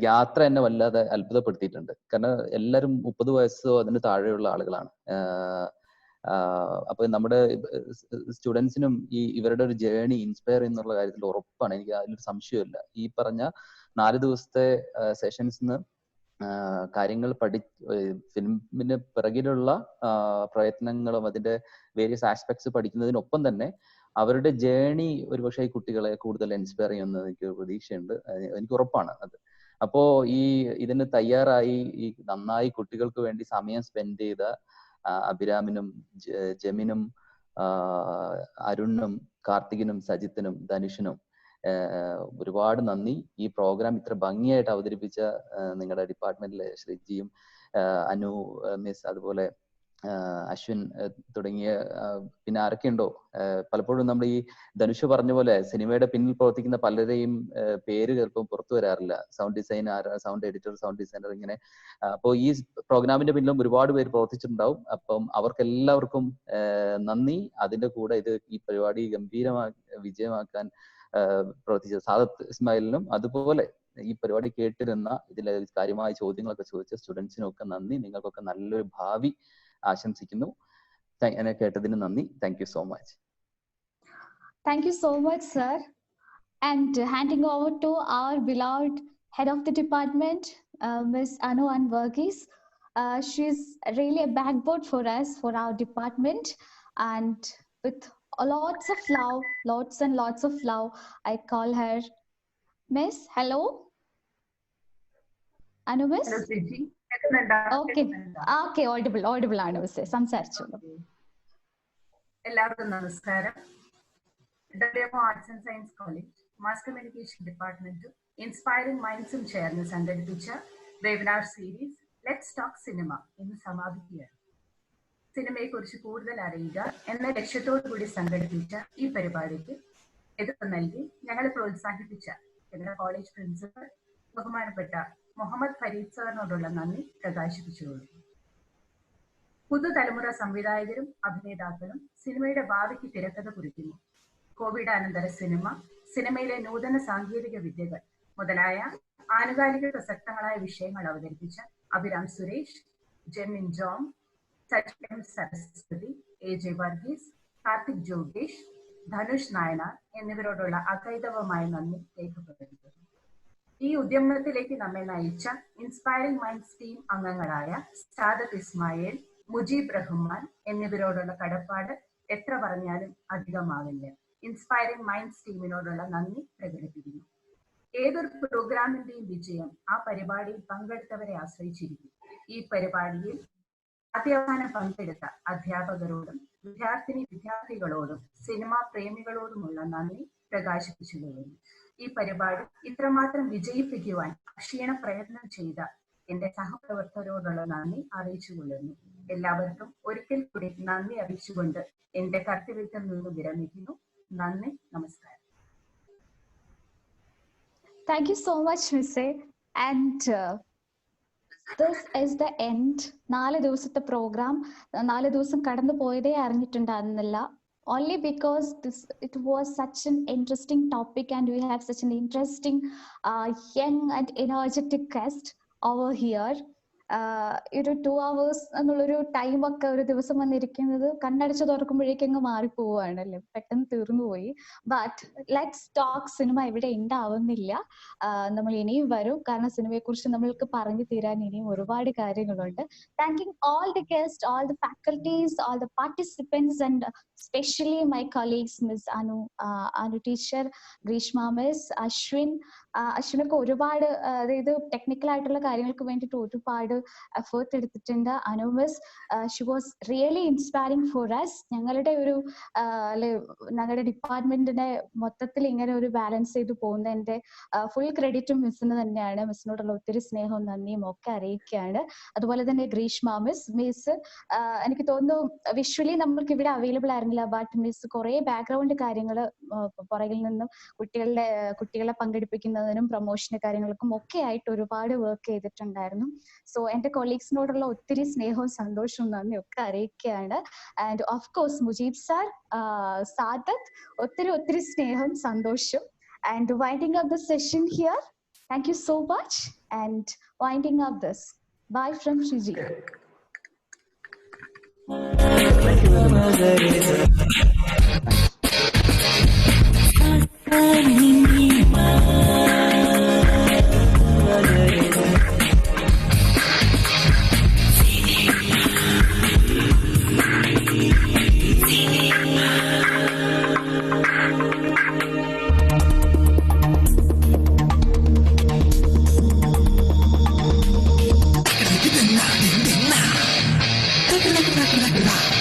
യാത്ര എന്നെ വല്ലാതെ അത്ഭുതപ്പെടുത്തിയിട്ടുണ്ട്. കാരണം എല്ലാവരും 30 വയസ്സോ അതിന് താഴെയുള്ള ആളുകളാണ്. അപ്പൊ നമ്മുടെ സ്റ്റുഡൻസിനും ഇവരുടെ ഒരു ജേർണി ഇൻസ്പയർ എന്നുള്ള കാര്യത്തിൽ ഉറപ്പാണ്. എനിക്ക് അതിലൊരു സംശയമില്ല. ഈ പറഞ്ഞ 4 ദിവസത്തെ സെഷൻസിന് കാര്യങ്ങൾ ഫിലിമിന് പിറകിലുള്ള പ്രയത്നങ്ങളും അതിന്റെ വേരിയസ് ആസ്പെക്ട്സ് പഠിക്കുന്നതിനൊപ്പം തന്നെ അവരുടെ ജേണി ഒരുപക്ഷെ ഈ കുട്ടികളെ കൂടുതൽ ഇൻസ്പയർ ചെയ്യുമെന്ന് എനിക്ക് പ്രതീക്ഷയുണ്ട്. എനിക്ക് ഉറപ്പാണ് അത്. അപ്പോ ഇതിന് തയ്യാറായി ഈ നന്നായി കുട്ടികൾക്ക് വേണ്ടി സമയം സ്പെൻഡ് ചെയ്ത അഭിരാമിനും ജെമിനും അരുണിനും കാർത്തികിനും സജിത്തിനും ധനുഷിനും ഒരുപാട് നന്ദി. ഈ പ്രോഗ്രാം ഇത്ര ഭംഗിയായിട്ട് അവതരിപ്പിച്ച നിങ്ങളുടെ ഡിപ്പാർട്ട്മെന്റിലെ ശ്രീജിയും അനു മിസ്, അതുപോലെ അശ്വിൻ തുടങ്ങിയ പിന്നെ ആരൊക്കെയുണ്ടോ, പലപ്പോഴും നമ്മൾ ഈ ധനുഷ് പറഞ്ഞ പോലെ സിനിമയുടെ പിന്നിൽ പ്രവർത്തിക്കുന്ന പലരെയും പേര് ചിലപ്പം പുറത്തു വരാറില്ല. Sound designer, sound editor, sound designer, ഇങ്ങനെ. അപ്പോൾ ഈ പ്രോഗ്രാമിന്റെ പിന്നിലും ഒരുപാട് പേര് പ്രവർത്തിച്ചിട്ടുണ്ടാവും. അപ്പം അവർക്കെല്ലാവർക്കും നന്ദി. അതിന്റെ കൂടെ ഈ പരിപാടി വിജയമാക്കാൻ പ്രവർത്തിച്ച സാദത്ത് ഇസ്മായിലിനും, അതുപോലെ ഈ പരിപാടി കേട്ടിരുന്ന ഇതിലെ കാര്യമായ ചോദ്യങ്ങളൊക്കെ ചോദിച്ച സ്റ്റുഡൻസിനും ഒക്കെ നന്ദി. നിങ്ങൾക്കൊക്കെ നല്ലൊരു ഭാവി ആശംസിക്കുന്നു. എന്നെ കേട്ടതിന് നന്ദി. Thank you so much. Thank you so much, sir. And handing over to our beloved head of the department, Ms. Anu and Varghese. She's really a backbone for us, for our department. And with lots of love, lots and lots of love, I call her Miss. Hello? Anu Miss? Hello, Siji. Okay, audible ആണ് മിസ്സേ, സംസാരിച്ചോളൂ. എല്ലാവർക്കും നമസ്കാരം. WMO arts and science college mass communication ഡിപ്പാർട്ട്മെന്റും ഇൻസ്പയറിംഗ് മൈൻഡ്സും ചേർന്ന് സംഘടിപ്പിച്ച webinar series let's talk cinema ഇന്ന് സമാപിക്കുകയാണ്. സിനിമയെക്കുറിച്ച് കൂടുതൽ അറിയുക എന്ന ലക്ഷ്യത്തോടുകൂടി സംഘടിപ്പിച്ച ഈ പരിപാടിക്ക് എതിർപ്പ് നൽകി ഞങ്ങളെ പ്രോത്സാഹിപ്പിച്ച ഞങ്ങളുടെ കോളേജ് പ്രിൻസിപ്പൽ ബഹുമാനപ്പെട്ട മുഹമ്മദ് ഫരീദ് സാറിനോടുള്ള നന്ദി പ്രകാശിപ്പിച്ചുകൊള്ളുന്നു. പുതുതലമുറ സംവിധായകരും അഭിനേതാക്കളും സിനിമയുടെ ഭാവിക്ക് തിരക്കഥ കുറിക്കുന്നു. കോവിഡാനന്തര സിനിമയിലെ നൂതന സാങ്കേതിക വിദ്യകൾ മുതലായ ആനുകാലിക പ്രസക്തങ്ങളായ വിഷയങ്ങൾ അവതരിപ്പിച്ച അഭിരാം സുരേഷ്, ജെമിൻ ജോം, സച്ചിൻ സരസ്വതി, AJ വർഗീസ്, കാർത്തിക് ജോഗേഷ്, ധനുഷ് നായനാർ എന്നിവരോടുള്ള അകൈതവമായ നന്ദി രേഖപ്പെടുത്തുന്നു. ഈ ഉദ്യമത്തിലേക്ക് നമ്മെ നയിച്ച ഇൻസ്പയറിംഗ് മൈൻഡ്സ് ടീം അംഗങ്ങളായ സാദത്ത് ഇസ്മായിൽ, മുജീബ് റഹ്മാൻ എന്നിവരോടുള്ള കടപ്പാട് എത്ര പറഞ്ഞാലും അധികമാവില്ല. ഇൻസ്പയറിംഗ് മൈൻഡ്സ് ടീമിനോടുള്ള നന്ദി പ്രകടിപ്പിക്കുന്നു. ഏതൊരു പ്രോഗ്രാമിന്റെയും വിജയം ആ പരിപാടിയിൽ പങ്കെടുത്തവരെ ആശ്രയിച്ചിരിക്കും. ഈ പരിപാടിയിൽ ആദ്യാവസാനം പങ്കെടുത്ത അധ്യാപകരോടും വിദ്യാർത്ഥികളോടും സിനിമാ പ്രേമികളോടുമുള്ള നന്ദി പ്രകാശിപ്പിച്ചുകൊള്ളുന്നു. ഈ പരിപാടി ഇത്രമാത്രം വിജയിപ്പിക്കുവാൻ അക്ഷീണ പ്രയത്നം ചെയ്ത എന്റെ സഹപ്രവർത്തകരോടുള്ള നന്ദി അറിയിച്ചുകൊള്ളുന്നു. എല്ലാവർക്കും ഒരിക്കൽ കൂടി നന്ദി അറിയിച്ചുകൊണ്ട് എന്റെ കർത്തവ്യത്തിൽ നിന്ന് വിരമിക്കുന്നു. നന്ദി, നമസ്കാരം. Thank you so much, Misse. And this is the end. 4 ദിവസത്തെ പ്രോഗ്രാം 4 ദിവസം കടന്നു പോയതേ അറിഞ്ഞിട്ടുണ്ടായിരുന്നില്ല. Only because it was such an interesting topic and we have such an interesting young and energetic guest over here. ഒരു 2 hours എന്നുള്ളൊരു ടൈമൊക്കെ ഒരു ദിവസം വന്നിരിക്കുന്നത് കണ്ണടച്ച് തുറക്കുമ്പോഴേക്കും മാറിപ്പോവാണ് അല്ലേ, പെട്ടെന്ന് തീർന്നുപോയി. ബട്ട് ലെറ്റ്സ് ടോക്ക് സിനിമ ഇവിടെ ഉണ്ടാവുന്നില്ല. നമ്മൾ ഇനിയും വരും, കാരണം സിനിമയെ കുറിച്ച് നമ്മൾക്ക് പറഞ്ഞു തീരാൻ ഇനിയും ഒരുപാട് കാര്യങ്ങളുണ്ട്. Thanking all the guest, all the faculties, all the participants and specially my colleagues miss Anu teacher, Greeshma miss, അശ്വിനൊക്കെ ഒരുപാട്, അതായത് ടെക്നിക്കൽ ആയിട്ടുള്ള കാര്യങ്ങൾക്ക് വേണ്ടിയിട്ട് ഒരുപാട് എഫേർട്ട് എടുത്തിട്ടുണ്ട്. Anu miss, she was really inspiring for us. ഞങ്ങളുടെ ഒരു ഞങ്ങളുടെ ഡിപ്പാർട്ട്മെന്റിനെ മൊത്തത്തിൽ ഇങ്ങനെ ഒരു ബാലൻസ് ചെയ്ത് പോകുന്നതിന്റെ ഫുൾ ക്രെഡിറ്റും മിസ്സിന് തന്നെയാണ്. മിസ്സിനോടുള്ള ഒത്തിരി സ്നേഹവും നന്ദിയും ഒക്കെ അറിയിക്കുകയാണ്. അതുപോലെ തന്നെ ഗ്രീഷ്മ മിസ് എനിക്ക് തോന്നുന്നു വിഷ്വലി നമ്മൾക്ക് ഇവിടെ അവൈലബിൾ ആയിരുന്നില്ല, ബട്ട് മിസ് കുറെ ബാക്ക്ഗ്രൗണ്ട് കാര്യങ്ങൾ പുറകിൽ നിന്നും കുട്ടികളെ പങ്കെടുപ്പിക്കുന്നതിനും പ്രൊമോഷന് കാര്യങ്ങൾക്കും ഒക്കെ ആയിട്ട് ഒരുപാട് വർക്ക് ചെയ്തിട്ടുണ്ടായിരുന്നു. സോ എന്റെ കൊളീഗ്സിനോടുള്ള ഒത്തിരി സ്നേഹവും സന്തോഷവും നന്ദിയും ഒക്കെ അറിയിക്കുകയാണ്. And of course Mujeeb sir, Sadath, ഒത്തിരി സ്നേഹം സന്തോഷം. And winding up the session here. Thank you so much and winding up this. Bye from Sreeji. Bye.